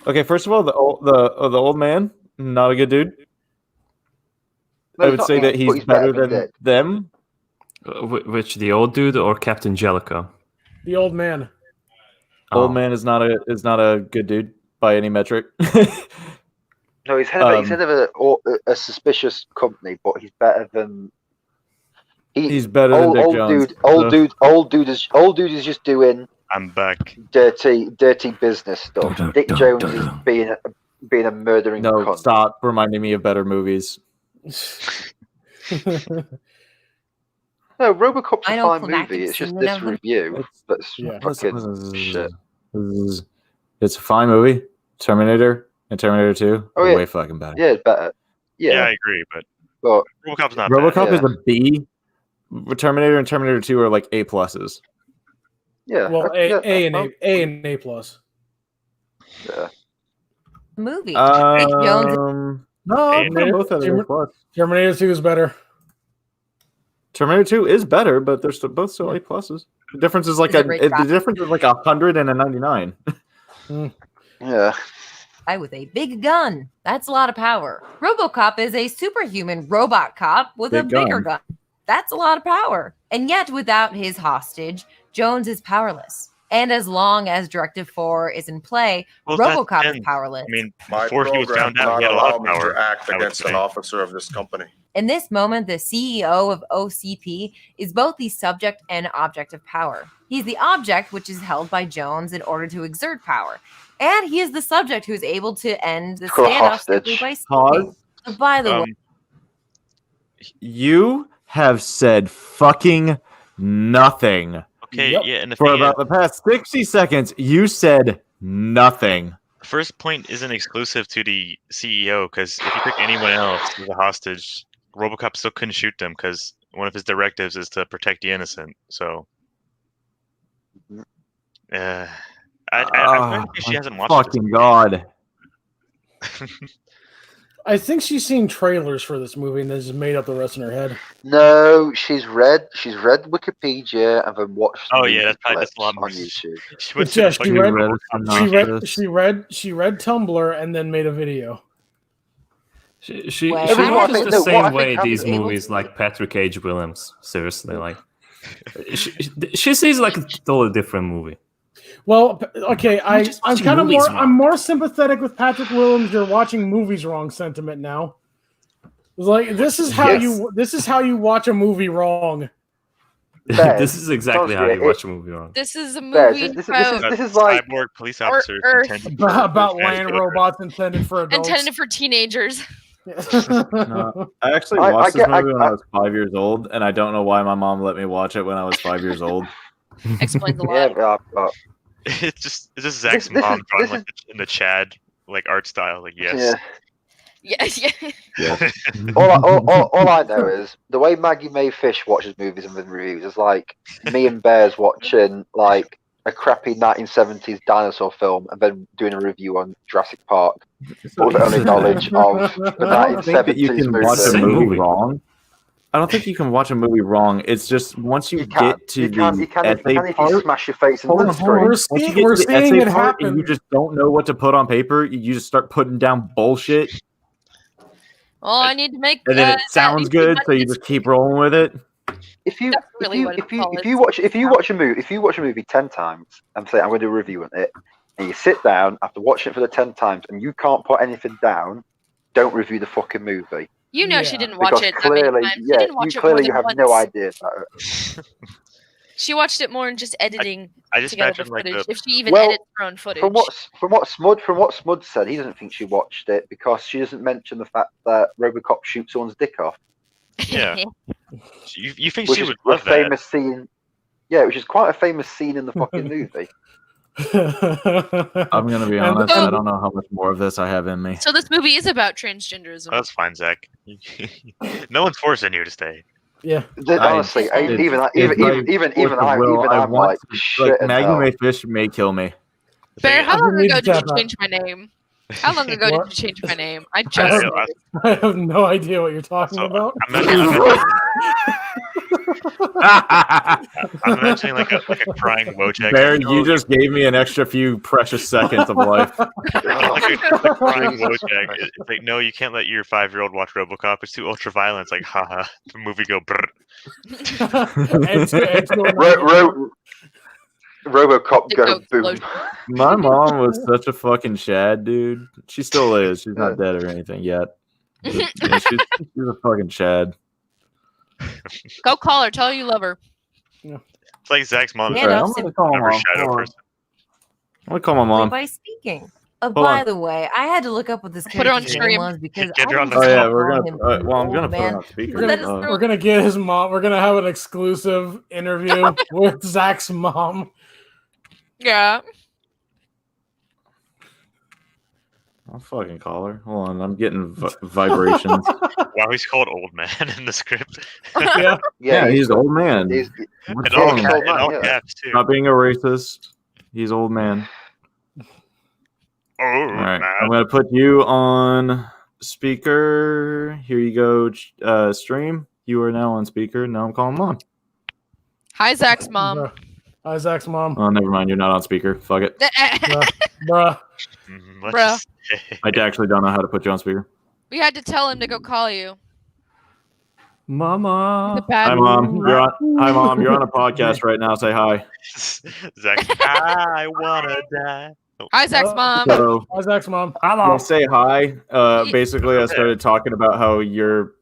Okay, first of all, the old man, not a good dude. No, I he's would not say evil, that but he's better than Dick. them. Which, the old dude or Captain Jellicoe? The old man. Old man is not a good dude by any metric. No, he's head of a suspicious company, but he's better than. He's better than Dick Jones. Old dude is just doing. I'm back. Dirty business stuff. Dick Jones is being a murdering cunt. Stop reminding me of better movies. No, RoboCop's a I know fine climactic movie. It's just scene this whenever- review that's fucking shit. It's a fine movie. Terminator and Terminator 2 Oh, are yeah. way fucking better. Yeah, it's better. Yeah, Yeah, I agree, but but RoboCop's not RoboCop bad. is a B. Terminator and Terminator 2 are like A pluses. Yeah. Well, A and A plus. Yeah. movie. Jones. No, they're both at A+. Terminator 2 is better. Terminator 2 is better, but they're both still A+. The difference is like the difference is like 100 and a 99. Yeah. Guy with a big gun. That's a lot of power. RoboCop is a superhuman robot cop with a bigger gun. That's a lot of power. And yet, without his hostage, Jones is powerless. And as long as Directive 4 is in play, RoboCop is powerless. I mean, My before he was program found out, not he had a lot allow of me power. to act I would against an say. officer of this company. In this moment, the CEO of OCP is both the subject and object of power. He's the object, which is held by Jones in order to exert power. And he is the subject who is able to end the standoff simply by speaking. So by the way, You have said fucking nothing. Okay, yeah, and the For thing about the past 60 seconds, you said nothing. the first point isn't exclusive to the CEO, because if you pick anyone else as a hostage, RoboCop still couldn't shoot them because one of his directives is to protect the innocent. So, I'm not sure she hasn't watched Fucking God. I think she's seen trailers for this movie and then just made up the rest in her head. No, she's read Wikipedia and then watched. Oh yeah, that's probably just a lot more. on YouTube. She read Tumblr and then made a video. She Well, watches the same way these movies like Patrick H. Williams. Seriously, like she sees like a totally different movie. Well, okay, I'm watching kind of movies more. I'm more sympathetic with Patrick Williams. You're watching movies wrong sentiment now. It's like this is how you watch a movie wrong. This is exactly how you watch a movie wrong. This is a movie This is like cyborg police officers intended about land robots intended for adults. intended for teenagers. No, I actually watched this movie when I was 5 years old, and I don't know why my mom let me watch it when I was 5 years old. Explains a lot. It's just Zach's mom drawing like in the Chad like art style. Like yes. Yeah. all I know is the way Maggie Mae Fish watches movies and then reviews is like me and Bears watching like a crappy 1970s dinosaur film and then doing a review on Jurassic Park. But with only knowledge of the I don't think that you 1970s can watch a movie. movie wrong. I don't think you can watch a movie wrong. It's just once you get to the essay if you smash your face into the screen. once you get to the essay part and you just don't know what to put on paper, you just start putting down bullshit, Oh, I need to make. and then it sounds good, so you just keep rolling with it. If you watch a movie 10 times and say I'm going to do a review on it, and you sit down after watching it for the 10 times and you can't put anything down, don't review the fucking movie. You know she didn't watch Because it that clearly, many times. She didn't watch it more clearly than you have once. no idea about it. She watched it more in just editing I just together the imagine, like, footage. the- If she even Well, edits her own footage. From what Smud said, he doesn't think she watched it because she doesn't mention the fact that RoboCop shoots someone's dick off. Yeah. You think Which she is would a love that? famous scene. Yeah, which is quite a famous scene in the fucking movie. I'm gonna be honest. I don't know how much more of this I have in me. So this movie is about transgenderism. Oh, that's fine, Zach. No one's forcing you to stay. Yeah. Honestly, even I'm like, shit. Maggie Mae Fish may kill me. Bear, how long need ago to did you tap out. change my name? How long ago did you change my name? I I just have, I have no idea what you're talking about. I'm imagining like a crying Wojak. Bear, you just gave me an extra few precious seconds of life. like a crying Wojak. It's like, no, you can't let your 5-year-old watch RoboCop. It's too ultra violent. It's like, haha. The movie go brrr. RoboCop go boom. My mom was such a fucking Chad, dude. She still is. She's not dead or anything yet. But, yeah, she's a fucking Chad. go call her. Tell her you love her. It's like Zach's mom. Yeah, I'm gonna call my mom. Shadow Hold on. person. I'm gonna call my mom. by speaking. Hold By on. the way, I had to look up what this Put her on character's name stream. was because Get her I on the don't Oh yeah, know we're how gonna. him- Well, I'm gonna Oh, put it man. on speaker. We're gonna get his mom. We're gonna have an exclusive interview with Zach's mom. Yeah. I'll fucking call her. Hold on, I'm getting vibrations. Wow, he's called old man in the script. Yeah, he's an old man. What's And all wrong? caps too. Not being a racist. He's old man. All right, I'm gonna put you on speaker. Here you go, stream. You are now on speaker. Now I'm calling mom. Hi, Zach's mom. Hi, Zach's mom. Oh, never mind. You're not on speaker. Fuck it. Bruh. Bruh. I actually don't know how to put you on speaker. We had to tell him to go call you. Mama. Hi, mom. Hi, mom. You're on a podcast right now. Say hi. Zach, I wanna die. Hi, Zach's mom. So, Hi, Zach's mom. I'll say hi. Basically, I started talking about how you're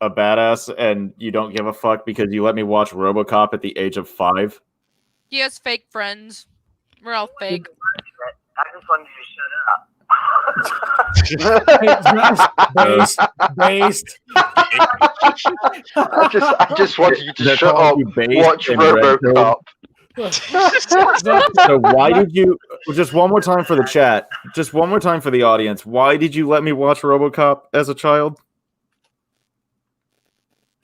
a badass and you don't give a fuck because you let me watch RoboCop at the age of 5. He has fake friends. We're all fake. I just wanted you to shut up. Based. I just want you to They're shut calling up. you based Watch and red RoboCop. So why did you? Just one more time for the chat. Just one more time for the audience. Why did you let me watch RoboCop as a child?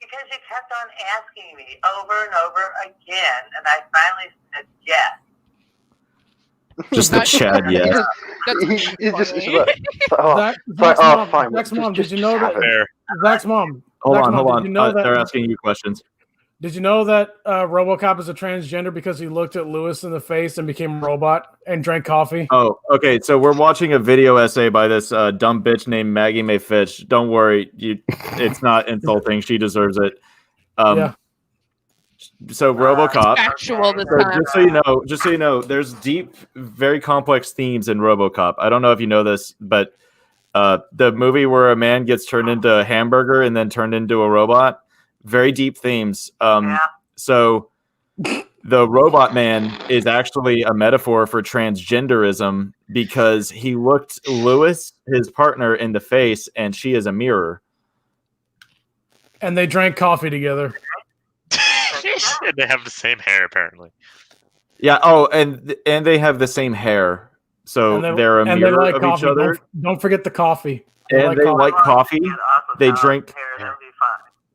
Because you kept on asking me over and over again, and I finally said yes. Just the Chad, yes. Fine. Zach's mom, did you know that? Zach's mom. Hold Zach's on, mom, hold on. Did you know that, They're asking you questions. Did you know that RoboCop is a transgender because he looked at Lewis in the face and became a robot and drank coffee? Oh, okay. So we're watching a video essay by this dumb bitch named Maggie Mae Fitch. Don't worry, it's not insulting. She deserves it. Yeah. So RoboCop. Factual this So time. just so you know, there's deep, very complex themes in RoboCop. I don't know if you know this, but the movie where a man gets turned into a hamburger and then turned into a robot, very deep themes. So the robot man is actually a metaphor for transgenderism because he looked Lewis, his partner, in the face, and she is a mirror. And they drank coffee together. And they have the same hair, apparently. Yeah. Oh, and they have the same hair, so they're a mirror like of coffee. each other. Don't forget the coffee. And they like coffee. They drink.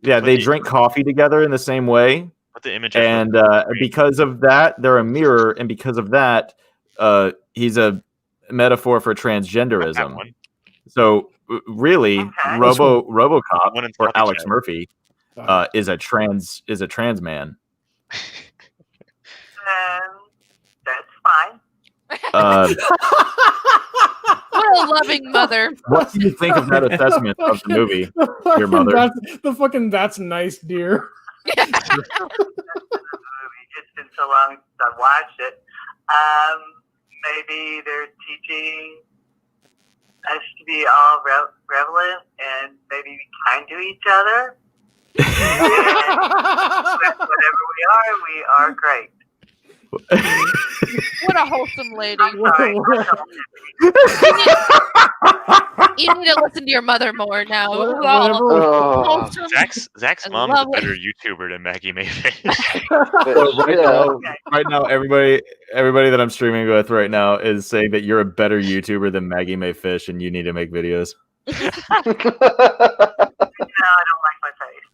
Yeah, they drink coffee together in the same way. What the image And because of that, they're a mirror, and because of that, he's a metaphor for transgenderism. So really, RoboCop or Alex Murphy is a trans man. That's fine. What a loving mother. What do you think of that assessment of the movie, your mother? That's nice, dear. It's been so long since I watched it. Maybe they're teaching us to be all relevant and maybe be kind to each other. And whatever we are great. What a wholesome lady. You need to listen to your mother more now. Zach's mom is a better YouTuber than Maggie Mae Fitch. Right now, everybody that I'm streaming with right now is saying that you're a better YouTuber than Maggie Mae Fish, and you need to make videos. No, I don't like my face.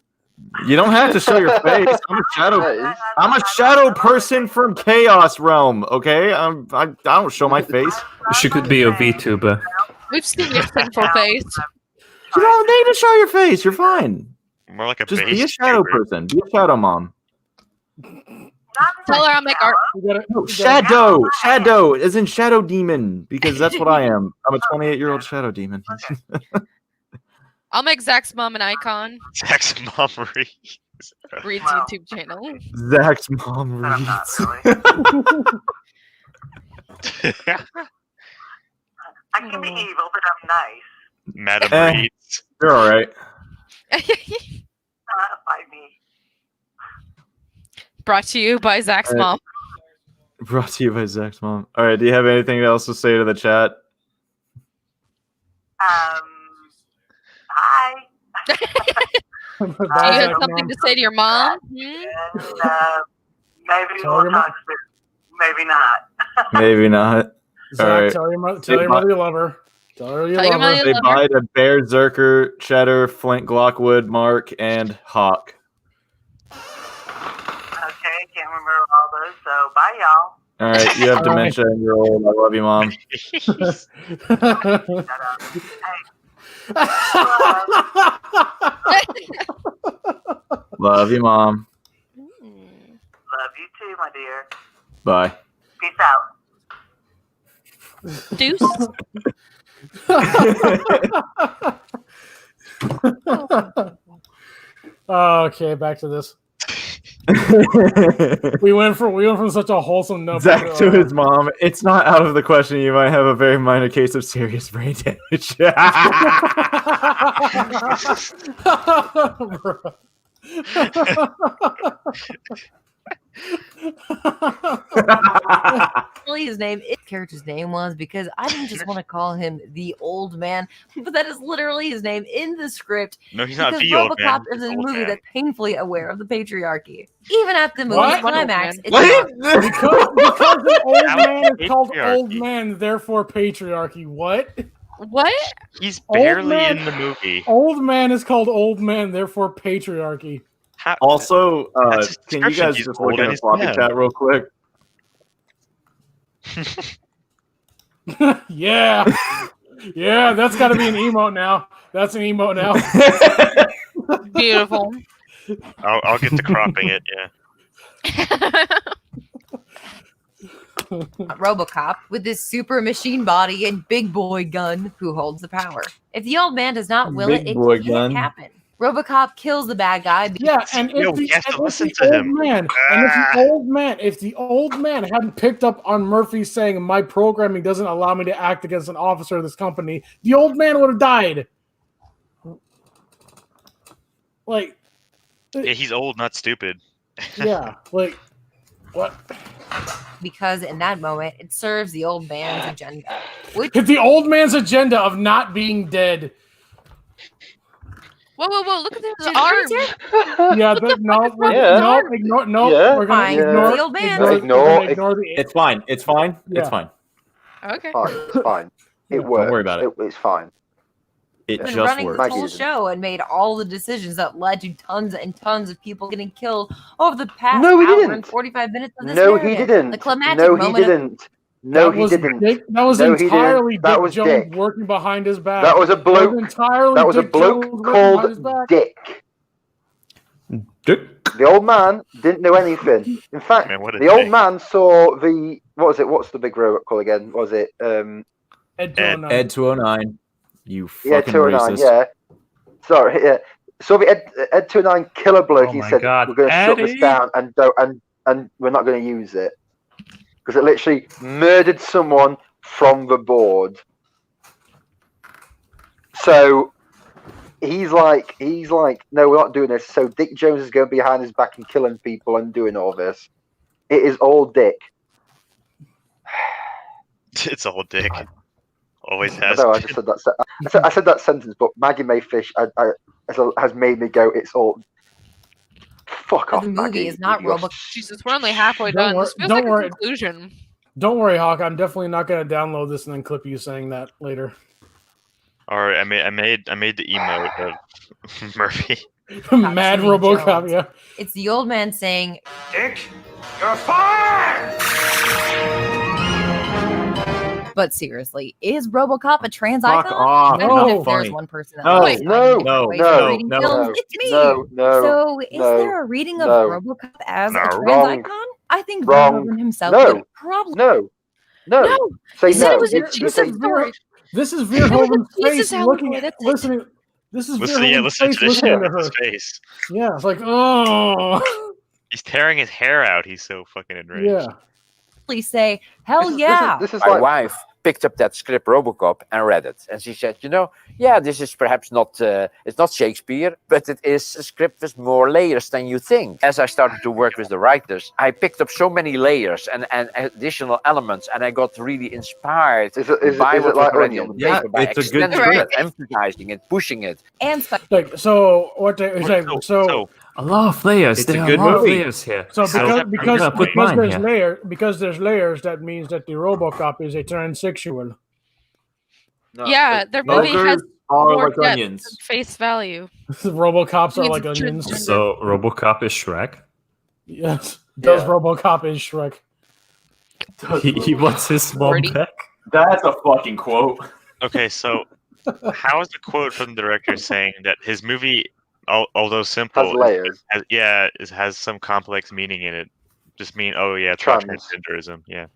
You don't have to show your face. I'm a shadow person from Chaos Realm. Okay, I don't show my face. She could be a VTuber. We've seen your sinful face. You don't need to show your face. You're fine. More like a Just base be a shadow person. Be a shadow mom. Tell her I'll make art. No, shadow is in shadow demon because that's what I am. I'm a 28-year-old shadow demon. I'll make Zach's mom an icon. Zach's mom reads. Reed's YouTube channel. Zach's mom reads. I can be evil, but I'm nice. Madam Reeds. You're all right. By me. Brought to you by Zach's mom. Brought to you by Zach's mom. All right. Do you have anything else to say to the chat? Hi. Do you have something to say to your mom? And, maybe we'll talk soon. Maybe not. Maybe not. Zach, all right. tell your mother you love her. Tell her you love her. They buy the Bear, Zerker, Cheddar, Flint, Glockwood, Mark, and Hawk. Okay, can't remember all those, so bye, y'all. All right, you have dementia and you're old. I love you, Mom. Love you, Mom. Love you too, my dear. Bye. Peace out. Deuce. Okay, back to this. we went from such a wholesome note. Zach to his mom. It's not out of the question. You might have a very minor case of serious brain damage. His name, his character's name was, because I didn't just want to call him the old man, but that is literally his name in the script. No, he's not because the old man. RoboCop He's is a old movie man. that's painfully aware of the patriarchy. Even at the movie's What? climax, it's What? not. because an old How man is called patriarchy? old man, therefore patriarchy. What? What? He's Old barely man- in the movie. Old man is called old man, therefore patriarchy. Also, That's his can you description. guys He's just old look and at a he's floppy mad. chat real quick? Yeah. Yeah, that's got to be an emote now. That's an emote now. Beautiful. I'll get to cropping it. Yeah. RoboCop with his super machine body and big boy gun who holds the power. If the old man does not will Big it boy can't gun. happen. RoboCop kills the bad guy. Yeah, and Yo, if the, he has to and if listen the to old him. man, and if the old man hadn't picked up on Murphy saying my programming doesn't allow me to act against an officer of this company, the old man would have died. Like, Yeah, he's old, not stupid. yeah, like what? Because in that moment, it serves the old man's agenda. Which It's the old man's agenda of not being dead. Whoa! Look at his Dude, arm. Yeah, Yeah, we're gonna fine. ignore The old man. we're gonna Ignore- ignore the It's fine. It's fine. Yeah. It's fine. Okay. Fine, it's fine. It Don't works. worry about it. It's fine. It been just running works. this Maggie whole isn't. show and made all the decisions that led to tons and tons of people getting killed over the past No, he hour didn't. and 45 minutes of this No, he narrative. didn't. The climactic No, he moment of- didn't. No, that he was didn't. Dick, that was No, he didn't. entirely That Dick was Jones Dick. working behind his back. That was a bloke. That was entirely That was a Dick bloke Jones working behind his called back. Dick. Dick. The old man didn't know anything. In fact, Man, what a the old dick. man saw the what was it? What's the big robot called again? Was it Ed 209. Ed 209. You yeah, fucking 209? racist. Yeah. Sorry, yeah. So the Ed 209 killer bloke. Oh He my said God, we're going to shut this Eddie. down and don't and we're not going to use it because it literally murdered someone from the board. So he's like, no, we're not doing this. So Dick Jones is going behind his back and killing people and doing all this. It is all Dick. It's all dick. Always I has. know, I been. just said that. I said that sentence, but Maggie Mayfish has made me go. It's all. Fuck off, the movie Maggie. is not you RoboCop. Jesus, we're only halfway Don't done. wor- This feels don't like worry. a conclusion. Don't worry, Hawk. I'm definitely not going to download this and then clip you saying that later. All right, I made the emote of Murphy. Mad Jimmy RoboCop, Jones. yeah. It's the old man saying, Dick, you're fired! but seriously, is RoboCop a trans Fuck icon? off. I don't No. know if there's Funny. one person that No, likes no, finding no, ways no, of reading no, films. no, It's me. no, So is no, there a reading of no, RoboCop as no, a trans wrong, icon? I think wrong, Verhoeven himself no, would probably. no, No, say he said no. it was a You Jesus say story. This is It was a Verhoeven's Jesus face allegory, looking at, that's it. listening. This is Listen Verhoeven's to face this listening to with his her. face. Yeah, it's like, oh. He's tearing his hair out. He's so fucking enraged. Yeah. Say, hell yeah. This is My like wife picked up that script Robocop and read it, and she said, yeah, this is perhaps not it's not Shakespeare, but it is a script with more layers than you think. As I started to work with the writers, I picked up so many layers and additional elements, and I got really inspired Is it by what was like already Onion? on the paper, Yeah, by it's a good extending script. it, emphasizing it, pushing it. And Like, so what they say, so A lot of layers. It's a There are good a lot of movie. layers here. So How does that because prove put because mine there's here. there's layers, that means that the RoboCop is a transsexual. No, Yeah, their movie has smokers are more like depth onions. than face value. RoboCops are Means like onions. transgender. So RoboCop is Shrek. Yes, does Yeah. RoboCop is Shrek. He wants his mom Already. back. That's a fucking quote. Okay, so how is the quote from the director saying that his movie, although simple, Has layers. has some complex meaning in it? Just mean, oh yeah, it's about Trans. transgenderism. Yeah.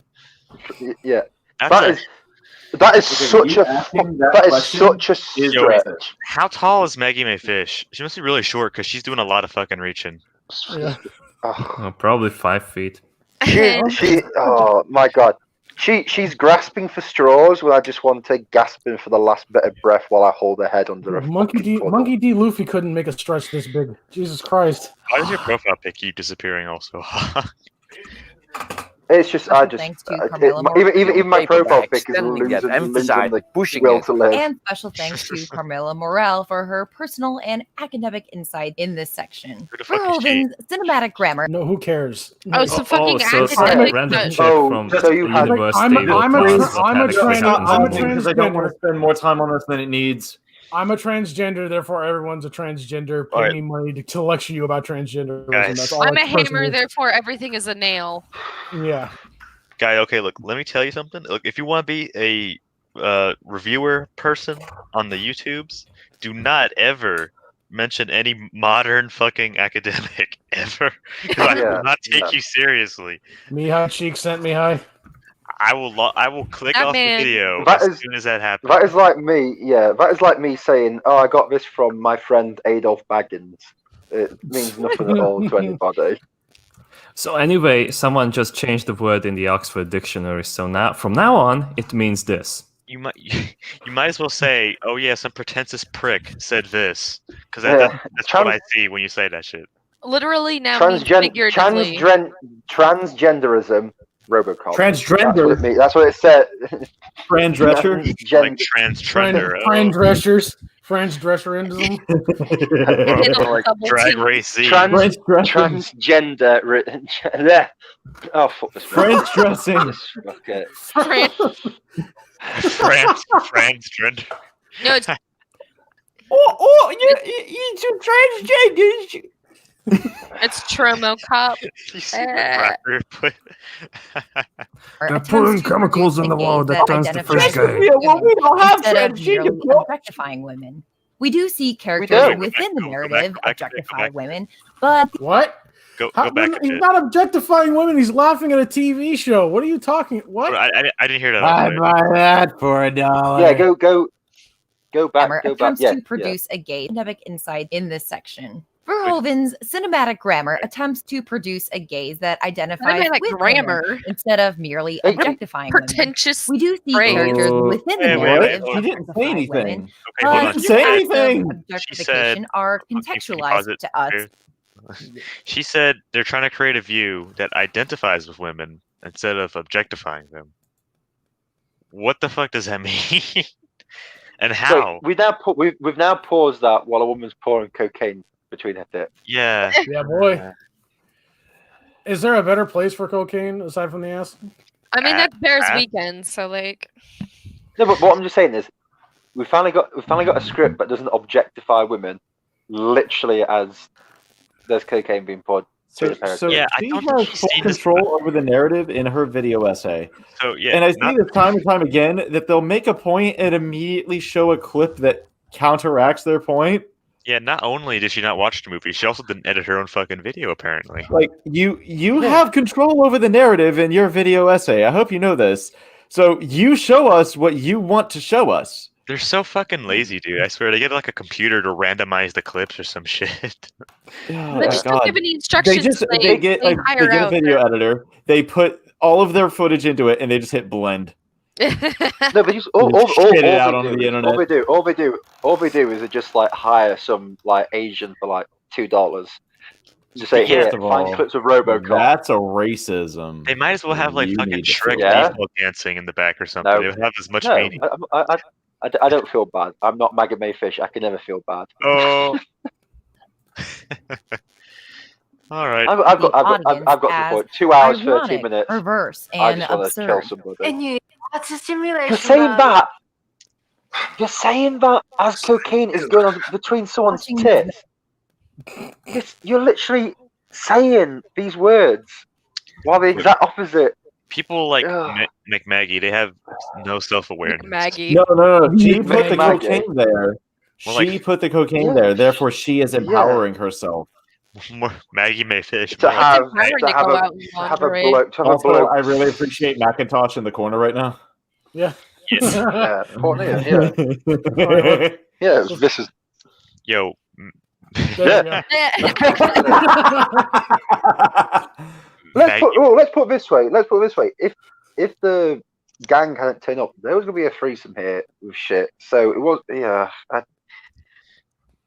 Yeah. That's That is Okay, such you a asking that that is question such a is stretch. racist. How tall is Maggie Mae Fish? She must be really short because she's doing a lot of fucking reaching. Yeah. Oh, Probably 5 feet. she oh my god. She's grasping for straws when I just want to gasping for the last bit of breath while I hold her head under a Monkey D. Luffy couldn't make a stretch this big. Jesus Christ. Why does your profile pic keep disappearing also? It's just Special I just thanks to Carmela even my profile pic is extending it, losing emphasizing, the pushing will it. to live. And special thanks to Carmela Morel for her personal and academic insight in this section. Who the fuck is she? Verhoeven's cinematic grammar. No, who cares? Oh, some fucking so some academic. random chick Oh, from so you the had- university I'm a will tell trans- us what I'm a panic trans- happens I'm a in the movie. because I don't want to spend more time on this than it needs. I'm a transgender, therefore everyone's a transgender. Pay Alright. me money to lecture you about transgenderism. Guys. That's all I'm a this person hammer, is. therefore everything is a nail. Yeah. Guy, okay, look, let me tell you something. Look, if you want to be a reviewer person on the YouTubes, do not ever mention any modern fucking academic ever. 'Cause I will not take you seriously. Mihai Cheek sent me high. I will click That off man- the video That as is- soon as that happens. That is like me, yeah. That is like me saying, "Oh, I got this from my friend Adolf Baggins." It means nothing at all to anybody. So anyway, someone just changed the word in the Oxford Dictionary. So now, from now on, it means this. You might as well say, "Oh yeah, some pretentious prick said this," because Yeah. that's what I see when you say that shit. Literally now means figuratively. Transgenderism, Robocop. Transgender. That's what it said. Transdresser. Like transgender. Transdresserism. Drag race Z. Transgender. Yeah. Oh fuck this. French dressing. Okay. Transgender. No, it's You transgender. it's Tromo Cop. They're putting chemicals in the water that turns the fish gay. Well, we don't have transgender objectifying women. We do see characters within the narrative objectify women, but what? Go back. He's not objectifying women. He's laughing at a TV show. What are you talking? What? I didn't hear that. I'd buy that for $1. Yeah, go back. Go back. attempts Yeah, to produce a gay academic insight in this section. Verhoeven's cinematic grammar attempts to produce a gaze that identifies meant like with grammar. women instead of merely objectifying Pretentious. women. We do see phrase. characters within the narrative He didn't say anything. Okay, hold on. but Say acts of anything. objectification are contextualized to us. She said they're trying to create a view that identifies with women instead of objectifying them. What the fuck does that mean? And how? Wait, we've now paused that while a woman's pouring cocaine between her tits. Yeah. Yeah, boy. Is there a better place for cocaine aside from the ass? I mean, that's Bears weekend, so like. No, but what I'm just saying is, we finally got a script that doesn't objectify women, literally as there's cocaine being poured. So Yeah, I she don't has think full control over the narrative in her video essay. So yeah, And I see this time and time again that they'll make a point and immediately show a clip that counteracts their point. Yeah, not only did she not watch the movie, she also didn't edit her own fucking video, apparently. Like you have control over the narrative in your video essay. I hope you know this. So you show us what you want to show us. They're so fucking lazy, dude. I swear, they get like a computer to randomize the clips or some shit. Oh, They just don't give any instructions. They get a video editor. They put all of their footage into it, and they just hit blend. No, but just all Shit it out they on do- the internet. all they do is they just like hire some like Asian for like $2. Just say, here, First of find all, clips of Robocop. That's a racism. They might as well have like You fucking need to Shrek Yeah. default dancing in the back or something. No. They would have as much No, meaning. I don't feel bad. I'm not Maggie Mayfish. I can never feel bad. Oh. All right. I've got the point. 2 hours, 13 ironic, minutes. perverse, I and just want to absurd. kill somebody. And you, that's a stimulation. You're saying valve. that. You're saying that as cocaine is going on between someone's tits. You're literally saying these words while the exact opposite People like McMaggie, they have no self-awareness. Maggie. No. She put the Maggie. cocaine there. Well, She put the cocaine there. Therefore, she is empowering herself. Maggie may fish. To more like- have empowering to go out in lingerie. Also, I really appreciate Macintosh in the corner right now. Yeah. Yeah, Portnia, yeah. This is. Yo. Yeah. Let's put it this way. If the gang hadn't turned up, there was gonna be a threesome here with shit. So it was. Yeah.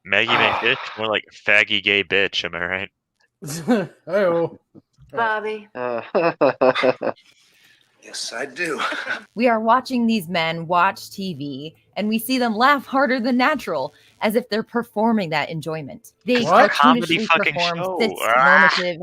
Maggie may fish, more like faggy gay bitch. Am I right? Oh. Bobby. Yes, I do. We are watching these men watch TV, and we see them laugh harder than natural, as if they're performing that enjoyment. They What? Comedy cartoonishly fucking perform show. cis-normative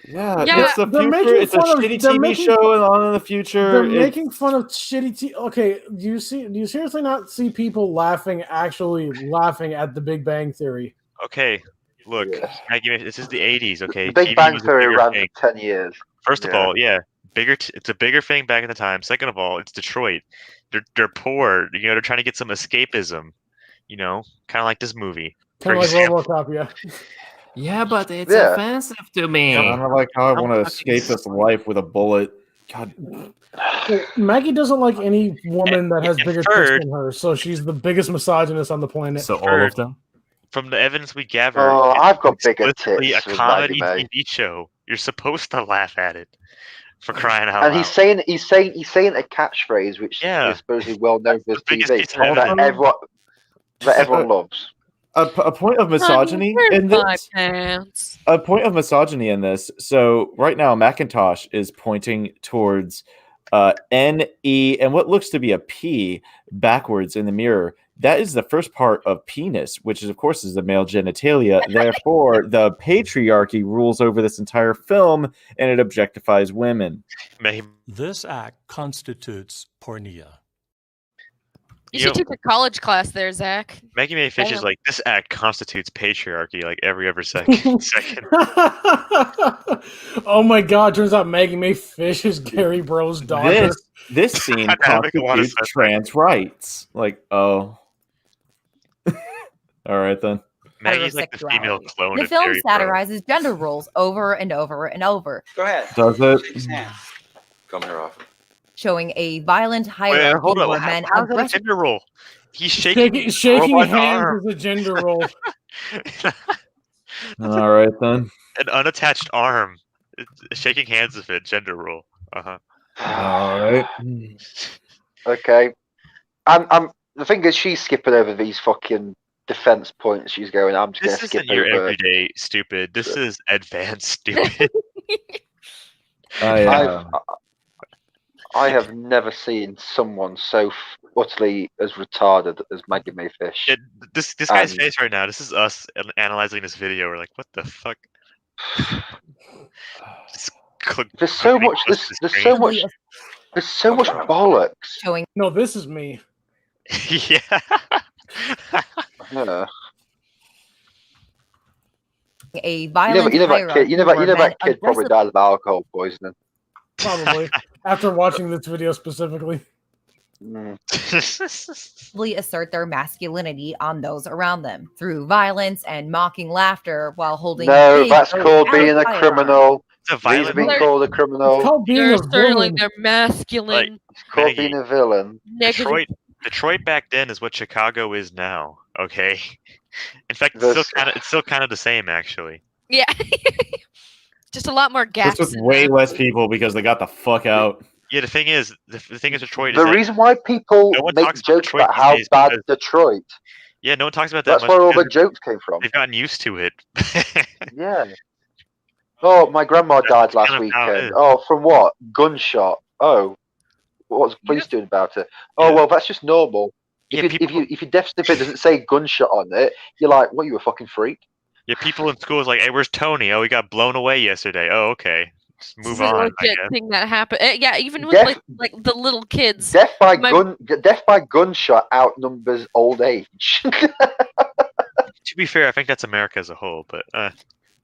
Yeah, Yeah, it's the they're future. making It's a fun of- shitty they're TV making- show, and on in the future, They're it- making fun of shitty TV. Okay, do you seriously not see people actually laughing at The Big Bang Theory? Okay, look, Maggie, this is the '80s. Okay, The Big TV Bang was a Theory bigger ran thing. for 10 years. First of Yeah. all, yeah, bigger. It's a bigger thing back in the time. Second of all, it's Detroit. They're poor. You know, they're trying to get some escapism. You know, kind of like this movie. Kind of like RoboCop, yeah. Yeah, but it's Yeah. offensive to me. I don't like how I want to escape this life with a bullet. God. Maggie doesn't like any woman that has And bigger third- tits than her, so she's the biggest misogynist on the planet. So all of them? From the evidence we gather, Oh, it's I've got bigger explicitly tits a with comedy Maggie May. TV show. You're supposed to laugh at it. For crying out And loud. he's saying a catchphrase which is supposedly well known for his biggest TV piece of that everyone loves. A point of misogyny in this. A point of misogyny in this. So right now, Macintosh is pointing towards N, E, and what looks to be a P backwards in the mirror. That is the first part of penis, which is, of course, is the male genitalia. Therefore, the patriarchy rules over this entire film, and it objectifies women. This act constitutes pornea. You should take a college class there, Zach. Maggie May Fish is Damn. like, this act constitutes patriarchy like every other second. Oh my god, turns out Maggie May Fish is Gary Bro's daughter. This scene I don't think I wanna constitutes say trans rights. Like, oh. All right, then. Maggie's like the female clone The of film Gary Bro. satirizes gender roles over and over and over, Go ahead. Does it? Come here often. showing a violent Wait, hierarchy hold on. where men How's that a aggressively gender role? He's shaking, Shaking robot hands arm. is a gender role. All right, then. An unattached arm. Shaking hands with it. Gender role. All right. Okay. I'm the thing is she's skipping over these fucking defense points. She's going, I'm just This gonna skip isn't your over. everyday stupid. This is advanced stupid. I have never seen someone so utterly as retarded as Maggie May Fish. Yeah, this guy's face right now. This is us analyzing this video. We're like, what the fuck? There's so much. There's so much. There's so much bollocks. Showing. No, this is me. Yeah. Yeah. a violent You know that hierarchy kid. You know where that men kid probably died of alcohol poisoning. Probably. After watching this video specifically. aggressively assert their masculinity on those around them through violence and mocking laughter while holding. No, big, that's called being a firearms. criminal. It's a These violent. are being called a criminal. It's called being They're a asserting villain. they're masculine. It's called Maggie. being a villain. Negative. Detroit back then is what Chicago is now. Okay. In fact, This- it's still kind of the same actually. Yeah. Just a lot more gaps. Just with in way there. less people because they got the fuck out. Yeah, the thing is, Detroit. The is reason why people No one make talks about jokes Detroit about these how days bad because- Detroit. Yeah, no one talks about that That's much. where all the because jokes came from. They've gotten used to it. Yeah. Oh, my grandma died last kind of how it weekend. is. Oh, from what? Gunshot. Oh, what's the police doing about it? Oh, Yeah. well, that's just normal. Yeah, If your death certificate doesn't say gunshot on it, you're like, what? You a fucking freak? Yeah, people in school is like, "Hey, where's Tony? Oh, he got blown away yesterday. Oh, okay, just This move is a on." I legit guess. thing that happened. Yeah, even with Death- like the little kids. Death by My- gunshot outnumbers old age. To be fair, I think that's America as a whole, but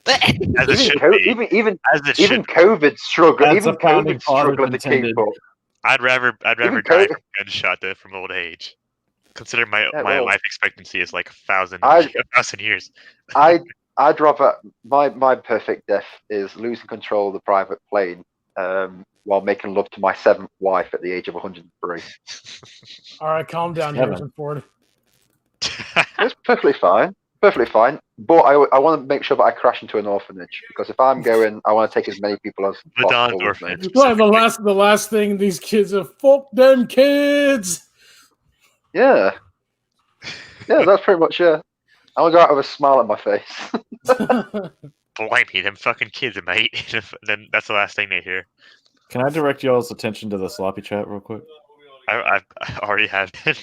As it should be. Even As it even should. COVID struggle. That's Even a founding COVID fathers struggling to intended. keep up. I'd rather die from gunshot than from old age. Considering my life expectancy is like 1,000 years. I'd rather my perfect death is losing control of the private plane while making love to my 7th wife at the age of 103. All right, calm down, Harrison Ford. It's perfectly fine. Perfectly fine. But I want to make sure that I crash into an orphanage, because if I'm going, I want to take as many people as possible with me. Well, the last thing these kids are, fuck them kids. Yeah, that's pretty much it. I want to go out with a smile on my face. Blimey, them fucking kids, mate. Then that's the last thing they hear. Can I direct y'all's attention to the sloppy chat real quick? I already have been.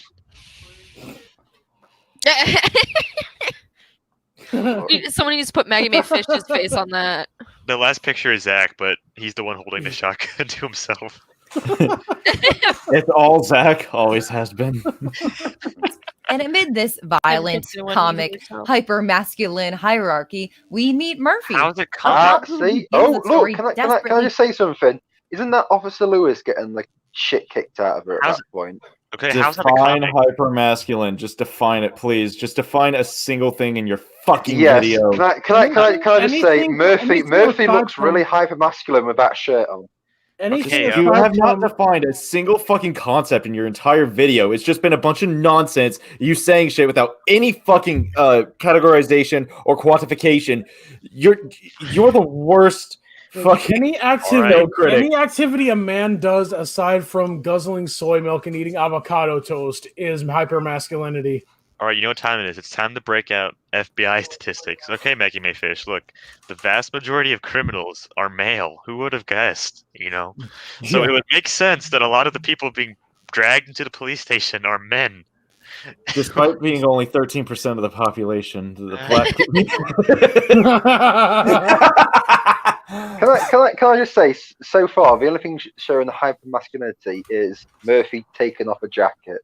Someone needs to put Maggie Mae Fish's face on that. The last picture is Zach, but he's the one holding the shotgun to himself. It's all Zach, always has been. And amid this violent, comic, hyper-masculine hierarchy, we meet Murphy. How's it See? Oh, look, can I just say something? Isn't that Officer Lewis getting like shit kicked out of her at that point? Okay, define hyper-masculine. Just define it, please. Just define a single thing in your fucking Yes. video. Can I just say Murphy looks really hyper masculine with that shirt on. You have not defined a single fucking concept in your entire video. It's just been a bunch of nonsense. You saying shit without any fucking categorization or quantification. You're the worst fucking any activity a man does aside from guzzling soy milk and eating avocado toast is hyper masculinity. All right, you know what time it is. It's time to break out FBI statistics. Okay, Maggie Mae Fish, look, the vast majority of criminals are male. Who would have guessed, you know? So it would make sense that a lot of the people being dragged into the police station are men. Despite being only 13% of the population, the black. Can I just say, so far, the only thing showing the hyper masculinity is Murphy taking off a jacket.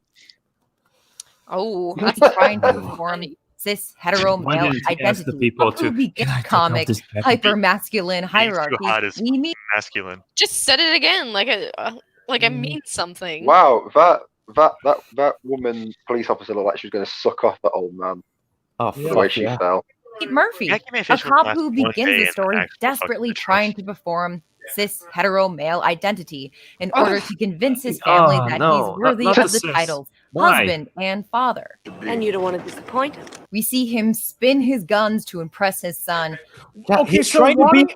Oh, that's trying to perform cis hetero male identity. Who begins comic hyper masculine hierarchy? We meet masculine. Just said it again, like I mean something. Wow, that woman police officer looked like she was going to suck off that old man. Oh, the way she fell. Meet Murphy, a cop who begins the story desperately trying to perform cis hetero male identity in order to convince his family that he's worthy of the titles husband and father. And you don't want to disappoint him. We see him spin his guns to impress his son. Okay, so wanting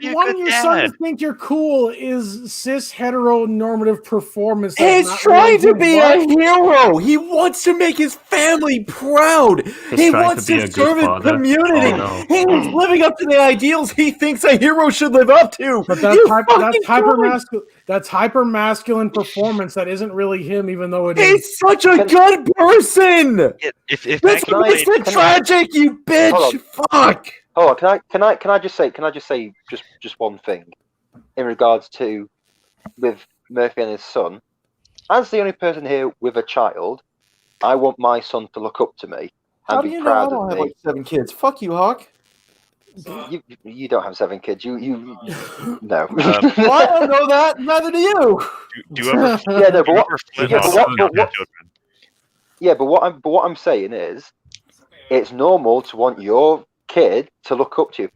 your son to think you're cool is cis heteronormative performance. He's trying to be a hero. He wants to make his family proud. He wants to serve his community. He's living up to the ideals he thinks a hero should live up to. But that's hyper masculine performance. That isn't really him, even though it is. He's such a good person. If this makes it tragic, you bitch. Fuck. Oh, can I just say just one thing in regards to with Murphy and his son? As the only person here with a child, I want my son to look up to me and be proud of me. Have like 7 kids. Fuck you, Hawk. You don't have 7 kids. You no. Well, I don't know that. Neither do you. Do you ever? Yeah, no, but what I'm saying is, it's normal to want your kid to look up to you.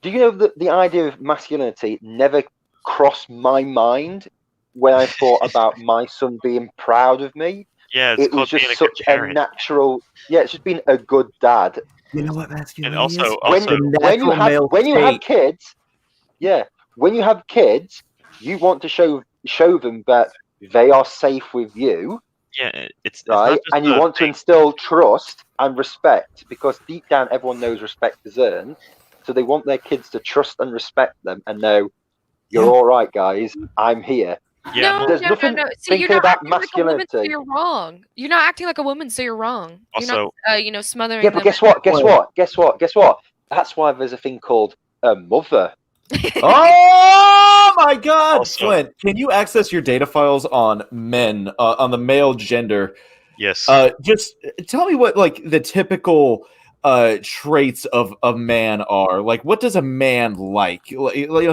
Do you know that the idea of masculinity never crossed my mind when I thought about my son being proud of me? Yeah, it was just such a natural. Yeah, it's just being a good dad. You know what masculinity and also, is? When you have kids, when you have kids, you want to show them that they are safe with you. Yeah, it's right, and you want to instill trust and respect, because deep down everyone knows respect is earned. So they want their kids to trust and respect them and know you're all right, guys. I'm here. Yeah, there's nothing See, thinking about masculinity. Like a woman, so you're wrong. You're not acting like a woman, so you're wrong. Also, you're not, smothering. Yeah, but guess what? That's why there's a thing called a mother. Oh my God, Flint! Can you access your data files on men, on the male gender? Yes. Just tell me what like the typical traits of a man are. Like, what does a man like?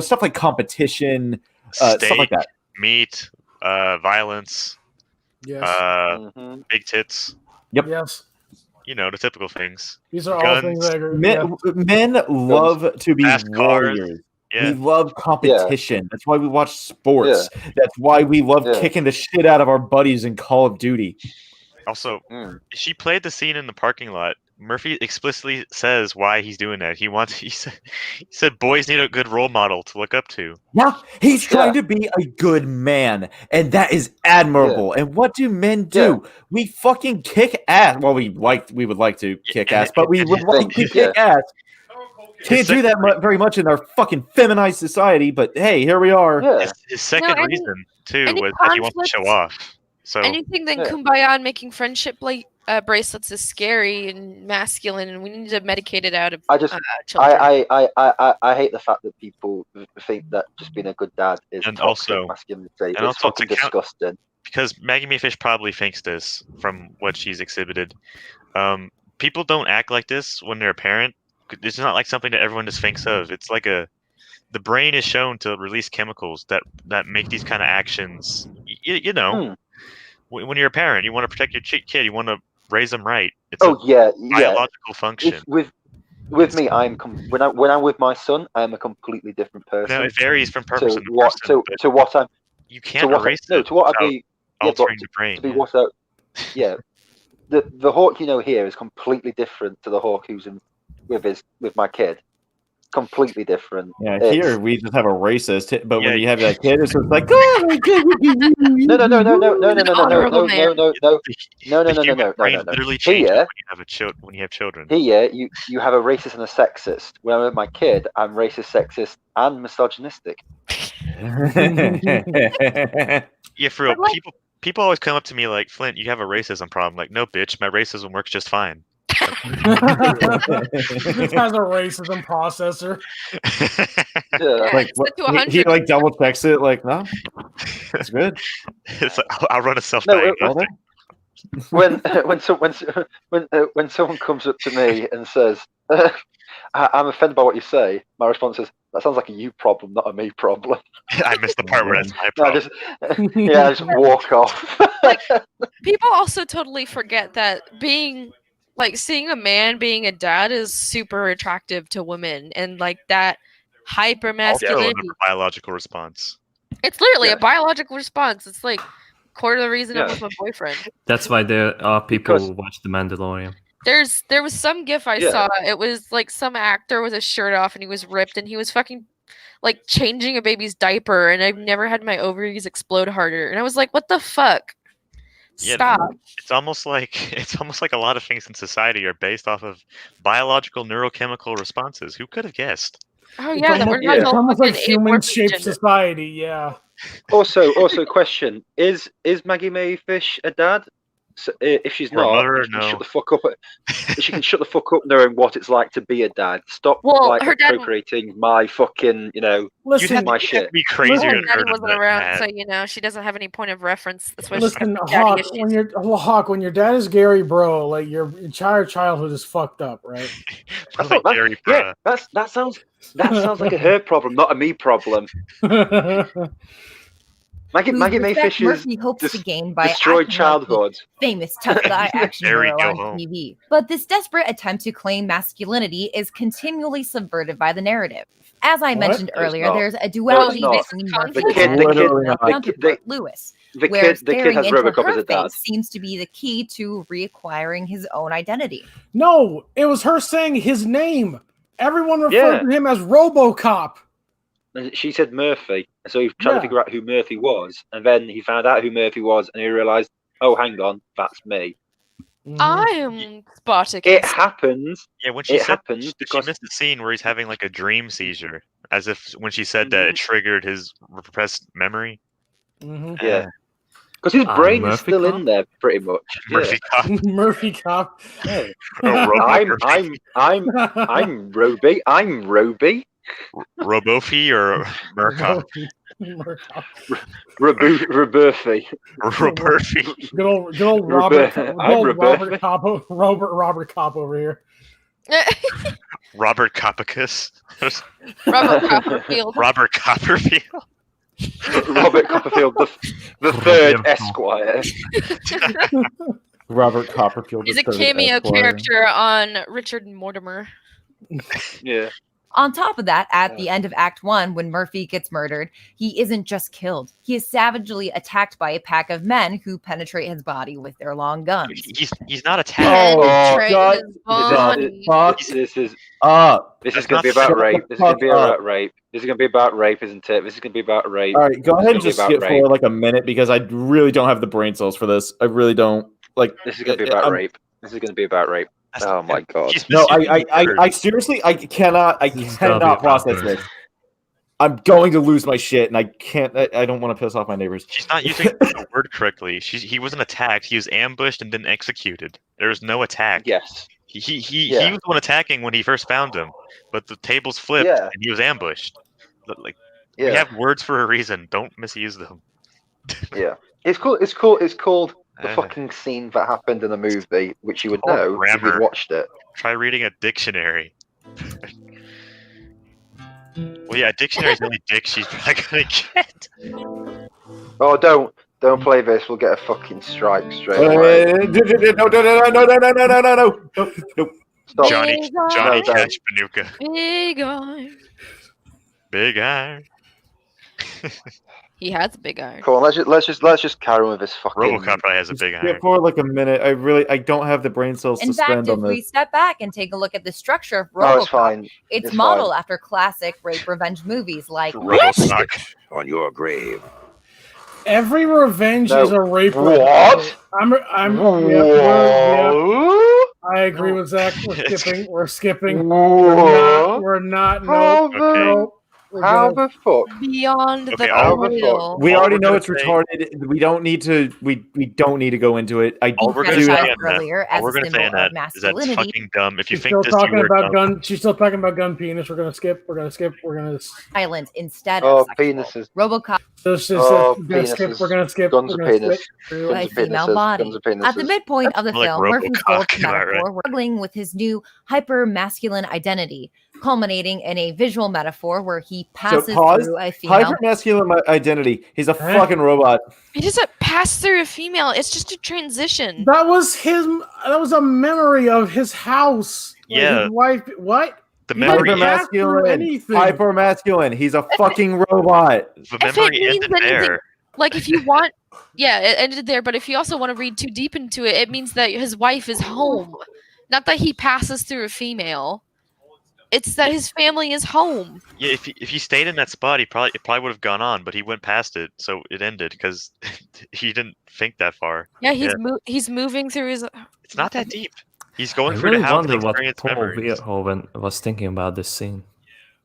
Stuff like competition, stuff like that. Meat, violence, Yes. big tits. Yep. Yes. The typical things. These are Guns. all things I agree. Men love to be Fast cars. warriors. Yeah. We love competition. That's why we watch sports. That's why we love kicking the shit out of our buddies in Call of Duty. Also, she played the scene in the parking lot. Murphy explicitly says why he's doing that. He said boys need a good role model to look up to. Yeah, he's trying to be a good man, and that is admirable. And what do men do? We fucking kick ass. Well, we would like to kick ass, but we would like to kick ass. Can't do that very much in our fucking feminized society, but hey, here we are. His second reason too was that he wants to show off. So anything than kumbaya and making friendship bracelets is scary and masculine, and we need to medicate it out of children. I hate the fact that people think that just being a good dad is toxic masculinity. It's fucking disgusting. Because Maggie Mayfish probably thinks this from what she's exhibited. People don't act like this when they're a parent. It's not like something that everyone just thinks of. It's like the brain is shown to release chemicals that make these kind of actions. When you're a parent, you want to protect your kid. You want to raise them right. It's a biological function. With me, when I'm with my son, I'm a completely different person. No, it varies from person to what I'm. You can't erase it. To what I'd be altering the brain. To be what the Hawk here is completely different to the Hawk who's with my kid. Completely different. Yeah, here we just have a racist, but when you have that kid, it's just like, oh my god, no. Literally changes when you have children. Here, you have a racist and a sexist. When I'm with my kid, I'm racist, sexist, and misogynistic. Yeah, for real. People always come up to me like, Flint, you have a racism problem. Like, no, bitch, my racism works just fine. Has a racism processor. He like double checks it. Like, no, it's good. It's like, I'll run a self-diagnostic. When someone comes up to me and says, "I'm offended by what you say," my response is, "That sounds like a you problem, not a me problem." I missed the part where that's my problem. I just walk off. People also totally forget that seeing a man being a dad is super attractive to women, and that hyper masculinity. Biological response. It's literally a biological response. It's like quarter of the reason I'm with my boyfriend. That's why there are people who watch The Mandalorian. There was some gif I saw. It was like some actor with his shirt off and he was ripped and he was fucking changing a baby's diaper, and I've never had my ovaries explode harder. And I was like, what the fuck? Stop. It's almost like a lot of things in society are based off of biological neurochemical responses. Who could have guessed? Oh yeah, that we're not it's almost like human-shaped society. Yeah. Also, question: Is Maggie Mayfish a dad? So, if she's not, shut the fuck up. She can shut the fuck up knowing what it's like to be a dad. Stop her dad appropriating my fucking, Listen, my shit. Be crazier. Her daddy wasn't around, so she doesn't have any point of reference. That's why listen, Hawk, when your dad is Gary Bro, your entire childhood is fucked up, right? That sounds like a her problem, not a me problem. Maggie Mayfish Murphy hopes to gain by destroyed childhood. Famous tough guy action hero on TV. But this desperate attempt to claim masculinity is continually subverted by the narrative. As I mentioned earlier, there's a duality between Murphy and Lewis, where staring into her face seems to be the key to reacquiring his own identity. No, it was her saying his name. Everyone referred to him as RoboCop. She said Murphy, so he tried to figure out who Murphy was, and then he found out who Murphy was, and he realized, oh, hang on, that's me. I am Robotic. It happens. Yeah, when she happens, she missed the scene where he's having a dream seizure, as if when she said that it triggered his repressed memory. Mm-hmm. Yeah, because his brain is still in there, pretty much. Murphy Cop. Murphy Cop. Hey. I'm Roby. I'm Roby. Robofi or Murkoff? Roberfi. Roberfi. Good old Robert. Robert Cop over here. Robert Copicus. Robert Copperfield. Robert Copperfield. Robert Copperfield, the third Esquire. Robert Copperfield. He's the a third cameo Esquire. character on Richard Mortimer. Yeah. On top of that, at the end of Act 1, when Murphy gets murdered, he isn't just killed. He is savagely attacked by a pack of men who penetrate his body with their long guns. He's not attacked. This is up. This is going to be about rape. This is going to be about rape. This is going to be about rape, isn't it? This is going to be about rape. All right, go ahead and This is just gonna be skip about forward like a minute because I really don't have the brain cells for this. I really don't. Like This is going to be about rape. This is going to be about rape. Oh my god. No, I seriously, I cannot process this. I'm going to lose my shit, and I can't. I don't want to piss off my neighbors. She's not using the word correctly. He wasn't attacked. He was ambushed and then executed. There was no attack. Yes. He was the one attacking when he first found him, but the tables flipped and he was ambushed. Like we have words for a reason. Don't misuse them. Yeah. It's called the fucking scene that happened in the movie, which you would know if you watched it. Try reading a dictionary. Well, yeah, a dictionary's the only dick she's probably gonna get. Oh, don't play this. We'll get a fucking strike straight away. No. Stop. Johnny Cash Panuka. Big eye. Big eye. He has a big eye. Come on, let's just carry on with this fucking. RoboCop probably has a big eye. Skip forward like a minute. I don't have the brain cells In to spend fact, if on we this. step back and take a look at the structure of No, it's RoboCop, fine. it's It's modeled fine. after classic rape revenge movies like RoboCop on your grave. Every revenge No. is a rape. What? I agree with Zach. We're skipping. What? We're not. How No. How the fuck? Beyond the how the pale. We already know gonna it's say- retarded. We don't need to. We don't need to go into it. All we're gonna do say that. in that, earlier all as we're a gonna say symbol in that of is that's masculinity. fucking dumb. If you She's think still this, talking you were about dumb. gun. She's still talking about gun penis. We're gonna skip. We're gonna skip. violent instead Oh, of sexual. penises. RoboCop So it's just Oh, we're gonna skip. penises. We're gonna skip. Guns we're are gonna penis. skip through a Guns are female penises. body. Guns are penises. At the midpoint of the Like film, RoboCop, Murphy's gold am I right? metaphor was struggling with his new hyper-masculine identity, culminating in a visual metaphor where he passes through a female. Hyper-masculine identity. He's a fucking robot. He doesn't pass through a female. It's just a transition. That was him. That was a memory of his house. Like, Yeah. his wife. What? The He memory, didn't pass through Hyper-masculine. anything. Hyper-masculine. He's a fucking robot. the If it memory means ended anything, there. like if you want, yeah, it ended there. But if you also want to read too deep into it, it means that his wife is home, not that he passes through a female. It's that his family is home. Yeah, if he stayed in that spot, it probably would have gone on, but he went past it, so it ended because he didn't think that far. Yeah, he's moving through his. It's not that deep. He's I going through really the house wonder and what experience Paul memories. Verhoeven was thinking about this scene.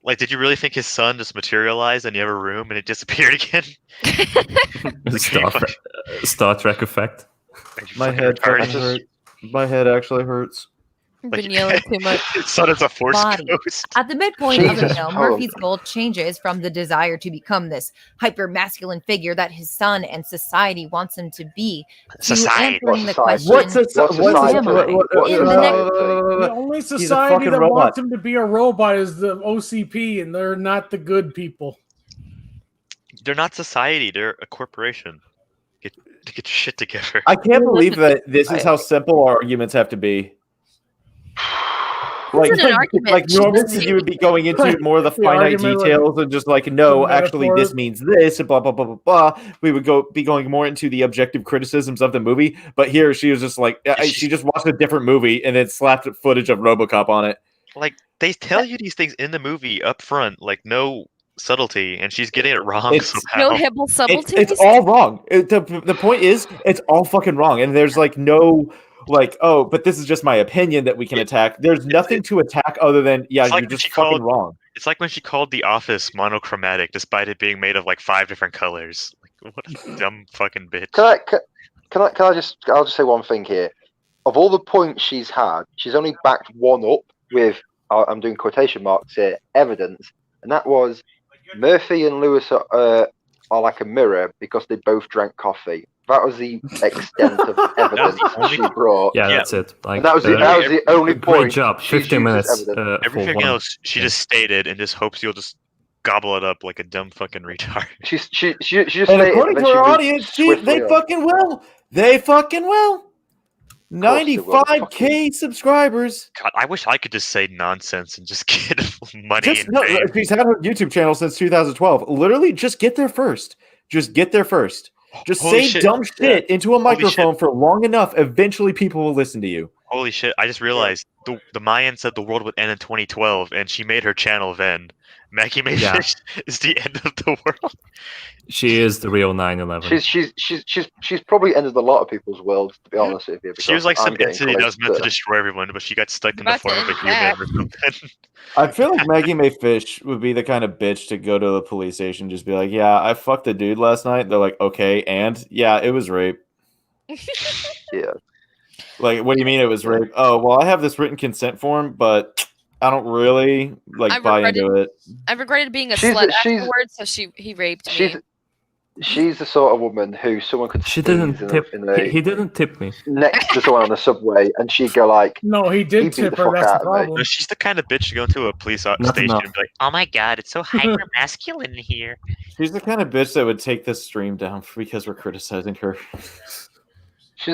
Like, did you really think his son just materialized in the other room and it disappeared again? Star Trek effect. My head fucking hurts. My head actually hurts. Been yelling too much. Son is a force Body. ghost. At the midpoint of the Jesus, film, Paul. Murphy's goal changes from the desire to become this hyper-masculine figure that his son and society wants him to be, to Society. answering the What question, What's What's what's society? am I? What In the next- The only He's a society fucking that robot. wants him to be a robot is the OCP, and they're not the good people. They're not society. They're a corporation. Get your shit together. I can't believe that this is how simple our arguments have to be. Isn't an argument. Like She's normally just you would be going into more of the The finite argument, like, details and just like, no, the actually this metaphors. means this and blah blah blah blah blah. We would be going more into the objective criticisms of the movie, but here she was just like she just watched a different movie and then slapped footage of RoboCop on it. Like, they tell you these things in the movie up front, like no subtlety, and she's getting it wrong It's- somehow. No Hibble subtleties. It's all wrong. The point is, it's all fucking wrong, and there's like no like, oh, but this is just my opinion that we can attack. There's nothing to attack other than It's you're like when just she fucking called- wrong. It's like when she called The Office monochromatic, despite it being made of like 5 different colors. Like, what a dumb fucking bitch. I'll just say one thing here. Of all the points she's had, she's only backed one up with, I'm doing quotation marks here, evidence, and that was Murphy and Lewis are like a mirror because they both drank coffee. That was the extent of evidence she brought. Yeah, that's it. Like, and that was the only point. Great job. 15 minutes. Everything else she just stated and just hopes you'll just gobble it up like a dumb fucking retard. She just and according to our audience, they fucking will. They fucking will. 95K subscribers. God, I wish I could just say nonsense and just get money. She's had her YouTube channel since 2012. Literally, just get there first. Just get there first. Just Holy say shit. dumb shit into a Holy microphone for long enough. Eventually, people will listen to you. Holy shit! I just realized the Mayan said the world would end in 2012, and she made her channel then. Maggie May Fish is the end of the world. She is the real 9/11. She's probably ended a lot of people's worlds, to be honest with you. She was like I'm some getting entity that was meant to close destroy everyone, but she got stuck in the form of a human or something. I feel like Maggie May Fish would be the kind of bitch to go to the police station and just be like, "Yeah, I fucked a dude last night." They're like, "Okay, and yeah, it was rape." Yeah. Like, what do you mean it was rape? Oh, well, I have this written consent form, but I don't really buy into it. I regretted being a slut afterwards, so he raped me. She's the sort of woman who someone could She didn't sneeze tip. in a, He didn't tip me. next to someone on the subway, and she'd go like, "No, he did tip her. That's the problem." No, she's the kind of bitch to go into a police station enough. and be like, "Oh my god, it's so hyper masculine in here." She's the kind of bitch that would take this stream down because we're criticizing her.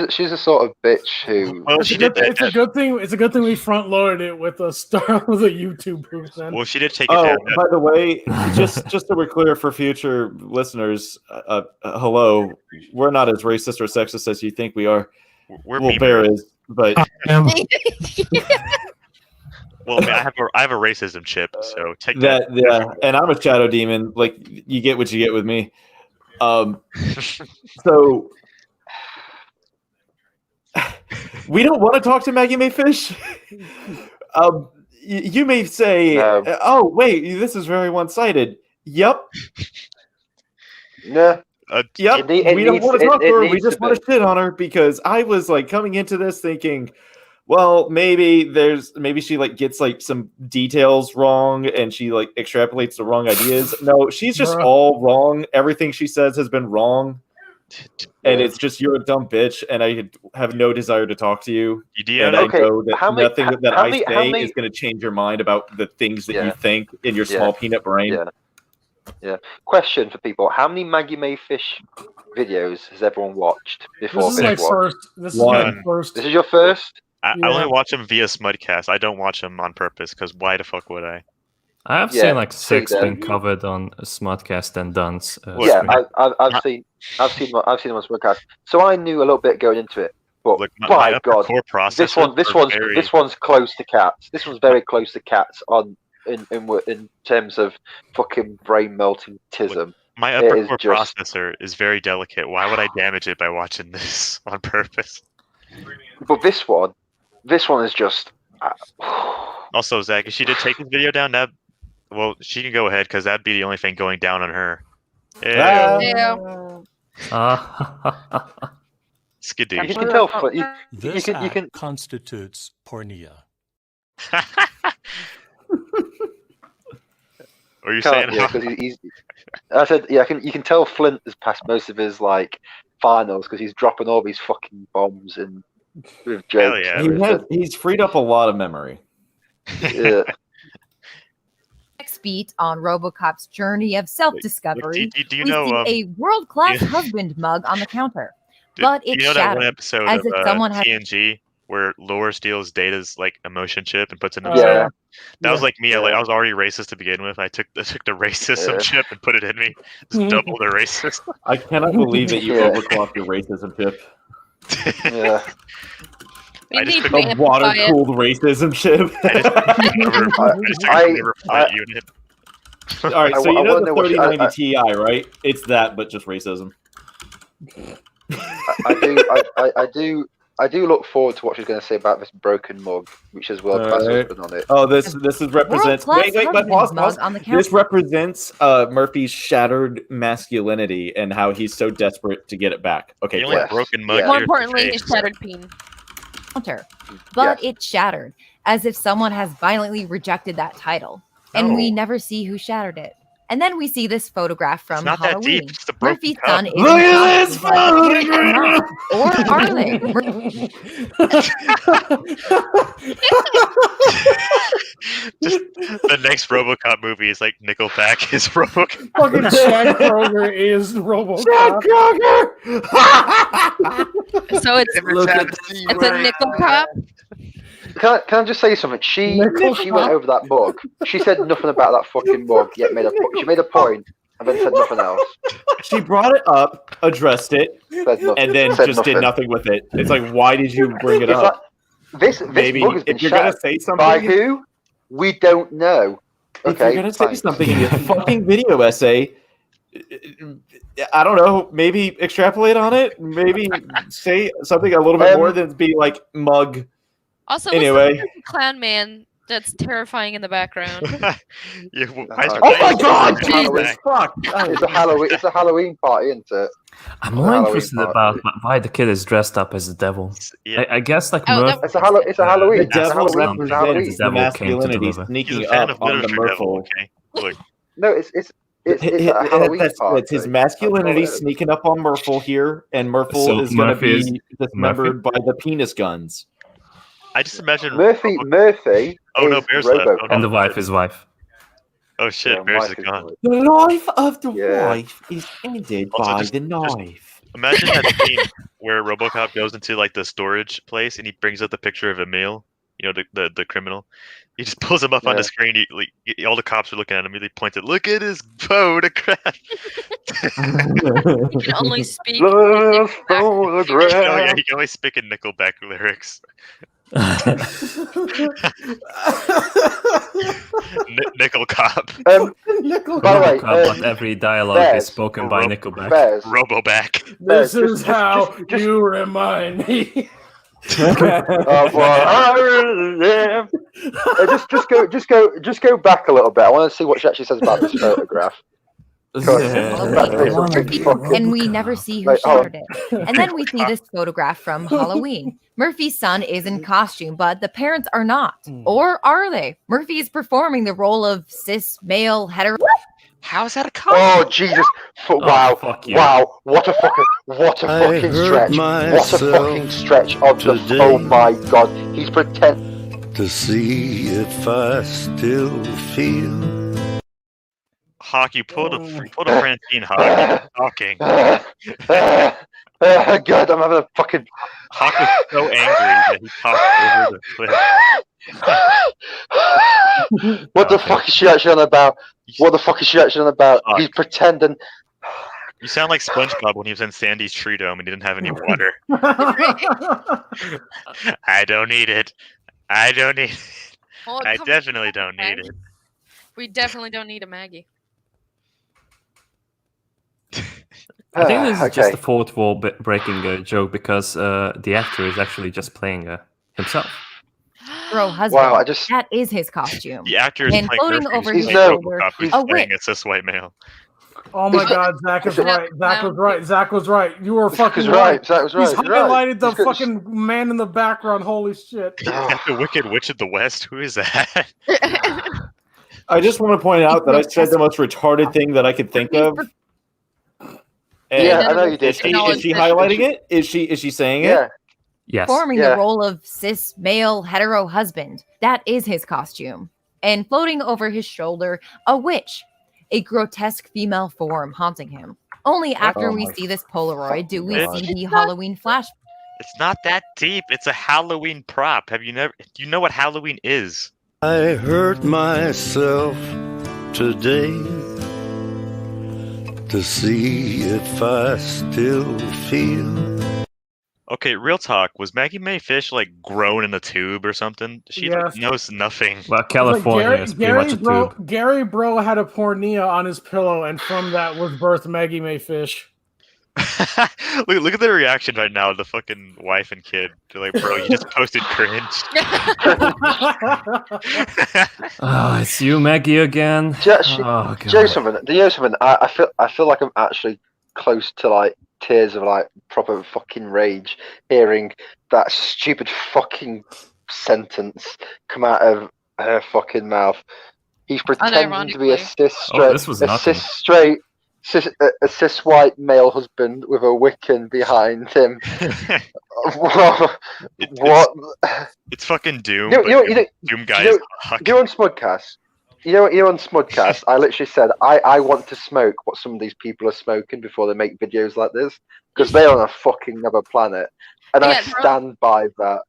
She's a sort of bitch who. Well, It's a good thing. It's a good thing we front loaded it with a YouTube boost. Then. Well, she did take it down. By the way, just so we're clear for future listeners, hello, we're not as racist or sexist as you think we are. Well, Bear is, but Well, I mean, I have a racism chip, so take that. Yeah, and I'm a shadow demon. Like, you get what you get with me. So. We don't want to talk to Maggie May Fish. You may say, "Oh, wait, this is very one-sided." Yep. Yeah. Yep. We don't want to talk to her. We just want to shit on her because I was like coming into this thinking, well, maybe she like gets like some details wrong and she like extrapolates the wrong ideas. No, she's just all wrong. Everything she says has been wrong. And it's just, you're a dumb bitch, and I have no desire to talk to you. And I know that nothing that I say is going to change your mind about the things that you think in your small peanut brain. Yeah. Question for people: how many Maggie May Fish videos has everyone watched before this is my first. This is my first. This is your first. I only watch them via Smudcast. I don't watch them on purpose because why the fuck would I? I have seen like 6 being covered on Smudcast and Duns. I've seen them on Smudcast. So I knew a little bit going into it, but by God, this one's close to cats. This one's very close to cats in terms of fucking brain melting tism. My upper core processor is very delicate. Why would I damage it by watching this on purpose? But this one is just. Also, Zach, if she did take this video down, well, she can go ahead because that'd be the only thing going down on her. Skidoo. You can tell. This act constitutes pornea. Are you saying? I said, you can tell Flint has passed most of his like finals because he's dropping all these fucking bombs and with jokes. He's freed up a lot of memory. Yeah. Next beat on RoboCop's journey of self-discovery, do you we know see a world-class husband mug on the counter, but it's you know shattered, that one episode as of if someone had TNG where Lore steals Data's like emotion chip and puts it in Yeah. himself? That was like me. I was already racist to begin with. I took the racism chip and put it in me. Just double the racist. I cannot believe that you overclocked your racism chip. Yeah. We need to a amplify water-cooled racism chip. All right, so you know the 3090 Ti, right? It's that, but just racism. I do look forward to what she's going to say about this broken mug, which has world-class husband on it. Oh, this represents. Wait, pause. This represents Murphy's shattered masculinity and how he's so desperate to get it back. Okay, the only broken mug. More importantly, his shattered peen. But it's shattered, as if someone has violently rejected that title, and we never see who shattered it. And then we see this photograph from not that Halloween. deep, it's the broken Murphy's cup. son is Look at this photograph! or are they? Just the next RoboCop movie is like Nickelback is RoboCop. Fucking Chad Kroger is RoboCop. So it's a nickel cop. Can I just say something? She went over that mug. She said nothing about that fucking mug, yet she made a point and then said nothing else. She brought it up, addressed it, and then said just did nothing with it. It's like, why did you bring it It's up? This Maybe mug has been if you're gonna shot say something, by who? We don't know. If you're gonna say something in your fucking video essay, I don't know. Maybe extrapolate on it. Maybe say something a little bit more than be like mug. Also, Anyway. what's the clown man that's terrifying in the background? Oh my God! Jesus, fuck! It's a Halloween party, isn't it? I'm more interested about why the kid is dressed up as the devil. I guess like Murph. It's a Halloween. The devil Halloween. represents the devil came to masculinity deliver. sneaking He's a fan up of on the literature devil, Murphle. okay? Look. No, it's a Halloween party. That's his masculinity That's all it is. sneaking up on Murphle here, and Murphle So is going to Murphy is- be dismembered by the penis guns. I just imagine Murphy. Oh no, is Bear's left. Robocop. Oh, And no. the wife is wife. Oh shit, Yeah, Bear's wife is is gone. The life of the Yeah. wife is ended Also, by just- the knife. Imagine that scene where RoboCop goes into like the storage place and he brings out the picture of Emil, you know, the criminal. He just pulls him up on Yeah. the screen. All the cops are looking at him. He points it. Look at his photograph. You can only speak. Love Oh photograph. yeah, he can only speak in Nickelback lyrics. Nickel Cop. By the way, Robocop, but every dialogue is Bears. spoken by Nickelback. Bears. Roboback. This is how you remind me. Of what I am. Just go back a little bit. I want to see what she actually says about this photograph. And we never see who Wait, hold shared it. And then we see this photograph from Halloween. Murphy's son is in costume, but the parents are not. Or are they? Murphy is performing the role of cis, male, hetero. How is that a Oh Jesus! Wow! fuck you. Wow! What a fucking stretch! What a fucking stretch of the! Oh my God! He's pretending to see if I still feel. Hawk, you pulled a Francine Hawk. Talking. God, I'm having a fucking. Hawk was so angry that he talked over the cliff. What the fuck is she actually on about? What the fuck is she actually on about? He's pretending. You sound like SpongeBob when he was in Sandy's tree dome and he didn't have any water. I don't need it. I don't need it. Oh, I come definitely don't need it. We definitely don't need a Maggie. I think this is Okay. just a fourth wall breaking joke because the actor is actually just playing himself. Bro, husband. Wow, I just- That is his costume. The actor is And playing floating Murphy, over who's his playing shoulder, RoboCop, who's a playing whip. a cis white male. Oh my God, Zach is right. Zach was right. Zach was right. You were fucking right. Zach was right. He's He's right. highlighted the He's got- fucking man in the background. Holy shit. Is that the Wicked Witch of the West? Who is that? I just want to point out that I said the most retarded thing that I could think of. And Yeah, I know you did. Is she highlighting it? Is she saying Yeah. it? Yes. Performing Yeah. the role of cis, male, hetero husband. That is his costume. And floating over his shoulder, a witch. A grotesque female form haunting him. Only after we see this Polaroid do we God. see the Halloween flash. It's not that deep. It's a Halloween prop. Have you never? You know what Halloween is? I hurt myself today to see if I still feel. Okay, real talk. Was Maggie Mae Fish like grown in a tube or something? She like, Yes. knows nothing. Well, California Like, is pretty much a tube. Gary Bro had a pornea on his pillow, and from that was birthed Maggie Mae Fish. Look at the reaction right now of the fucking wife and kid. They're like, bro, you just posted cringe. Oh, it's you, Maggie, again. Do you actually- Oh, do you know God. something? Do you know something? I feel like I'm actually close to like tears of like proper fucking rage hearing that stupid fucking sentence come out of her fucking mouth. He's pretending to be a a cis white male husband with a Wiccan behind him. What? It's fucking Doom. Doom guy you is hot. know on Smudcast. You know on Smudcast, I literally said I want to smoke what some of these people are smoking before they make videos like this because they're on a fucking other planet, and I stand by that.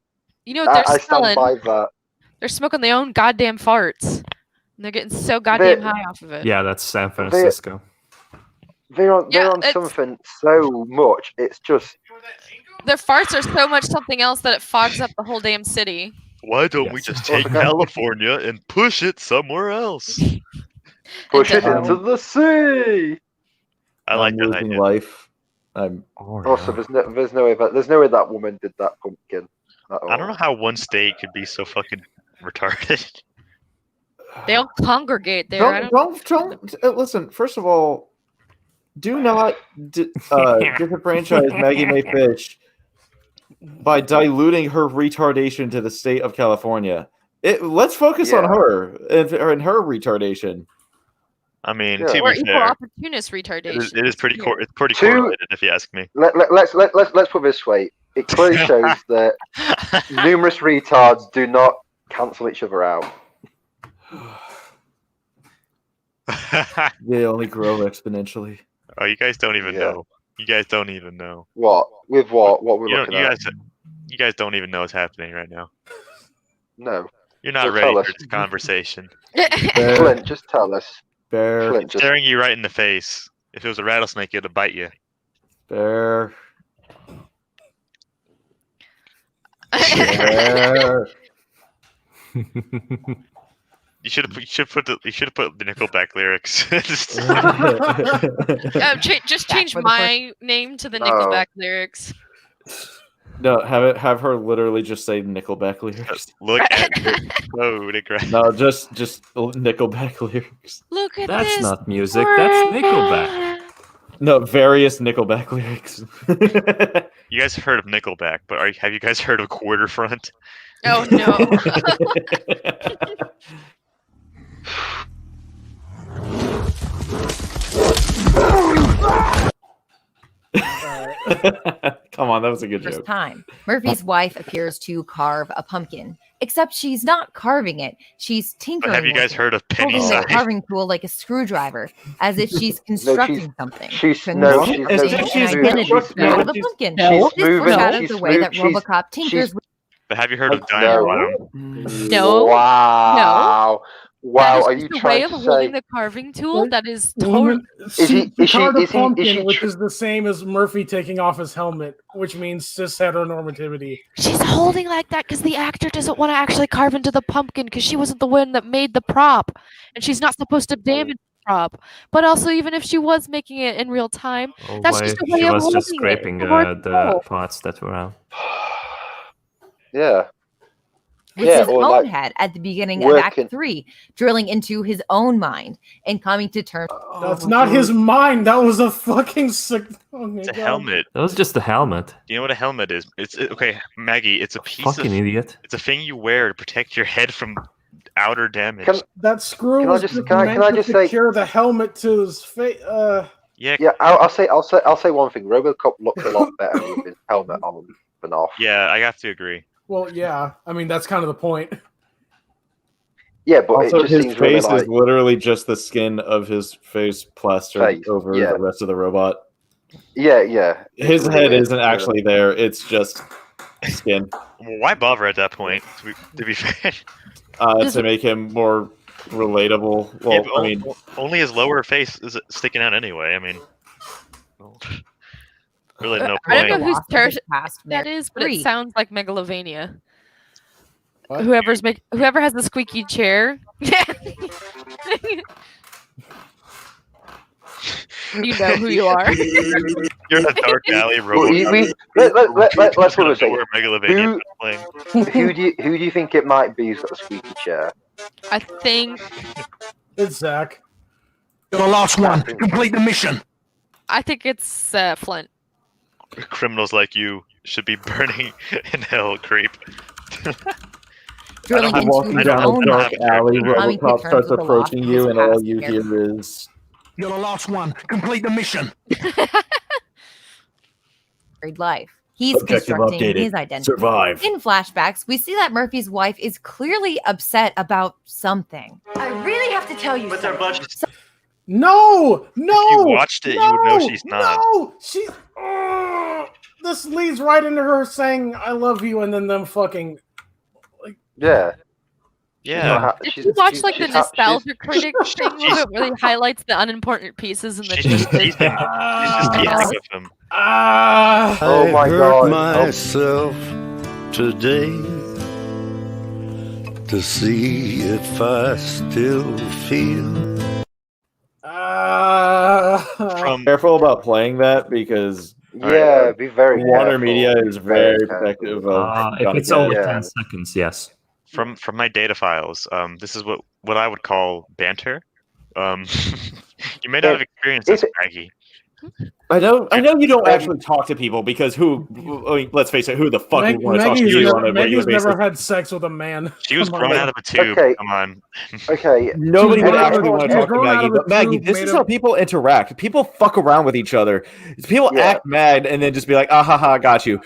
You know what they're I stand by that. They're smoking their own goddamn farts. And they're getting so goddamn high off of it. Yeah, that's San Francisco. They're on something so much. It's just their farts are so much something else that it fogs up the whole damn city. Why don't we just take California and push it somewhere else? Push it into the sea. I like that losing idea. life. Also, there's no way that woman did that pumpkin. I don't know how one state could be so fucking retarded. They all congregate there. Don't listen. First of all, do not disenfranchise Maggie Mae Fish by diluting her retardation to the state of California. Let's focus on her and her retardation. I mean, Or to be equal fair, opportunist retardation. it is pretty correlated, if you ask me. Let's put it this way. It clearly shows that numerous retards do not cancel each other out. They only grow exponentially. Oh, you guys don't even know. You guys don't even know. What? With what? What we're looking at? You guys don't even know what's happening right now. No. You're not So ready tell for us. this conversation. Flint, just tell us. Bear. Flint, just... Staring you right in the face. If it was a rattlesnake, it'd bite you. Bear. Bear. You should have put the Nickelback lyrics. Just change my name to the Nickelback lyrics. No, have her literally just say Nickelback lyrics. Look at it. Photograph. No, just Nickelback lyrics. Look at That's this. not music. That's Nickelback. No, various Nickelback lyrics. You guys have heard of Nickelback, but have you guys heard of Quarterfront? Oh no. Come on, that was a good First joke. time, Murphy's wife appears to carve a pumpkin, except she's not carving it. She's tinkering. Have you guys with it, heard of holding the Pennyside? carving tool like a screwdriver, as if she's constructing something. she's Constructing moving- an identity out of the pumpkin. she's This moving- foreshadows the way she's that moving- RoboCop tinkers with. But have you heard of Dynamo? No. Wow. Wow. That is Are just you a way trying of to holding say? the carving tool. That is totally. Is carved a he pumpkin, which is the same as Murphy taking off his helmet, which means cis heteronormativity. She's holding like that because the actor doesn't want to actually carve into the pumpkin because she wasn't the one that made the prop, and she's not supposed to damage the prop. But also, even if she was making it in real time, that's just a way She of was holding just scraping it. Or the parts that were out. Yeah. With his or own like head at the beginning of working- Act 3, drilling into his own mind and coming to terms. That's not his mind. That was a fucking sick. Oh my It's a God. helmet. That was just a helmet. Do you know what a helmet is? Okay, Maggie. It's a piece Fucking of. idiot. It's a thing you wear to protect your head from outer damage. That screw Can I was just- just can I meant to just say- secure the helmet to his face. Yeah. Yeah. I'll say one thing. RoboCop looks a lot better with his helmet on than off. Yeah, I have to agree. Well, yeah. I mean, that's kind of the point. Yeah, but Also, it just his seems really face like is literally just the skin of his face plastered Face, over yeah. the rest of the robot. yeah. His It's head really isn't weird. actually there; it's just skin Well, why bother at that point? To be fair, to make him more relatable. Well, Yeah, but I mean, only his lower face is sticking out anyway. I mean, really no I don't point. know whose Lost territory his past that is, but Three. it sounds like Megalovania. Whoever has the squeaky chair. You know who you are. You're in a dark alley, Well, Robot. let's put it this way. Where Megalovania is playing. Who do you think it might be who's got the squeaky chair? I think It's Zach. You're the last one. Complete the mission. it's Flint. Criminals like you should be burning in hell, creep. drilling You're into walking her down a own dark mind. alley, Coming to Robocop terms starts with the loss approaching of you, his and all past you memory. hear is... You're the last one. Complete the mission. Life. He's Objective constructing updated. his identity. Survive. In flashbacks, we see that Murphy's wife is clearly upset about something. I really have to tell you something. No, no. If you watched it, you would know she's not. No, she's. This leads right into her saying "I love you" and then them fucking. Yeah. Yeah. Did you watch like the nostalgia critic thing of it, where he highlights the unimportant pieces and then just She's just teasing with him. Oh my I hurt God. myself today to see if I still feel. Careful about playing that because Yeah, be very Warner careful. Media is very protective of. If it's over 10 seconds, yes. From my data files, this is what I would call banter. You may not have experienced this, Maggie. I know you don't actually talk to people because let's face it, who the fuck would want to talk to you on a regular Maggie's basis? never had sex with a man. She was Come grown on. out of a tube. Okay. Come on. Okay. Nobody would actually want to she's talk to grown out Maggie. of a But Maggie, tube this made is of- how people interact. People fuck around with each other. People act mad and then just be like, ah ha ha, got you.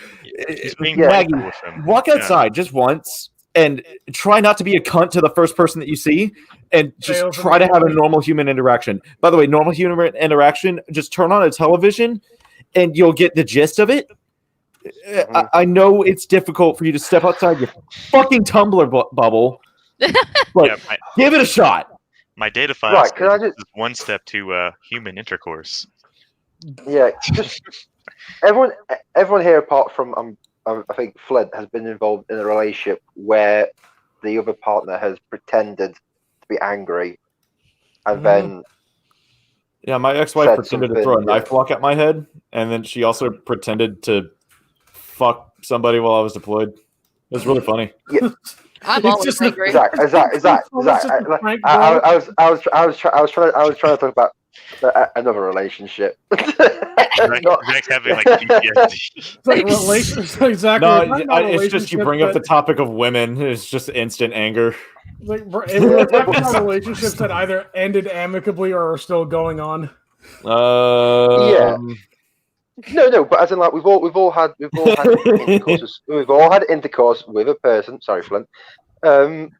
Maggie, with him. walk outside just once and try not to be a cunt to the first person that you see and just try to have a normal human interaction. By the way, normal human interaction, just turn on a television and you'll get the gist of it. I know it's difficult for you to step outside your fucking Tumblr bubble, but give it a shot. My data file Right, can I is one step to human intercourse. Yeah, just everyone here apart from I think Flint has been involved in a relationship where the other partner has pretended to be angry, and then Yeah, my ex-wife said pretended to something, throw a yeah. knife block at my head, and then she also pretended to fuck somebody while I was deployed. It was really funny. Yeah. I'm always angry. Zach. I was trying to talk about another relationship. Zach's having like PTSD. It's like relationships. Exactly. No, It's not it's just you relationship, bring up the but- topic of women. It's just instant anger. Like, we're talking about relationships that either ended amicably or are still going on. Yeah. No, but as in like we've all had intercourse. We've all had intercourse with a person. Sorry, Flint. Who?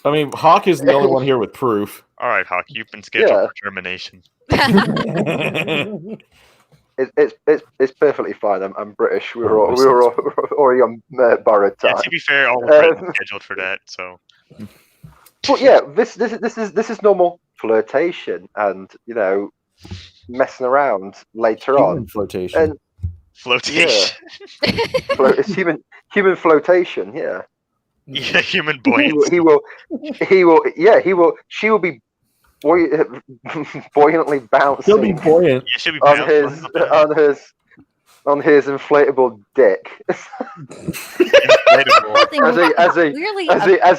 I mean, Hawk is the only one here with proof. All right, Hawk, you've been scheduled Yeah. for termination. It's perfectly fine. I'm British. We were already on borrowed time. Yeah, to be fair, all the friends are scheduled for that. So, But yeah, this is normal flirtation, and messing around later on. Flirtation. And flotation. it's human flotation. Yeah. Yeah, human buoyancy. He will. She will be buoyantly bouncing. She'll be buoyant. Yeah, she'll be on bouncing on his inflatable dick. as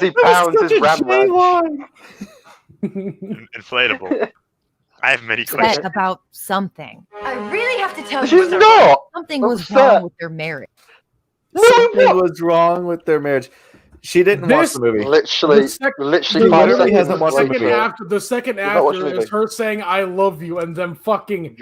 he pounds his ram line. Inflatable. I have many Upset questions. about something. I really have to tell you She's something. not. Something was upset. wrong with their marriage. Something was wrong with their marriage. She didn't watch the movie. Literally She 5 literally seconds. hasn't watched the movie. The second not watching the after is movie. her saying "I love you" and them fucking.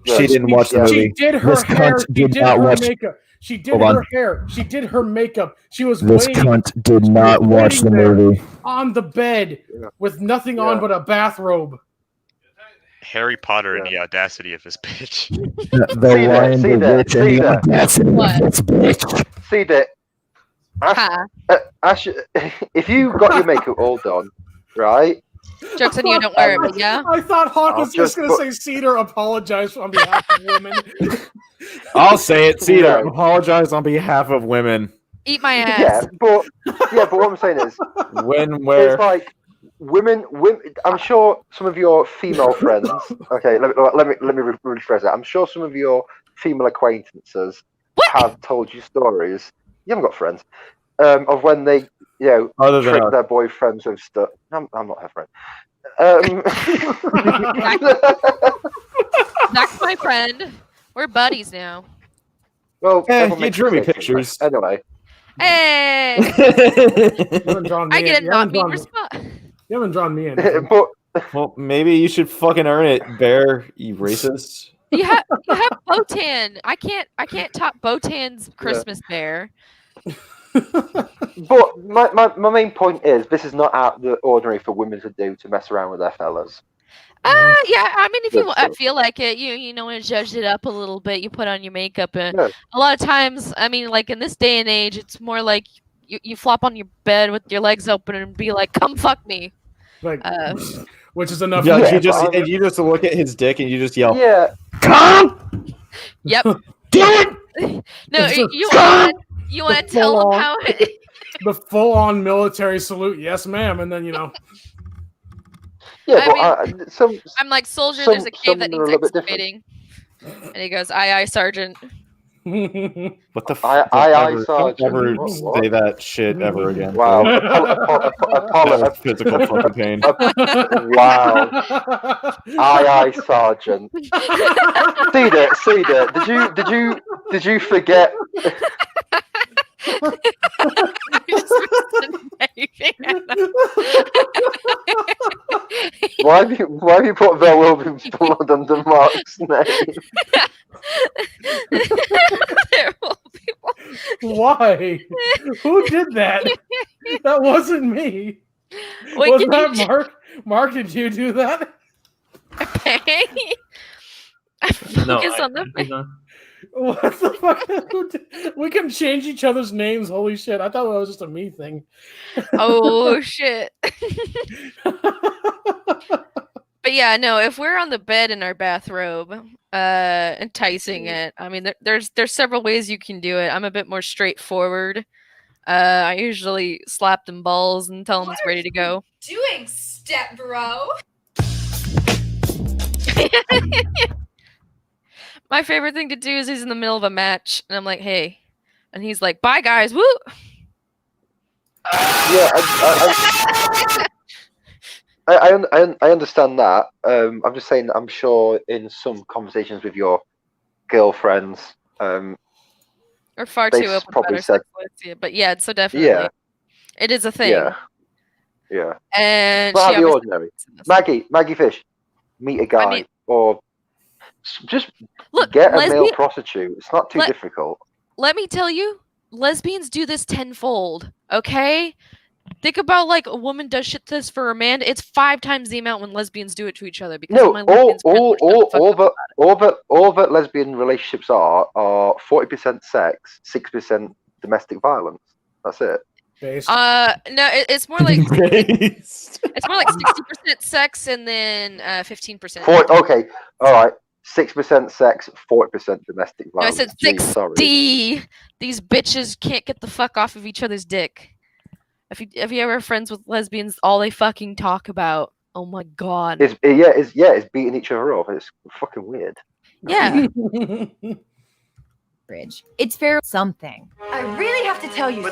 She didn't watch the She movie. did her This hair. cunt She did did not her watch- makeup. She did Hold her on. hair. She did her makeup. She was This waiting cunt did not watch the waiting there movie. on the bed with nothing on but a bathrobe. Harry Potter and the audacity of his bitch. The Lion, the Witch, and the audacity What? of this bitch. See that? Ash, if you got your makeup all done, right? Jokes on you, don't wear it, but yeah. I thought Hawk I'll was just just going to put- say Cedar apologized on behalf of women. I'll say it, Cedar. No. Apologize on behalf of women. Eat my ass. Yeah, but what I'm saying is, When, where? it's like women. I'm sure some of your female friends. Okay, let me rephrase that. I'm sure some of your female acquaintances have told you stories. You haven't got friends. Of when they, Other than trick us. their boyfriends with stuff. I'm not her friend. Zach's my friend. We're buddies now. Well, you drew me pictures. Anyway. Hey! You haven't drawn me I get a you not haven't mean drawn- response. You haven't drawn me anything. Well, maybe you should fucking earn it, Bear. You racist. You have Botan. I can't top Botan's Christmas bear. But my main point is this is not out the ordinary for women to do, to mess around with their fellas. Yeah. I mean, if you Good I stuff. feel like it, you know, want to judge it up a little bit. You put on your makeup, and a lot of times, I mean, like in this day and age, it's more like you flop on your bed with your legs open and be like, "Come fuck me," like, which is enough. Yeah, you just look at his dick and you just yell, "Yeah, come!" Yep. Do it. No, you want to tell him how the full-on military salute, yes, ma'am, and then Yeah, I'm like, soldier, there's a cave that needs excavating. And he goes, aye, aye, sergeant. What the fuck? Don't Sergeant. ever What? say that shit ever again. Wow. That was physical fucking pain. Wow. Aye, Sergeant. Cedar, did you forget? Why have you put there will be blood under Mark's name? There will be Why? Who did that? That wasn't me. Wait, Wasn't did that Mark? Mark, did you do that? Okay. I focus on the. What the fuck? We can change each other's names. Holy shit! I thought that was just a me thing. Oh shit. But yeah, no. If we're on the bed in our bathrobe, enticing it. I mean, there's several ways you can do it. I'm a bit more straightforward. I usually slap them balls and tell them it's ready to go. Doing, step bro. My favorite thing to do is he's in the middle of a match, and I'm like, "Hey," and he's like, "Bye, guys, woo." Yeah, I understand that. I'm just saying that I'm sure in some conversations with your girlfriends, or far they too open probably about our said, sex life, yeah, but yeah, so definitely, yeah, it is a thing. Yeah. And Not she out of the obviously- ordinary. Maggie Fish, meet a guy or just Look, get a male lesbian- prostitute. It's not too difficult. Let me tell you, lesbians do this tenfold. Okay, think about like a woman does shit this for a man. It's 5 times the amount when lesbians do it to each other. Because No, my lesbians all that lesbian relationships are 40% sex, 6% domestic violence. That's it. No, it's more like it's more like 60% sex and then 15%. Okay, all right. 6% sex, 40% domestic No, I violence. said Gee, 60. These bitches can't get the fuck off of each other's dick. If you ever friends with lesbians, all they fucking talk about. Oh my god. It's beating each other up. It's fucking weird. Yeah. It's fair something. I really have to tell you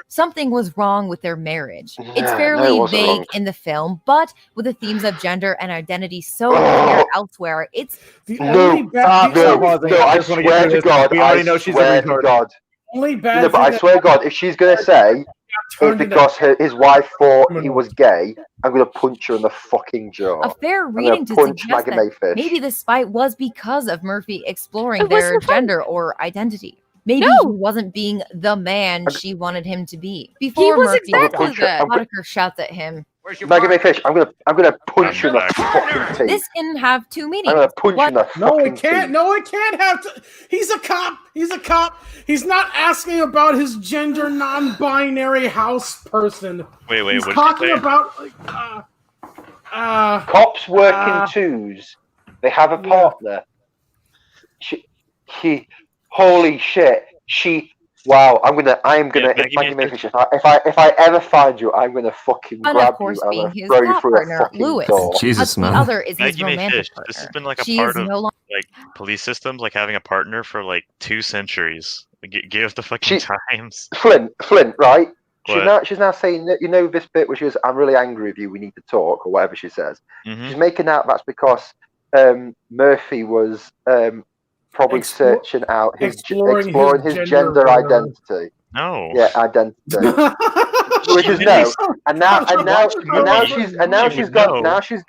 Something was wrong with their marriage. It's no, fairly it wasn't vague wrong. in the film, but with the themes of gender and identity so clear elsewhere, it's No, I swear to God, We already know she's a swear to retard. God. Only bad No, but thing I that- swear to God, if she's gonna say it's because his wife thought he was gay, I'm gonna punch her in the fucking jaw. a fair I'm reading to gonna punch suggest Maggie that Mayfish. maybe this fight was because of Murphy exploring It their wasn't fun. gender or identity. Maybe No. he wasn't being the man she wanted him to be. Before was Murphy exactly attacks, that. Whitaker shouts at him, Maggie Mayfish, I'm gonna punch you in the fucking teeth. "This can have two meanings." I'm gonna punch you in the No, fucking it can't. teeth. No, it can't have to. He's a cop. He's a cop. He's not asking about his gender non-binary house person. Wait, He's what did you talking say? about Cops work in twos. They have a partner. Holy shit. Wow, I am gonna. Maggie Maggie Mayfish. Mayfish, if I ever find you, I'm gonna fucking And grab of course, you being and his throw you law through a partner, fucking Lewis. door. Jesus, The man. other is his Maggie romantic Mayfish. partner. This has been like a She part is of no longer. like police systems, like having a partner for like 2 centuries. Give the fucking times. Flint, right? What? She's now saying that, you know, this bit where she goes, "I'm really angry with you. We need to talk," or whatever she says. Mhm. She's making out that's because Murphy was probably searching out exploring his gender identity. No. Yeah, identity. Which is no. And now she's gone. Now she's.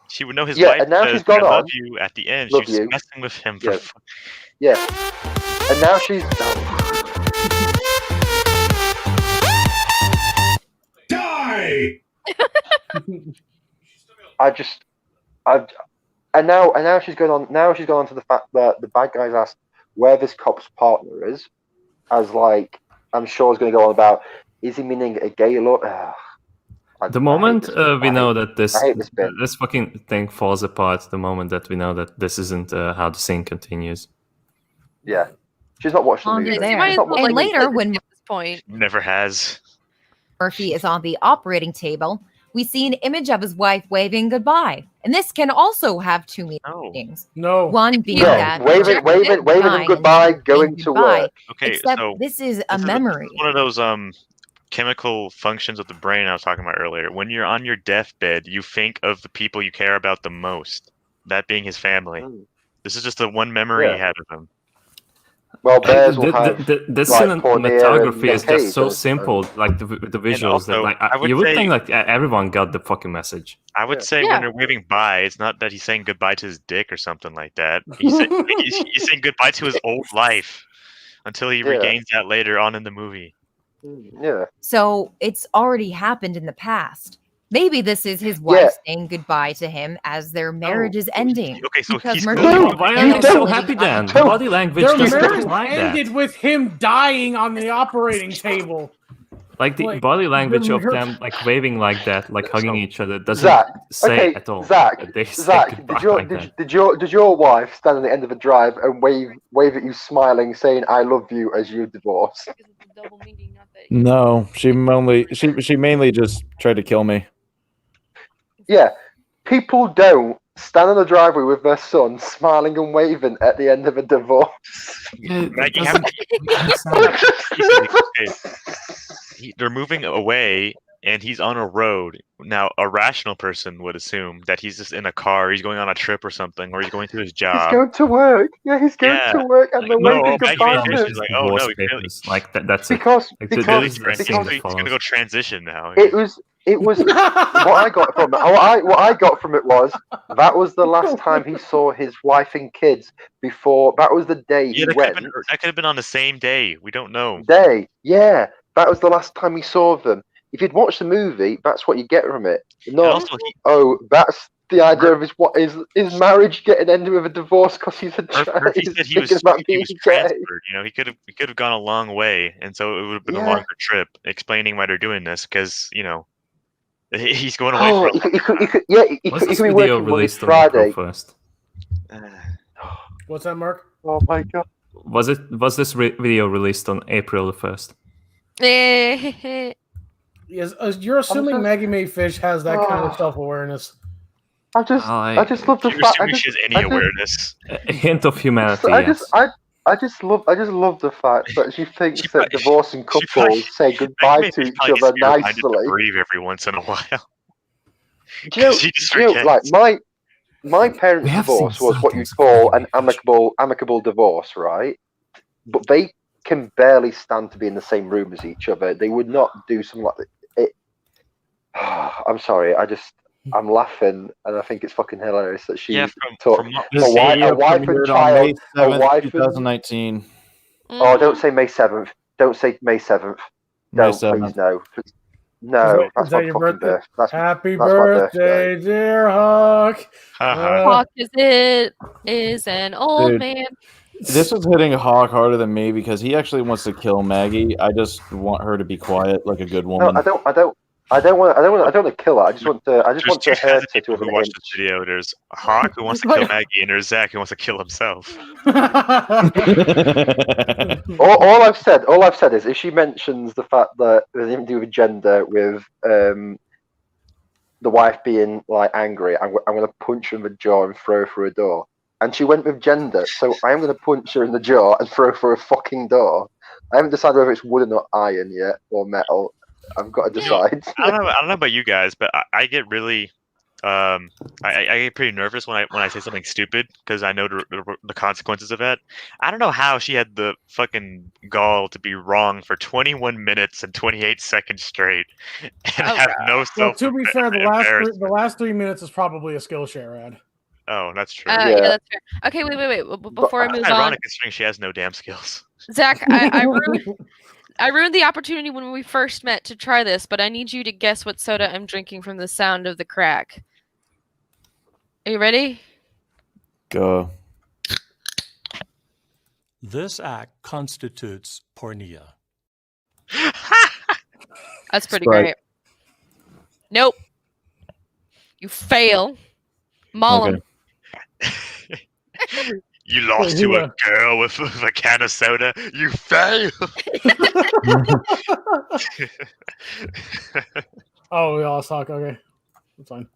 She would know his Yeah, wife and now says, she's gone I love on. you at the end. Love She was you. messing with him. Yeah. Yeah. And now she's. Die! And now she's gone on. Now she's gone on to the fact that the bad guys asked where this cop's partner is, as like I'm sure is going to go on about. Is he meaning a gay look? The moment we know that I hate this bit. this fucking thing falls apart, the moment that we know that this isn't how the scene continues. Yeah, she's not watched the movie. There. She's not watched And the later, movie. when At this point, Never has. Murphy is on the operating table, we see an image of his wife waving goodbye. And this can also have two meanings. No. One being Yeah, that waving him goodbye, going to work. Okay, Except so this is a this memory. Is one of those chemical functions of the brain I was talking about earlier. When you're on your deathbed, you think of the people you care about the most. That being his family. This is just the one memory he had of him. Well, bears will have the like, cinematography is Nick just so Cage, simple, like the visuals. also, that like I would you would say- think like everyone got the fucking message. I would say when they're waving bye, it's not that he's saying goodbye to his dick or something like that. He's saying goodbye to his old life until he regains that later on in the movie. Yeah. So it's already happened in the past. Maybe this is his wife saying goodbye to him as their marriage is ending. Okay, so Because he's Murphy going- is Why are you so happy then? The body language Their doesn't marriage imply that. ended with him dying on the operating table. Like the Like, body language the of mer- them, like waving like that, like hugging each other, doesn't Zach, say okay, at all. Zach, that they say Zach, goodbye did your like that. did your wife stand at the end of a drive and wave at you, smiling, saying "I love you" as you divorce? No, she mainly just tried to kill me. Yeah, people don't stand in the driveway with their son, smiling and waving at the end of a divorce. Maggie, they're moving away, and he's on a road. Now, a rational person would assume that he's just in a car, he's going on a trip or something, or he's going to his job. He's going to work. Yeah, he's going to work, and they're waving goodbye to him. He's like, oh no, Like that's because it. Like, because the scene that he's follows. gonna go transition now. It was what I got from it. What I got from it was that was the last time he saw his wife and kids before. That was the day he went. That could have been on the same day. We don't know. Yeah, that was the last time he saw them. If you'd watched the movie, that's what you get from it. Not that's the idea of his marriage getting ended with a divorce because he's a child. Murphy said he was transferred. You know, he could have gone a long way, and so it would have been a longer trip. Explaining why they're doing this, because you know he's going away. Oh, he could be working Monday, Friday. First. What's that, Mark? Oh my god! Was this video released on April the 1st? Yes, you're assuming Maggie Mae Fish has that kind of self-awareness. I just love the fact. She has any awareness. A hint of humanity. I just love the fact that she thinks that divorcing couples say goodbye to each other nicely. Breathe every once in a while. Do you know, like my parents' divorce was what you call an amicable divorce, right? But they can barely stand to be in the same room as each other. They would not do something like it. I'm sorry. I'm laughing, and I think it's fucking hilarious that she took a wife and child. May 7th, 2019. Oh, don't say May 7th. Don't say May 7th. Don't, please, no. No, that's my fucking birthday. Happy birthday, dear Hawk. Hawk is an old man. This is hitting Hawk harder than me because he actually wants to kill Maggie. I just want her to be quiet, like a good woman. No, I don't want to kill her. I just want to hurt her to who watch this video. There's Hawk who wants to kill Maggie, and there's Zach who wants to kill himself. all I've said is if she mentions the fact that there's anything to do with gender, with the wife being like angry, I'm going to punch her in the jaw and throw her through a door. And she went with gender, so I am going to punch her in the jaw and throw her through a fucking door. I haven't decided whether it's wooden or iron yet, or metal. I've got to decide. I don't know about you guys, but I get really I get pretty nervous when I say something stupid because I know the consequences of that. I don't know how she had the fucking gall to be wrong for 21 minutes and 28 seconds straight and have no self. Well, to be fair, the last 3 minutes is probably a Skillshare ad. Oh, that's true. Yeah, that's fair. Okay, wait. Before I move that's on, ironic considering she has no damn skills. Zach, I ruined the opportunity when we first met to try this, but I need you to guess what soda I'm drinking from the sound of the crack. Are you ready? Go. This act constitutes pornea. That's pretty Sprite. great. Nope. You fail. Maul him. You lost to a girl with a can of soda. You fail. Oh, we all suck. Okay, that's fine.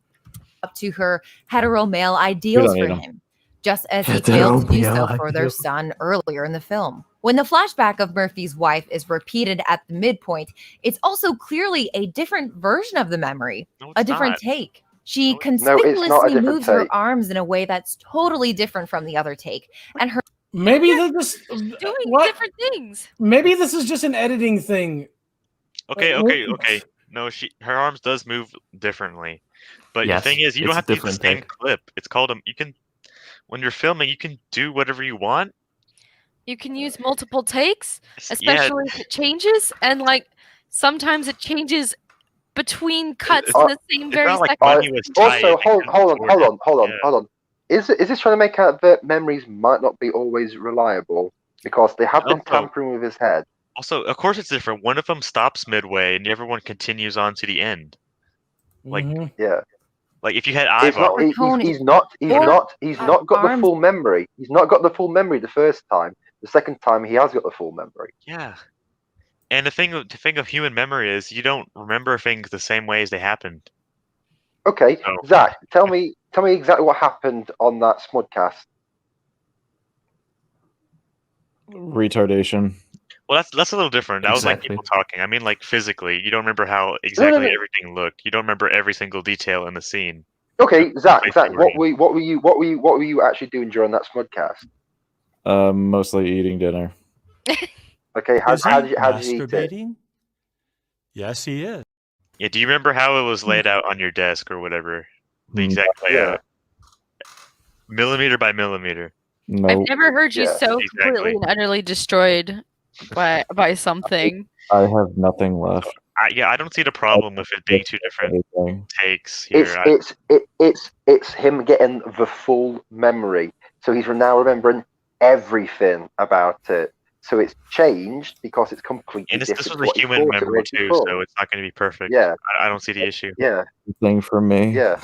Up to her hetero male ideals for him, just as he failed to do so for their son earlier in the film. When the flashback of Murphy's wife is repeated at the midpoint, it's also clearly a different version of the memory, a different take. She conspicuously moves her arms in a way that's totally different from the other take, and her maybe they're just doing different things. Maybe this is just an editing thing. Okay. No, her arms does move differently, but Yes, the thing is, you it's don't have a to use the different same take. clip. It's called you can when you're filming, you can do whatever you want. You can use multiple takes, especially if it changes, and like sometimes it changes between cuts in the same very second. Also, hold on. Is this trying to make out that memories might not be always reliable because they have been tampering with his head? Also, of course, it's different. One of them stops midway, and the other one continues on to the end. Like, yeah. Like if you had He's not got the full memory. He's not got the full memory the first time. The second time, he has got the full memory. Yeah. And the thing of human memory is you don't remember things the same way as they happened. Okay, Zach, tell me exactly what happened on that Smudcast. Retardation. Well, that's a little different. That was like people talking. I mean, like physically, you don't remember how exactly everything looked. You don't remember every single detail in the scene. Okay, Zach, what were you actually doing during that Smudcast? Mostly eating dinner. Okay, how did you eat it? Masturbating? Yes, he is. Yeah, do you remember how it was laid out on your desk or whatever? The exact layout. Millimeter by millimeter. Nope. I've never heard you so completely and utterly destroyed by something. I have nothing left. I don't see the problem with it being two different takes here. It's him getting the full memory, so he's now remembering everything about it. So it's changed because it's completely and this different. was a human memory too, so it's not going to be perfect. Yeah, I don't see the issue. Yeah, thing for me. Yeah,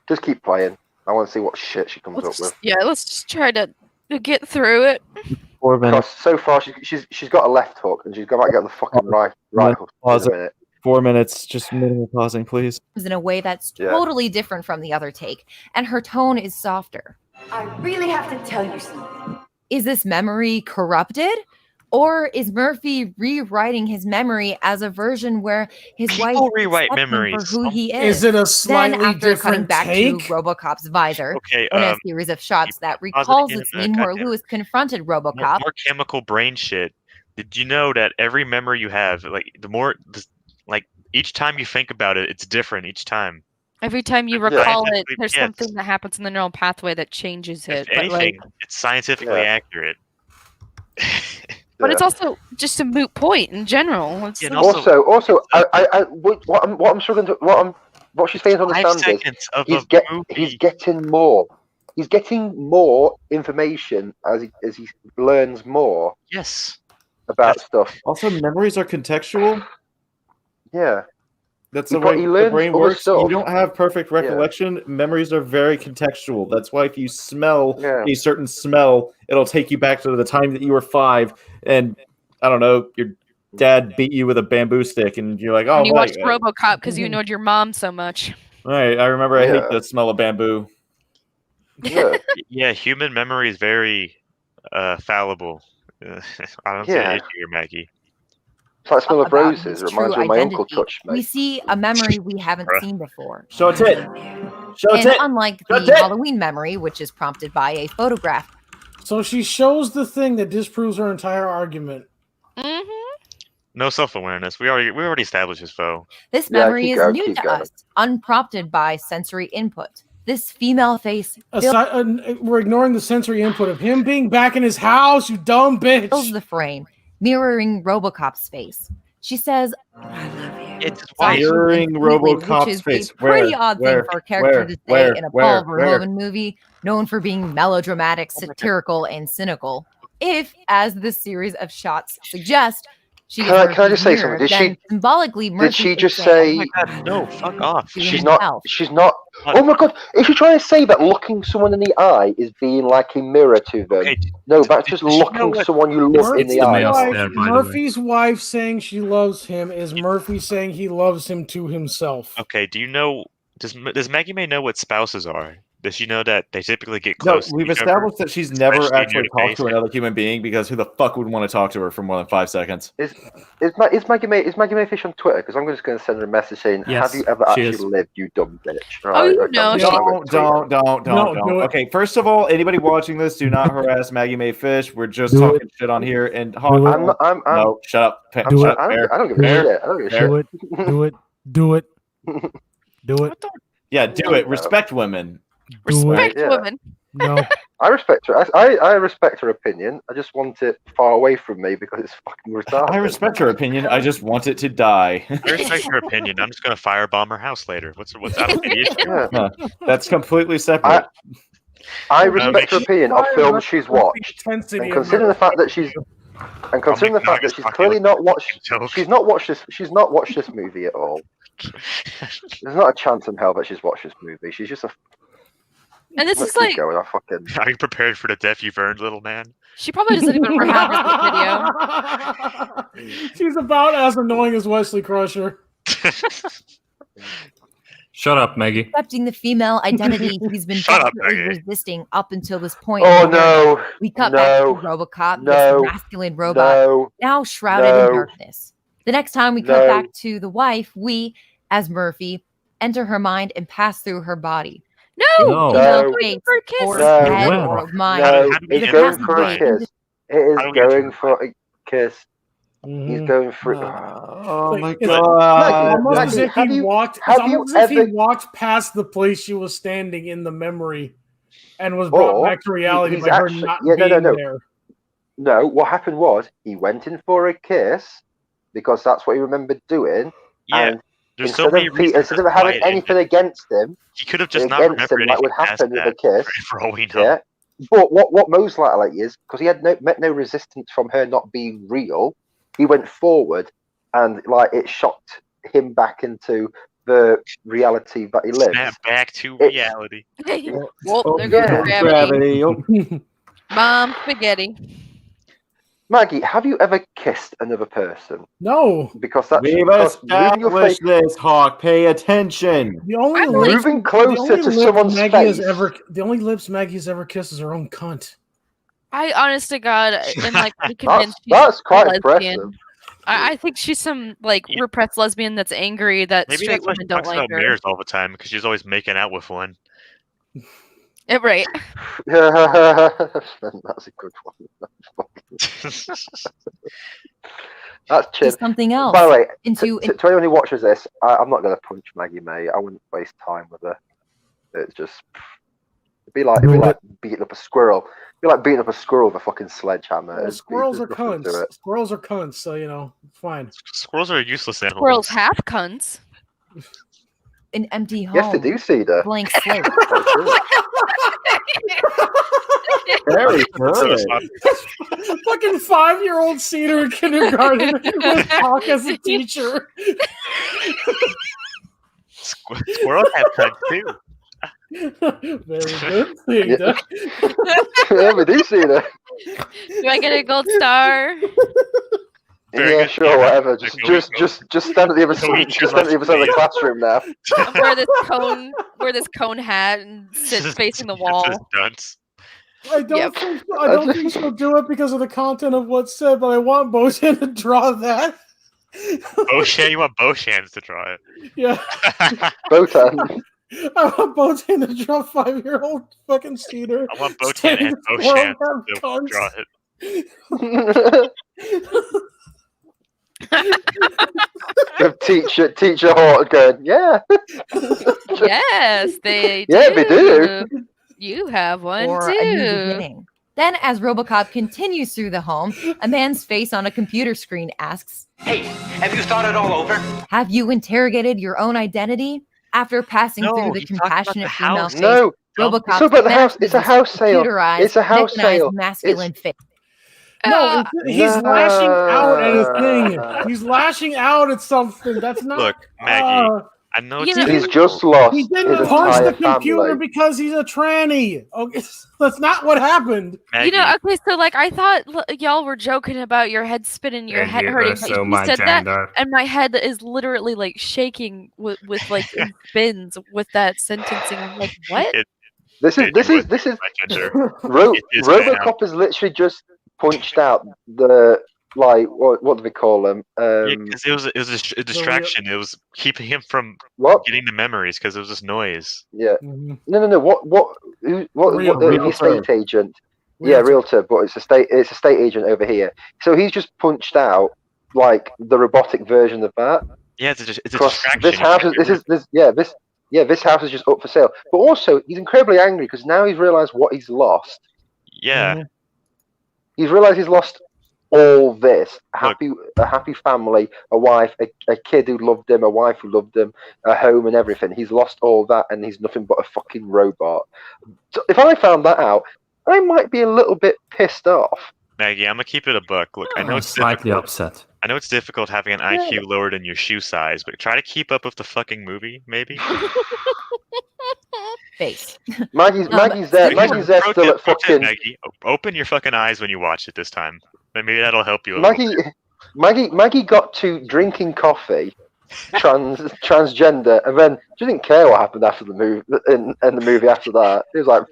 just keep playing. I want to see what shit she comes up with. Yeah, let's just try to get through it. 4 minutes. Because so far she's got a left hook and she's going to get the fucking right hook Pause in a minute. 4 minutes. Just minimal pausing, please. in a way that's totally different from the other take, and her tone is softer. I really have to tell you something. Is this memory corrupted? Or is Murphy rewriting his memory as a version where his wife rewrite accepts him memories. for who he is? Is it a slightly then, after cutting different back take? to RoboCop's visor, Okay, in a series of shots that recalls the again, scene where Lewis confronted RoboCop. More chemical brain shit. Did you know that every memory you have, like each time you think about it, it's different each time. Every time you recall it, there's something that happens in the neural pathway that changes it. If anything, it's scientifically accurate. But it's also just a moot point in general. It's Yeah, and Also, what I'm struggling to what she's failing to 5 understand seconds is of a movie. he's getting more. He's getting more information as he learns more. Yes. About stuff. Also, memories are contextual. Yeah. That's He the way he the learns brain other works. stuff. You don't have perfect recollection. Memories are very contextual. That's why if you smell a certain smell, it'll take you back to the time that you were 5, and I don't know, your dad beat you with a bamboo stick, and you're like, oh, and you right. watched RoboCop because you annoyed your mom so much. Right, I remember. I hate the smell of bamboo. Yeah, human memory is very fallible. I don't see an issue here, Maggie. like smell of about roses. his It reminds true me of my uncle identity, touched me. we see a memory we haven't seen before. Show a tit. Show a And tit. unlike Show a the tit. Halloween memory, which is prompted by a photograph. So she shows the thing that disproves her entire argument. No self-awareness. We already established his foe. This memory is new to us, unprompted by sensory input. This female face We're ignoring the sensory input of him being back in his house, you dumb bitch. fills the frame, mirroring RoboCop's face. She says, It's mirroring RoboCop's which is face. a pretty Where? odd Where? thing for a character to say Where? in a Where? Paul Where? Verhoeven movie, known for being melodramatic, satirical, and cynical. If, as this series of shots suggest, she Can I just say something? then symbolically, Did she just say? Oh my God, no, fuck off. She's not. She's not. Oh my God! Is she trying to say that looking someone in the eye is being like a mirror to them? No, that's just looking someone you look in the eye. Murphy's wife saying she loves him is Murphy saying he loves him to himself. Okay, do you know? Does Maggie May know what spouses are? Does she know that they typically get No, close? to we've each established other, that she's never especially actually near the talked base? to another human being because who the fuck would want to talk to her for more than 5 seconds? Is Maggie May Fish on Twitter? Because I'm just going to send her a message saying, Yes, "Have you ever she actually is. lived, you dumb bitch?" Don't. Okay, first of all, anybody watching this, do not harass Maggie May Fish. We're just Do talking shit on here. And no, shut up. I don't give a Fair. shit. I don't give a Fair. shit. Do it. Do it. Yeah, do it. Respect women. Respect Yeah. women. No. I respect her. I respect her opinion. I just want it far away from me because it's fucking retarded. I respect her opinion. I just want it to die. I respect her opinion. I'm just gonna firebomb her house later. What's I don't see the issue. That's completely separate. I respect her opinion of films she's watched, and considering the fact that she's clearly not watched. She's not watched this movie at all. There's not a chance in hell that she's watched this movie. She's just a. And this Let's is like keep going. I fucking. Are you prepared for the death you've earned, little man? she probably doesn't even remember the video. She's about as annoying as Wesley Crusher. Shut up, Maggie. accepting the female identity he's been Shut up, desperately Maggie. resisting up until this point. Oh, where no. We cut No. back to RoboCop, No. this masculine robot, No. now shrouded in No. darkness. The next time we cut No. back to the wife, we, as Murphy, enter her mind and pass through her body. No. No. Face For a kiss. or No. head When? or mind. No, How do we it's get going to for a the kiss. It is How do we get to going the for a kiss. Mhm. He's going for. Oh my It's god. almost as Maggie, if have he you- walked. It's have you almost as if ever- he walked past the place she was standing in the memory, and was brought Or back to reality he's by her actually- not yeah, no, being no. there. No, what happened was he went in for a kiss because that's what he remembered doing. Yeah. And There's so many reasons instead of why having it anything ended. against him, He could have just not against remembered him, like would anything past happen with a that. kiss. For all we know. Yeah. But what most likely is because he had met no resistance from her not being real, he went forward and like it shocked him back into the reality that he lives. Snap back to It's- reality. Well, there yeah. goes gravity. Gravity. Mom, spaghetti. Maggie, have you ever kissed another person? No. Because that's We've because moving your face, established this, Hawk. Pay attention. The only moving lips- closer the only to lips someone's Maggie face. the only lips Maggie has ever kissed is her own cunt. I honest to God am like pretty That's, convinced she's that's quite a lesbian. impressive. I think she's some like repressed lesbian that's angry that Maybe straight that's why she women don't talks like about her. mirrors all the time because she's always making out with one. Right. That's a good one. That's To chill. something else. By the way, Into to anyone who watches this, I'm not going to punch Maggie May. I wouldn't waste time with her. It's just it'd be like beating up a squirrel. It'd be like beating up a squirrel with a fucking sledgehammer. Well, There's squirrels are nothing to cunts. it. Squirrels are cunts, so you know, it's fine. Squirrels are useless animals. Squirrels half cunts. an empty home. Yes, they do see that. Blank slate. Very good. Fucking 5-year-old Cedar in kindergarten with Hawk as a teacher. Squirrels have cunts too. Very good. Cedar. Yeah, we do see that. Do I get a gold star? Yeah, sure, whatever. Just stand at the other side. Just stand at the other side of the classroom now. Wear this cone hat and sit facing the wall. Dunce. I don't think she'll do it because of the content of what's said, but I want Bojan to draw that. Boshan, you want Boshans to draw it. Yeah. Botan. I want Botan to draw 5-year-old fucking Cedar. I want Botan and Boshan to draw it. Teacher Hort going, yeah. Yes, they do. Yeah, they do. You have one Or too. a new beginning. Then, as RoboCop continues through the home, a man's face on a computer screen asks, Hey, have you thought it all over? "Have you interrogated your own identity?" After passing No, through the he talked about compassionate the female house. face, No, RoboCop it's about the house. It's a house sale. computerized, It's a house mechanized, sale. masculine face. No, he's lashing out at a thing. He's lashing out at something. That's not. Look, Maggie. I know it's He's just lost He his didn't punch entire the computer family. because he's a tranny. Okay, that's not what happened. You know, okay, so like I thought y'all were joking about your head spinning, your And head you hurting. also But my you said gender. that, and my head is literally like shaking with like in spins with that sentencing. I'm like, what? This is RoboCop has literally just punched out the what do we call them? Yeah, because it was a distraction. It was keeping him from getting the memories because it was this noise. Yeah. No. What an estate agent? Yeah, realtor, but it's a state agent over here. So he's just punched out like the robotic version of that. Yeah, it's a distraction. This house this house is just up for sale. But also, he's incredibly angry because now he's realised what he's lost. Yeah. He's realised he's lost all this. A happy family, a wife, a kid who loved him, a wife who loved him, a home and everything. He's lost all that and he's nothing but a fucking robot. So if I found that out, I might be a little bit pissed off. Maggie, I'm gonna keep it a buck. Look, I know I'm it's slightly difficult. upset. I know it's difficult having an IQ lower than your shoe size, but try to keep up with the fucking movie, maybe. Face. Maggie's there. Maggie's there still at fucking. Maggie, open your fucking eyes when you watch it this time. Maybe that'll help you. Maggie got to drinking coffee, transgender, and then she didn't care what happened after the movie. In the movie after that, it was like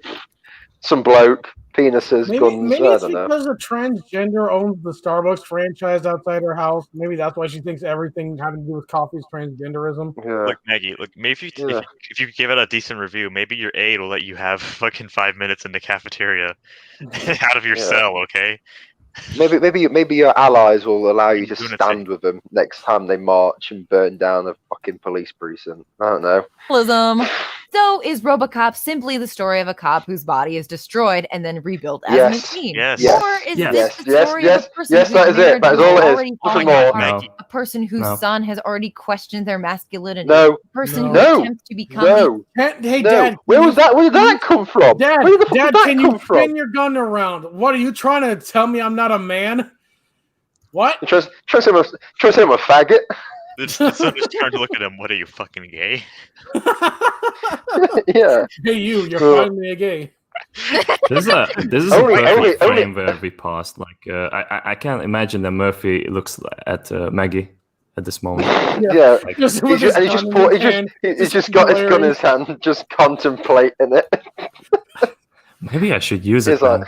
some bloke, penises, guns. Maybe I it's don't know. because a transgender owns the Starbucks franchise outside her house. Maybe that's why she thinks everything having to do with coffee is transgenderism. Look, Maggie. Look, maybe if you give it a decent review, maybe your aide will let you have fucking 5 minutes in the cafeteria out of your cell. Okay. Maybe your allies will allow you to stand with them next time they march and burn down a fucking police precinct. I don't know. So is RoboCop simply the story of a cop whose body is destroyed and then rebuilt as a Yes. machine? Yes. Or is this the story of a person Yes, whose that is it. marriage That is was all it is. already Nothing falling more. apart? No. A person whose No. son has already questioned their masculinity. No. A person No. who attempts to become No. Hey, No. Dad. Where did that come from? Dad, Where the fuck did that can come you from? spin your gun around? What are you trying to tell me? I'm not a man? What? Try to say I'm a faggot. The son is trying to look at him. What are you, fucking gay? Yeah. Hey, you're finally a gay. This is a perfect frame where we paused. Like I can't imagine that Murphy looks at Maggie at this moment. Yeah. Like, He's just got his gun in his hand, just contemplating it. maybe I should use it. He's like,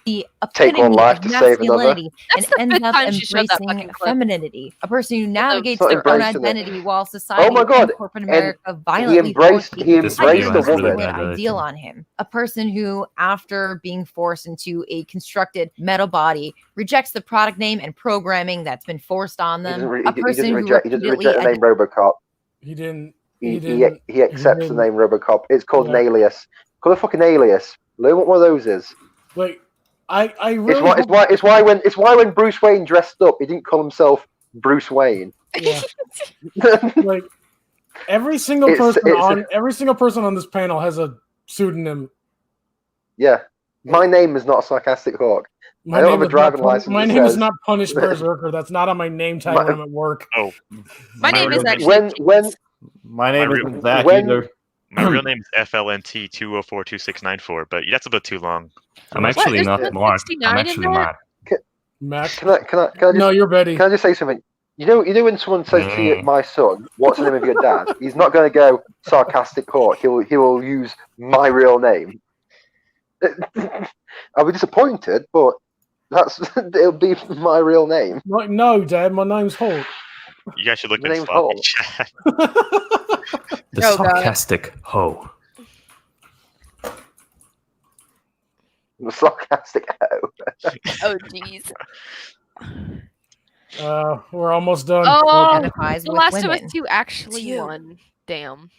the Take one epitome life of to save another. masculinity and That's the ends fifth up time she showed that embracing fucking clip. femininity. A person who navigates not their own embracing it. identity while society Oh my God. and corporate And America he violently embraced force the masculine woman. ideal on him. A person who, after being forced into a constructed metal body, rejects the product name and programming that's been forced on them. A person He who doesn't repeatedly reject the name RoboCop. He didn't. He accepts the name RoboCop. It's called an alias. Call a fucking alias. Learn what one of those is. Like, I really. It's why when Bruce Wayne dressed up, he didn't call himself Bruce Wayne. Yeah. Like every single person on this panel has a pseudonym. Yeah, my name is not Sarcastic Hawk. My I don't name have a is driving not, license. My that name is says- not Punished Berserker. That's not on my name tag when I'm at work. Oh, My name is actually. when my name real- isn't Zach when- either. My real name is FLNT 2042694, but that's about too long. I'm actually not Mark. I'm actually Matt. Matt, Can I just, no, you're Betty. Can I just say something? You know when someone says to you, "My son, what's the name of your dad?" He's not going to go Sarcastic Hawk. He will use my real name. I'll be disappointed, but It'll be my real name. Like, no, Dad, my name's Hulk. You guys should look My in name's sloppy Hulk. chat. The Oh, God. sarcastic hoe. The sarcastic hoe. Oh, jeez. We're almost done. Oh, Identifies The with Last of Us women. 2 actually It's you. won. Damn.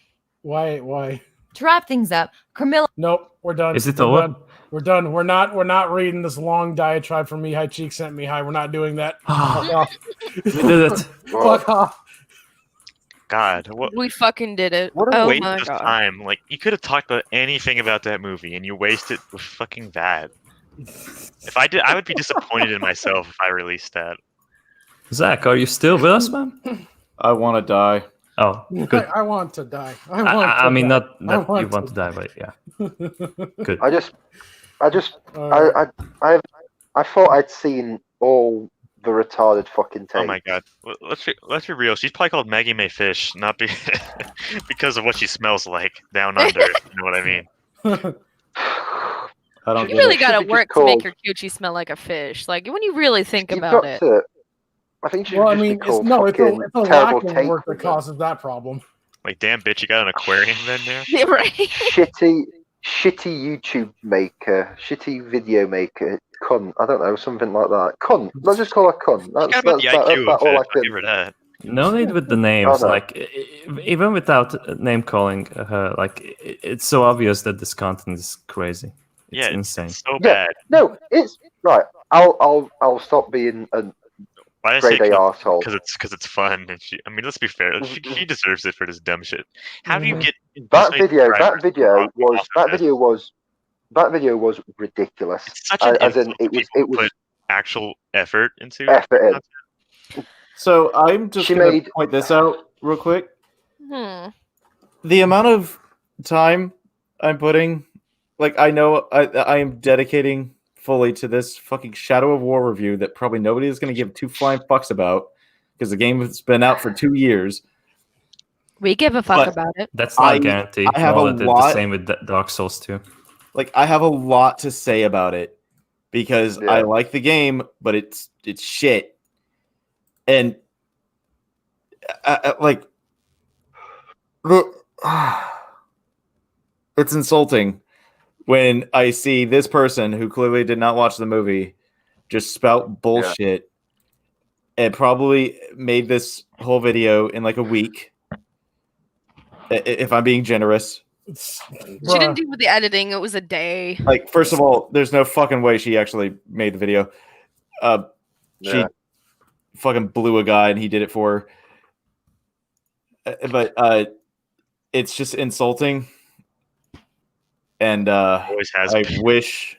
Why? To wrap things up, Camilla. Nope, we're done. Is it We're over? done. We're done. We're not reading this long diatribe from Mihai Cheek sent Mihai. We're not doing that. Fuck off. We did it. Fuck off. God, what We fucking did it. what a Oh waste my of God. time. Like, you could have talked about anything about that movie, and you wasted with fucking that. If I did, I would be disappointed in myself if I released that. Zach, are you still with us, man? I want to die. Oh, good. I want to die. I mean, die. not that you want to die, but yeah. Good. I thought I'd seen all the retarded fucking tapes. Oh my God, let's be real. She's probably called Maggie May Fish, not because of what she smells like down under. You know what I mean? I don't. You really Should gotta be just work to make called- your coochie smell like a fish. Like, when you really think You've about got it. to. I think she should Well, I just mean, be called it's a fucking lack terrible of tape. work that causes that problem. Like, damn bitch, you got an aquarium in there? Yeah, right. Shitty YouTube maker, shitty video maker, cunt. I don't know, something like that. Cunt. Let's just call her cunt. That's Got about the IQ about of all it. I I'll can. give her that. No need with the names. Oh, no. Like, even without name calling her, like, it's so obvious that this content is crazy. It's Yeah, insane. It's so Yeah, bad. no, it's right. I'll stop being a Why did I say grade A arsehole. because it's fun, and I mean, let's be fair. She deserves it for this dumb shit. How do you get That this many video subscribers off of this? that video was ridiculous. Such an As in, insult to it people who was put actual effort into effort in. So I'm just She going to made- point this out real quick. The amount of time I'm putting, like, I know I am dedicating fully to this fucking Shadow of War review that probably nobody is going to give two flying fucks about because the game has been out for 2 years. We give a fuck But about it. That's not a guarantee. I have Well, a the lot. same with Dark Souls 2. Like, I have a lot to say about it because I like the game, but it's shit. And like, it's insulting when I see this person who clearly did not watch the movie just spout bullshit and probably made this whole video in like a week. If I'm being generous. She didn't do with the editing. It was a day. Like, first of all, there's no fucking way she actually made the video. She fucking blew a guy and he did it for her. But it's just insulting. And Always has I been. wish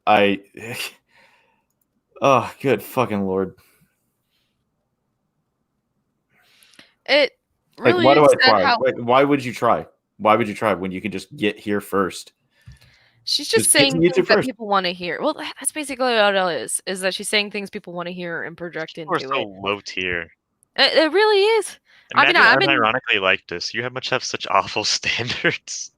I oh, good fucking Lord. It Like, really why do I said try? how Why would you try? Why would you try when you could just get here first? she's just Just get to saying YouTube things that first. people want to hear. Well, that's basically what it is that she's saying things people want to hear and project into We're it. so low tier. It really is. Imagine I mean, ironically like this. You have such awful standards.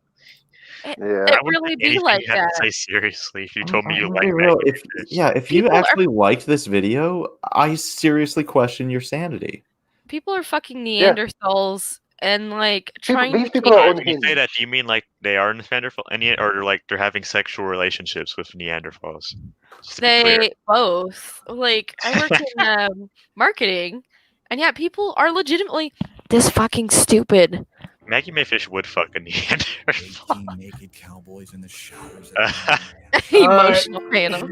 it I wouldn't really take be anything like you have that. to say seriously if you told me you I'm like gonna be real. Maggie If you People are- actually liked this video, I seriously question your sanity. People are fucking Neanderthals and like trying these to people keep- are When you say that, do you mean like they are Neanderthal, or like they're having sexual relationships with Neanderthals? Just to be clear. They both. Like, I work in marketing, and yeah, people are legitimately this fucking stupid. Maggie Mayfish would fuck a Neanderthal. Naked cowboys in the showers. Emotional panel.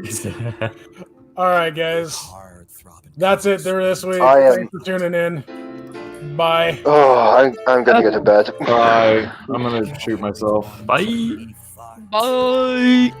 All right, guys. That's it for this week. I am- Thanks for tuning in. Bye. Oh, I'm gonna go to bed. Bye. I'm gonna shoot myself. Bye. Bye.